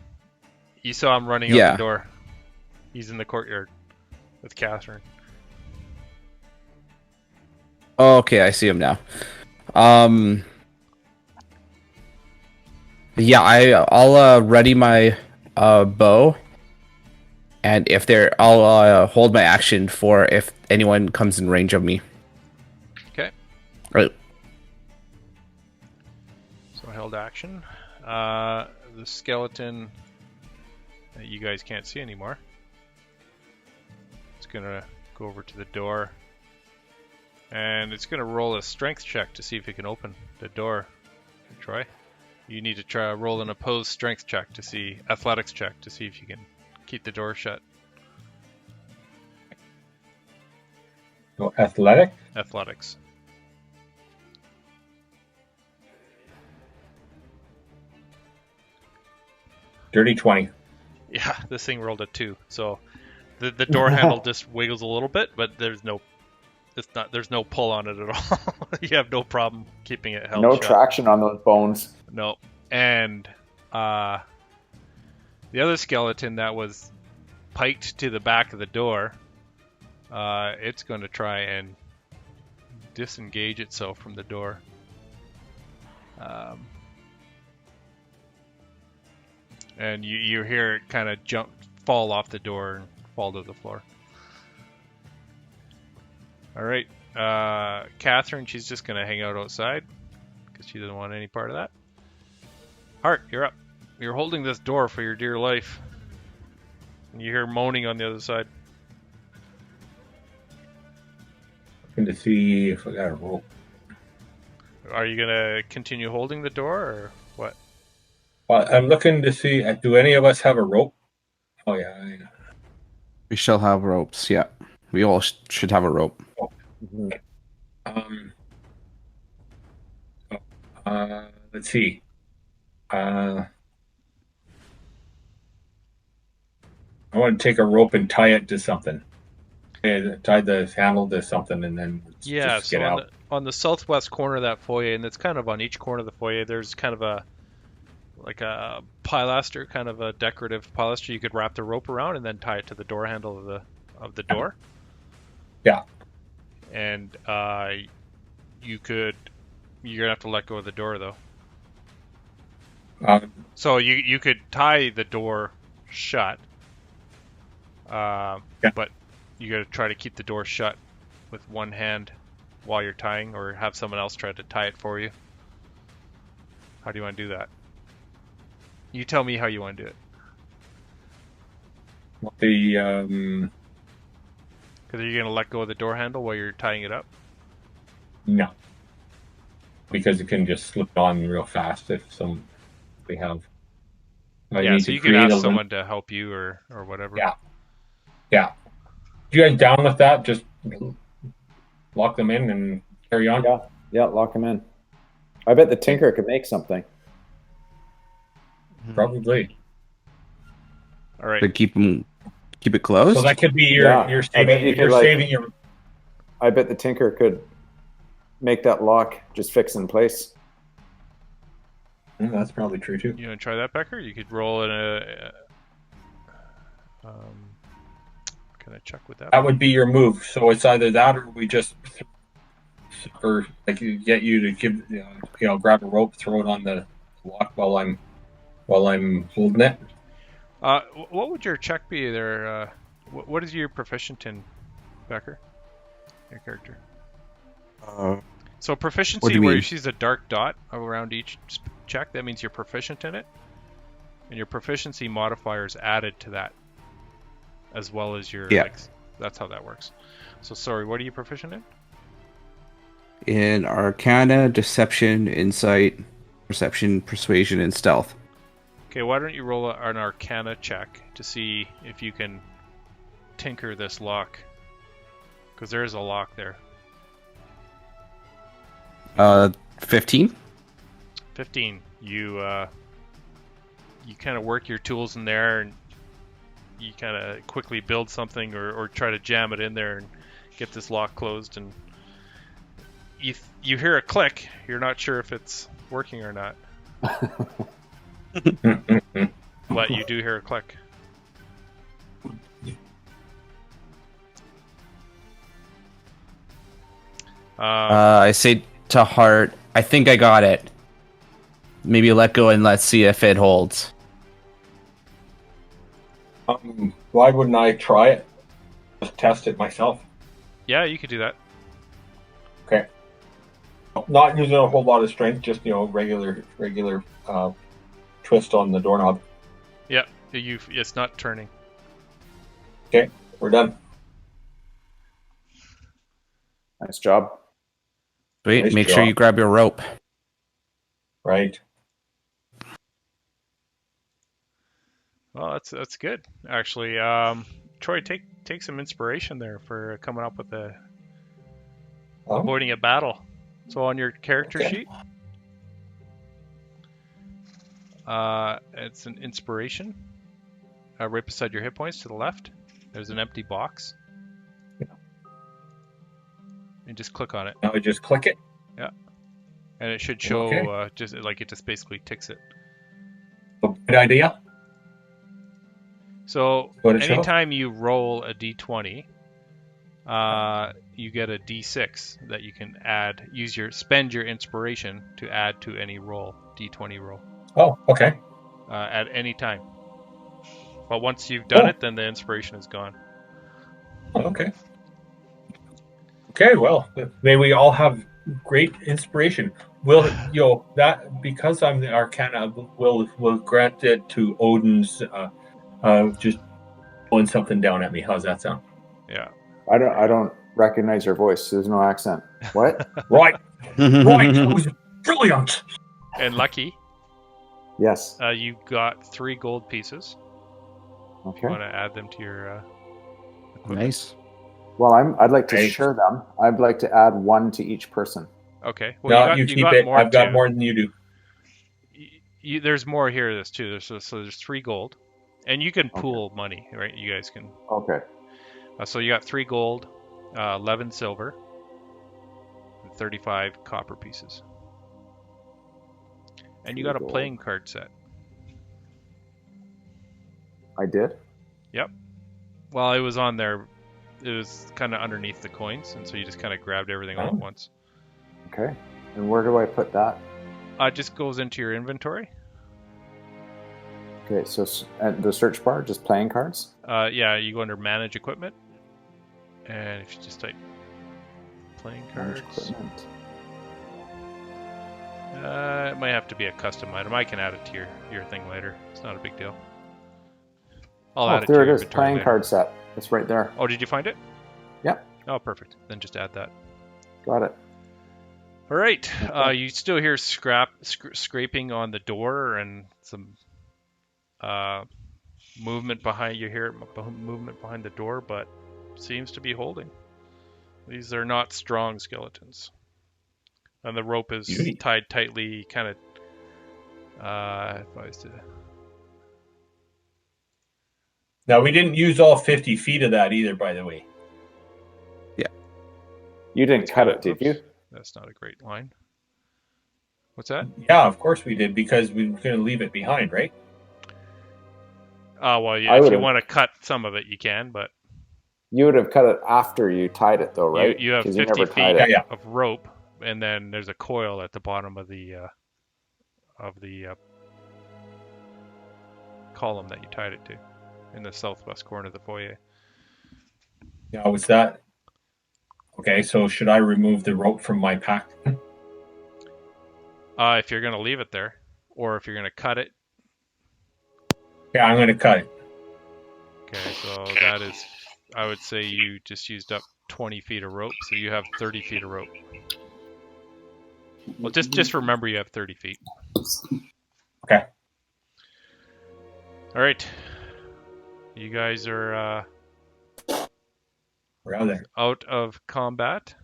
You saw him running out the door. He's in the courtyard with Catherine. Oh, okay, I see him now. Yeah, I'll ready my bow, and I'll hold my action for if anyone comes in range of me. Okay. Right. So held action. The skeleton that you guys can't see anymore. It's gonna go over to the door, and it's gonna roll a strength check to see if it can open the door. Troy, you need to try roll an opposed strength check to see athletics check to see if you can keep the door shut. So athletic? Athletics. Dirty 20. Yeah, this thing rolled a 2, so the door handle just wiggles a little bit, but there's no pull on it at all. You have no problem keeping it held No shut. traction on those bones. No. And the other skeleton that was piked to the back of the door, it's going to try and disengage itself from the door. And you hear it kind of fall off the door and fall to the floor. All right, Catherine, she's just going to hang out outside because she doesn't want any part of that. Hart, you're up. You're holding this door for your dear life. And you hear moaning on the other side. Looking to see if I got a rope. Are you going to continue holding the door or what? Well, I'm looking to see, do any of us have a rope? Oh, yeah. We shall have ropes, yeah. We all should have a rope. Let's see. I want to take a rope and tie it to something. Tie the handle to something and then Yeah, just get so out. on the southwest corner of that foyer, and it's kind of on each corner of the foyer, there's kind of a pilaster, kind of a decorative pilaster you could wrap the rope around and then tie it to the door handle of the door. Yeah. And you're gonna have to let go of the door though. So you could tie the door shut, but you got to try to keep the door shut with one hand while you're tying, or have someone else try to tie it for you. How do you want to do that? You tell me how you want to do it. Because are you going to let go of the door handle while you're tying it up? No, because it can just slip on real fast if we have. Yeah, so you can ask someone to help you or whatever. Yeah. You guys down with that? Just lock them in and carry on? Yeah, lock them in. I bet the tinker could make something. Probably. All right. To keep it closed? So that could be you're saving your... I bet the tinker could make that lock just fix in place. That's probably true too. You want to try that, Becker? You could roll in can I check with that? That would be your move. So it's either that or we just, or like get you to give, grab a rope, throw it on the lock while I'm holding it. What would your check be there? What is your proficient in, Becker? Your character. So proficiency, where you see the dark dot around each check, that means you're proficient in it, and your proficiency modifier is added to that, as well as your that's how that works. So sorry, what are you proficient in? In Arcana, Deception, Insight, Perception, Persuasion, and Stealth. Okay, why don't you roll an Arcana check to see if you can tinker this lock, because there is a lock there. 15. 15. You kind of work your tools in there, and you kind of quickly build something or try to jam it in there and get this lock closed. And you hear a click. You're not sure if it's working or not, but you do hear a click. I say to Hart, I think I got it. Maybe let go and let's see if it holds. Why wouldn't I try it? Just test it myself. Yeah, you could do that. Okay. Not using a whole lot of strength, just regular twist on the doorknob. Yeah, it's not turning. Okay, we're done. Nice job. Wait, Nice make job. sure you grab your rope. Right. Well, that's good, actually. Troy, take some inspiration there for coming up with avoiding a battle. So on your character sheet, it's an inspiration. Right beside your hit points to the left, there's an empty box. Yeah. And just click on it. Now I just click it. Yeah. And it should show it just basically ticks it. Good idea. So anytime you roll a d20, you get a d6 that you can spend your inspiration to add to any roll, d20 roll. Oh, okay. At any time. But once you've done it, then the inspiration is gone. Okay. Okay, well, may we all have great inspiration. Will that, because I'm the Arcana, will grant it to Odin's just pulling something down at me. How's that sound? Yeah. I don't recognize your voice. There's no accent. What? Right. That was brilliant. And Lucky, Yes. you got 3 gold pieces. Okay. If you want to add them to your equipment. Nice. Well, I'd like to share them. I'd like to add 1 to each person. Okay. Well, No, you keep it. I've got more than you do. there's more here of this too. There's 3 gold, and you can pool money, right? You guys can. Okay. So you got 3 gold, 11 silver, and 35 copper pieces, and you got a playing card set. I did? Yep. Well, it was on there. It was kind of underneath the coins, and so you just kind of grabbed everything all at once. Okay. And where do I put that? It just goes into your inventory. Okay, so at the search bar, just playing cards? Yeah, you go under Manage Equipment, and if you just type playing cards, Equipment. it might have to be a custom item. I can add it to your thing later. It's not a big deal. I'll add it to there your it is. inventory Playing later. card set. It's right there. Oh, did you find it? Yep. Oh, perfect. Then just add that. Got it. All right. You still hear scraping on the door and some movement behind. You hear movement behind the door, but seems to be holding. These are not strong skeletons, and the rope is tied tightly, kind of. If I was to. Now, we didn't use all 50 feet of that either, by the way. Yeah. You didn't cut it, did you? That's not a great line. What's that? Yeah, of course we did, because we were going to leave it behind, right? Well, yeah, if you want to cut some of it, you can, but... You would have cut it after you tied it, though, right? You have 50 feet of rope, and then there's a coil at the bottom of the column that you tied it to, in the southwest corner of the foyer. Now, was that... Okay, so should I remove the rope from my pack? If you're going to leave it there, or if you're going to cut it. Yeah, I'm going to cut it. Okay, so that is, I would say you just used up 20 feet of rope, so you have 30 feet of rope. Well, just remember you have 30 feet. Okay. All right. You guys are We're out there. out of combat.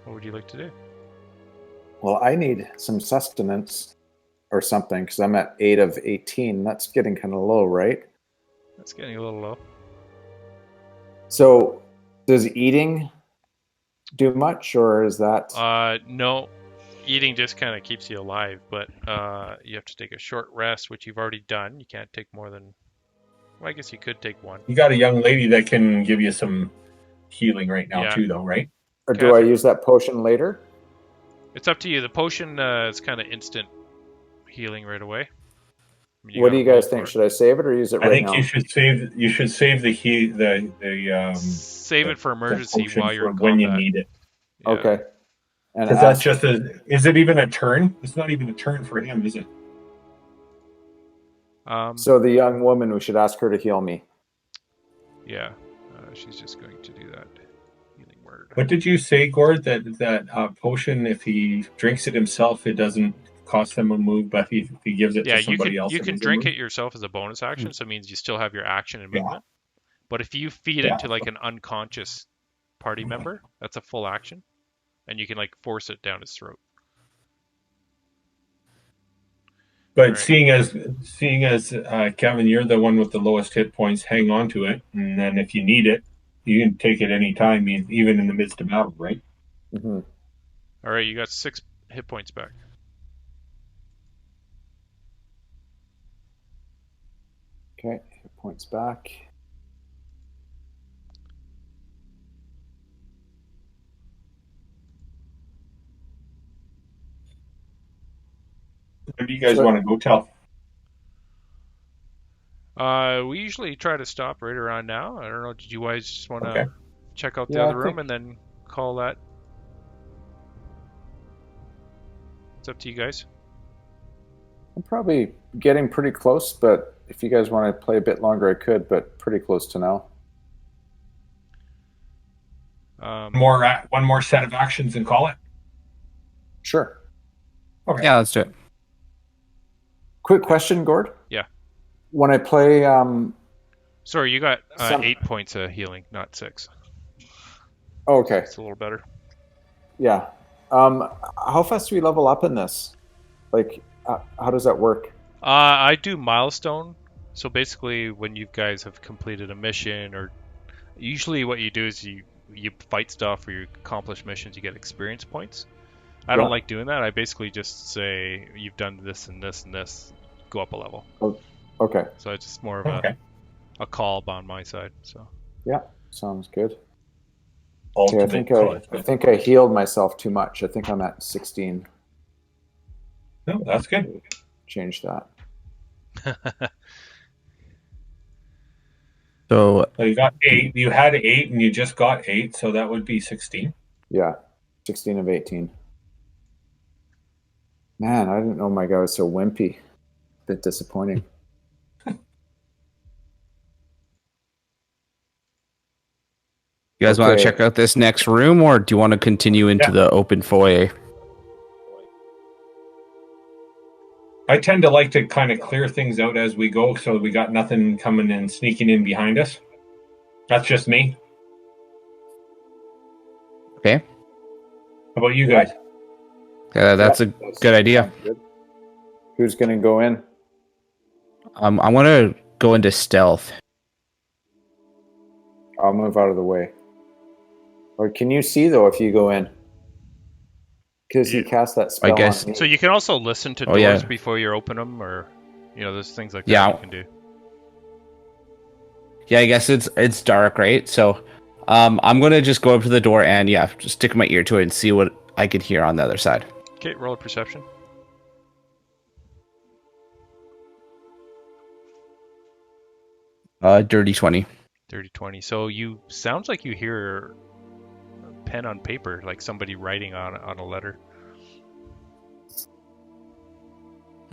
What would you like to do? Well, I need some sustenance or something because I'm at 8 of 18. That's getting kind of low, right? That's getting a little low. So, does eating do much, or is that? No. Eating just kind of keeps you alive, but you have to take a short rest, which you've already done. You can't take more than... Well, I guess you could take one. You got a young lady that can give you some healing right now, too, though, right? Or do I use that potion later? It's up to you. The potion is kind of instant healing right away. I mean, what do you guys think? Should I save it or use it right now? I think you should save the save it for emergency while you're in when combat. you need it. Yeah. Okay. And is that just is it even a turn? It's not even a turn for him, is it? So the young woman, we should ask her to heal me. Yeah, she's just going to do that. Healing word. What did you say, Gord? That potion, if he drinks it himself, it doesn't cost him a move, but if he gives it to somebody else, you can drink it yourself as a bonus action, so it means you still have your action and movement. But if you feed it to like an unconscious party member, that's a full action, and you can like force it down his throat. But right. seeing as Kevin, you're the one with the lowest hit points, hang on to it, and then if you need it, you can take it any time, even in the midst of battle, right? Mm-hmm. All right, you got 6 hit points back. Okay, hit points back. Where do you guys want to go tell? We usually try to stop right around now. I don't know. Did you guys just want to check out the other room and then call that? It's up to you guys. I'm probably getting pretty close, but if you guys want to play a bit longer, I could, but pretty close to now. One more set of actions and call it? Sure. Okay. Yeah, let's do it. Quick question, Gord. Yeah. When I play... Sorry, you got 8 points of healing, not 6. Oh, okay. It's a little better. Yeah. How fast do we level up in this? Like, how does that work? I do milestone. So basically, when you guys have completed a mission, or usually what you do is you fight stuff or you accomplish missions, you get experience points. I don't like doing that. I basically just say you've done this and this and this, go up a level. Oh, okay. So it's just more of a call on my side. So yeah, sounds good. Ultimate I think I healed myself too much. I think I'm at 16. No, that's good. Change that. So you got 8. You had 8, and you just got 8, so that would be 16. Yeah, 16 of 18. Man, I didn't know my guy was so wimpy. Bit disappointing. you guys want to check out this next room, or do you want to continue into the open foyer? I tend to like to kind of clear things out as we go, so we got nothing coming and sneaking in behind us. That's just me. Okay. How about you guys? Yeah, that's a good idea. Good. Who's going to go in? I want to go into stealth. I'll move out of the way. Or can you see, though, if you go in? Because he cast that spell on me. So you can also listen to doors before you open them, or there's things like that you can do. Yeah, I guess it's dark, right? So I'm gonna just go up to the door and just stick my ear to it and see what I can hear on the other side. Okay, roll a perception. Dirty 20. Dirty 20. So sounds like you hear a pen on paper, like somebody writing on a letter.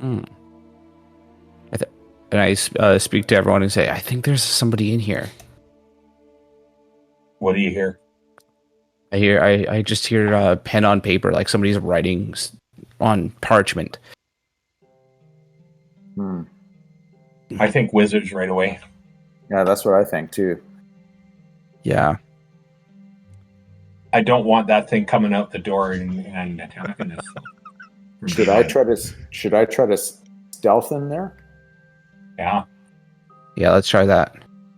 And I speak to everyone and say, I think there's somebody in here. What do you hear? I just hear a pen on paper, like somebody's writing on parchment. I think wizards right away. Yeah, that's what I think too. Yeah. I don't want that thing coming out the door and attacking us. Should I try to stealth in there? Yeah. Yeah, let's try that.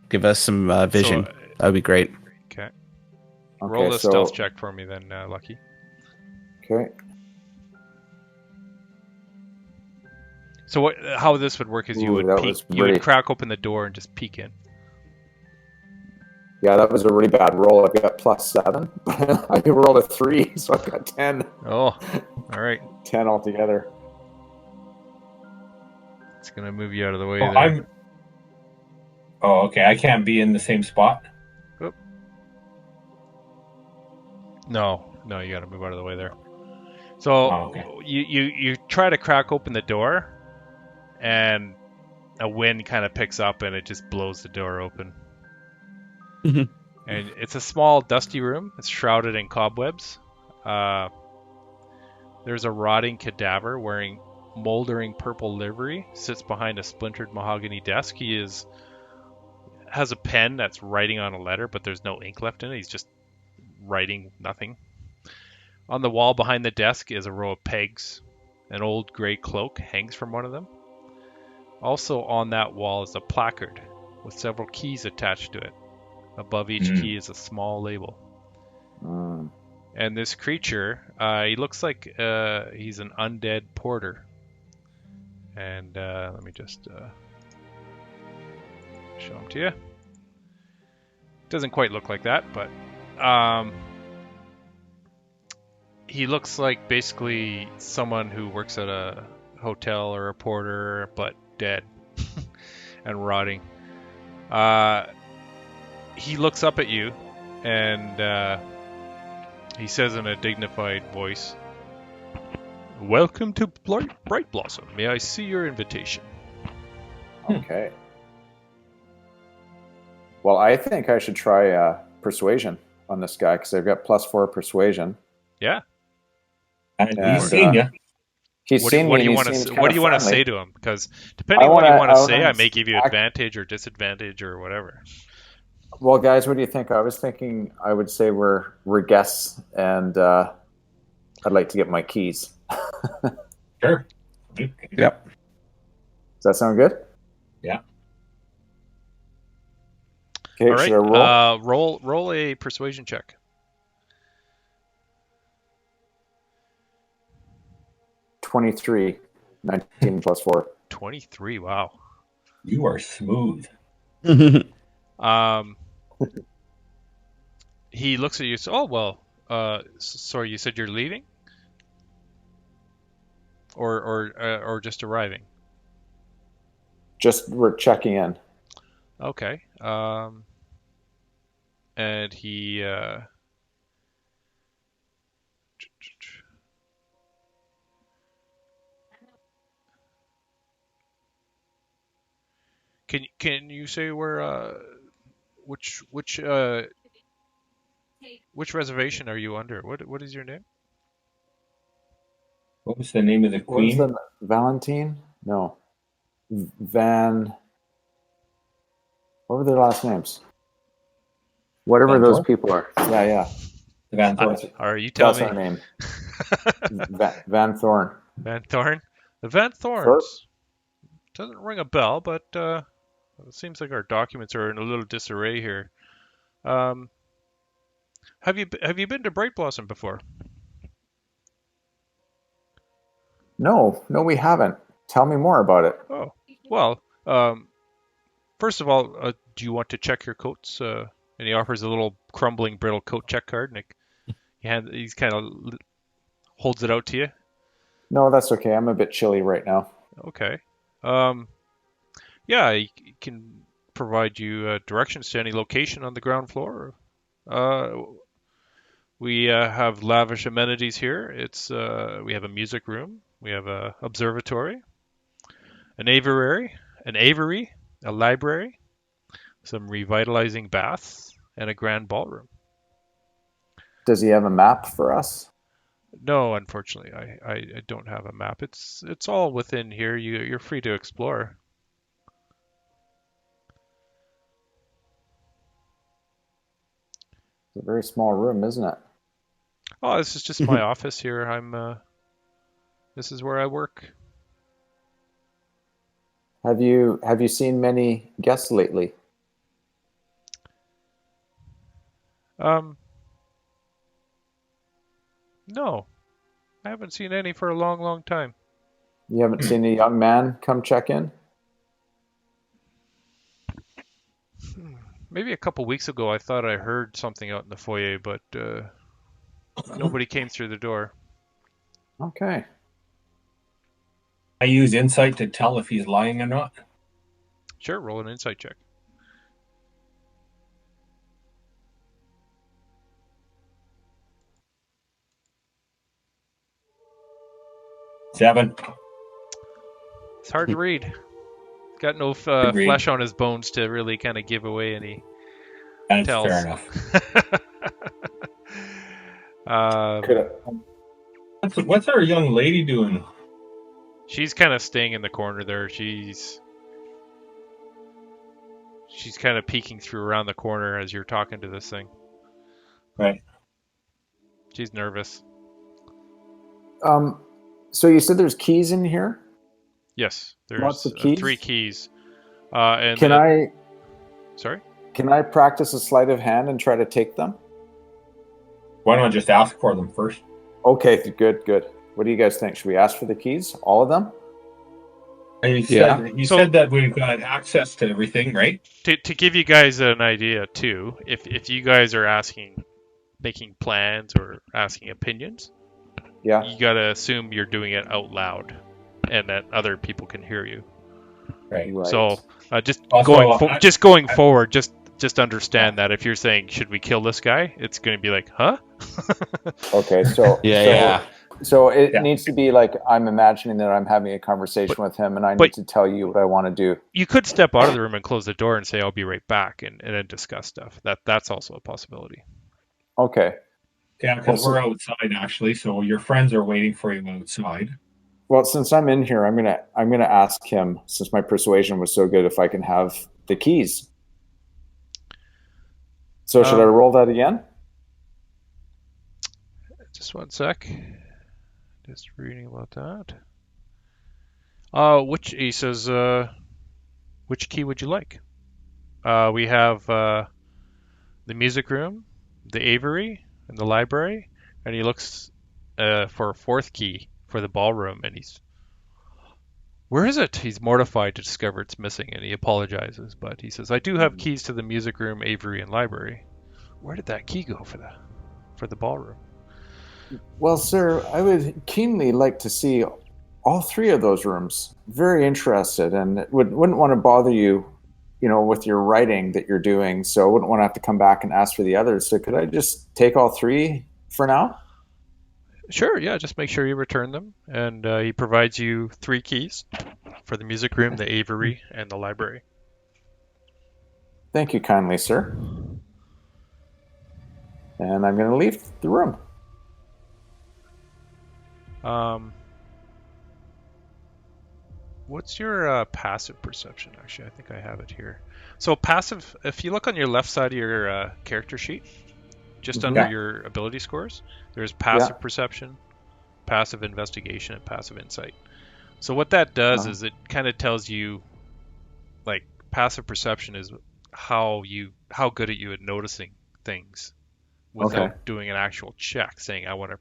Give us some vision. That would be great. Okay. Roll a stealth check for me then, Lucky. Okay. So how this would work is you would crack open the door and just peek in. Yeah, that was a really bad roll. I've got +7. I rolled a 3, so I've got 10. Oh, all right. 10 altogether. It's going to move you out of the way there. Oh, okay. I can't be in the same spot? Oop. No, you got to move out of the way there. So you try to crack open the door, and a wind kind of picks up and it just blows the door open. And it's a small, dusty room. It's shrouded in cobwebs. There's a rotting cadaver wearing moldering purple livery, sits behind a splintered mahogany desk. He has a pen that's writing on a letter, but there's no ink left in it. He's just writing nothing. On the wall behind the desk is a row of pegs. An old gray cloak hangs from one of them. Also on that wall is a placard with several keys attached to it. Above each key is a small label. And this creature, he looks like he's an undead porter. And let me just show him to you. Doesn't quite look like that, but he looks like basically someone who works at a hotel or a porter, but dead and rotting. He looks up at you, and he says in a dignified voice, "Welcome to Bright Blossom. May I see your invitation?" Okay. Well, I think I should try persuasion on this guy, because I've got +4 persuasion. Yeah. And he's seen you. He's seen me. What do you want to say to him? Because depending on what you want to say, I may give you advantage or disadvantage or whatever. Well, guys, what do you think? I was thinking I would say we're guests, and I'd like to get my keys. Sure. Yep. Does that sound good? Yeah. Okay, All right. should I roll? Roll a persuasion check. 23, 19 plus 4. 23. Wow. You are smooth. He looks at you. Oh well. Sorry, you said you're leaving, or just arriving. Just we're checking in. Okay. And he. Can you say where which reservation are you under? What is your name? What was the name of the What was queen? the Valentine? No. Van. What were their last names? Whatever Van those Thorn? people are. Yeah. The Van Thorn. Are you telling That's me? our name. Van Thorn. Van Thorn? The Van Thorns. Doesn't ring a bell, but it seems like our documents are in a little disarray here. Have you been to Bright Blossom before? No, we haven't. Tell me more about it. Oh, well, first of all, do you want to check your coats? And he offers a little crumbling, brittle coat check card, and he's kind of holds it out to you. No, that's okay. I'm a bit chilly right now. Okay. Yeah, he can provide you directions to any location on the ground floor. We have lavish amenities here. We have a music room, we have a observatory, an aviary, a library, some revitalizing baths, and a grand ballroom. Does he have a map for us? No, unfortunately, I don't have a map. It's all within here. You're free to explore. It's a very small room, isn't it? Oh, this is just my office here. This is where I work. Have you seen many guests lately? No, I haven't seen any for a long, long time. You haven't seen a young man come check in? Maybe a couple weeks ago, I thought I heard something out in the foyer, but nobody came through the door. Okay. I use insight to tell if he's lying or not. Sure, roll an insight check. 7. It's hard to read. Got no flesh on his bones to really kind of give away any That's tells. fair enough. What's our young lady doing? She's kind of staying in the corner there. She's kind of peeking through around the corner as you're talking to this thing. Right. She's nervous. So you said there's keys in here? Yes, there's Lots of keys? 3 keys. And Sorry? Can I practice a sleight of hand and try to take them? Why don't I just ask for them first? Okay, good. What do you guys think? Should we ask for the keys? All of them? You said that we've got access to everything, right? To give you guys an idea too, if you guys are making plans or asking opinions, yeah, you gotta assume you're doing it out loud, and that other people can hear you. Right. So going forward, just understand that if you're saying, "Should we kill this guy?" it's going to be like, "Huh?" Okay. So yeah. So it needs to be like I'm imagining that I'm having a conversation with him, and I need to tell you what I want to do. You could step out of the room and close the door and say, "I'll be right back," and then discuss stuff. That's also a possibility. Okay. Yeah, because we're outside actually, so your friends are waiting for you outside. Well, since I'm in here, I'm gonna ask him, since my persuasion was so good, if I can have the keys. So should I roll that again? Just one sec. Just reading about that. He says, which key would you like? We have the music room, the aviary, and the library. And he looks for a fourth key for the ballroom, and where is it? He's mortified to discover it's missing, and he apologizes. But he says, I do have keys to the music room, aviary, and library. Where did that key go for the ballroom? Well, sir, I would keenly like to see all three of those rooms. Very interested, and wouldn't want to bother you, with your writing that you're doing. So I wouldn't want to have to come back and ask for the others. So could I just take all three for now? Sure, yeah, just make sure you return them. And he provides you 3 keys for the music room, the aviary, and the library. Thank you kindly, sir. And I'm going to leave the room. What's your passive perception? Actually, I think I have it here. So passive, if you look on your left side of your character sheet, just under your ability scores, there's passive perception, passive investigation, and passive insight. So what that does is it kind of tells you, like, passive perception is how good are you at noticing things without doing an actual check, saying I want to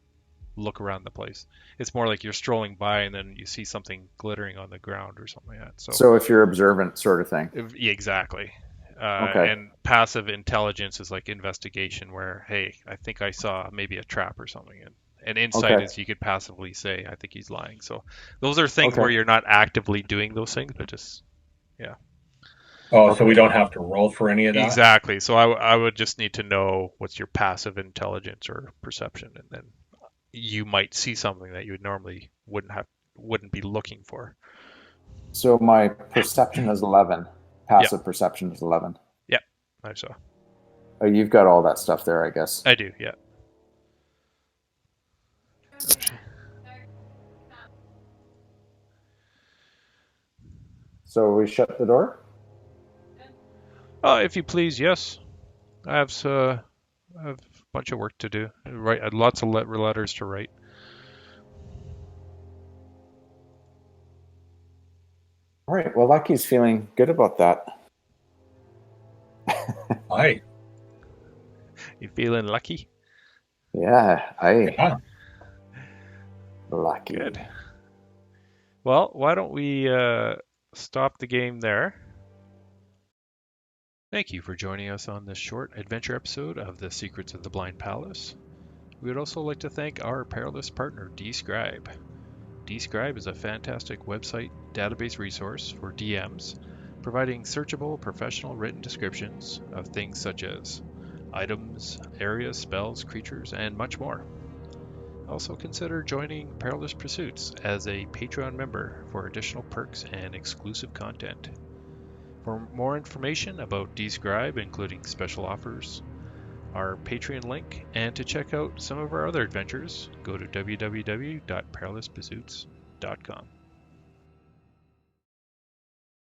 look around the place. It's more like you're strolling by and then you see something glittering on the ground or something like that. So if you're observant, sort of thing. Yeah, exactly. And passive intelligence is like investigation, where, hey, I think I saw maybe a trap or something. And insight is you could passively say, I think he's lying. So those are things where you're not actively doing those things, but just, yeah. Oh, so we don't have to roll for any of that? Exactly. So I would just need to know what's your passive intelligence or perception, and then you might see something that you would normally wouldn't be looking for. So my perception is 11. Passive perception is 11. Yep, I saw. Oh, you've got all that stuff there, I guess. I do, yeah. So we shut the door? If you please, yes. I have a bunch of work to do. Write lots of letters to write. All right. Well, Lucky's feeling good about that. Hi. You feeling lucky? Yeah. Lucky. Good. Well, why don't we stop the game there? Thank you for joining us on this short adventure episode of The Secrets of the Blind Palace. We would also like to thank our perilous partner, Describe. Describe is a fantastic website database resource for DMs, providing searchable professional written descriptions of things such as items, areas, spells, creatures, and much more. Also consider joining Perilous Pursuits as a Patreon member for additional perks and exclusive content. For more information about Describe, including special offers, our Patreon link, and to check out some of our other adventures, go to www.perilouspursuits.com.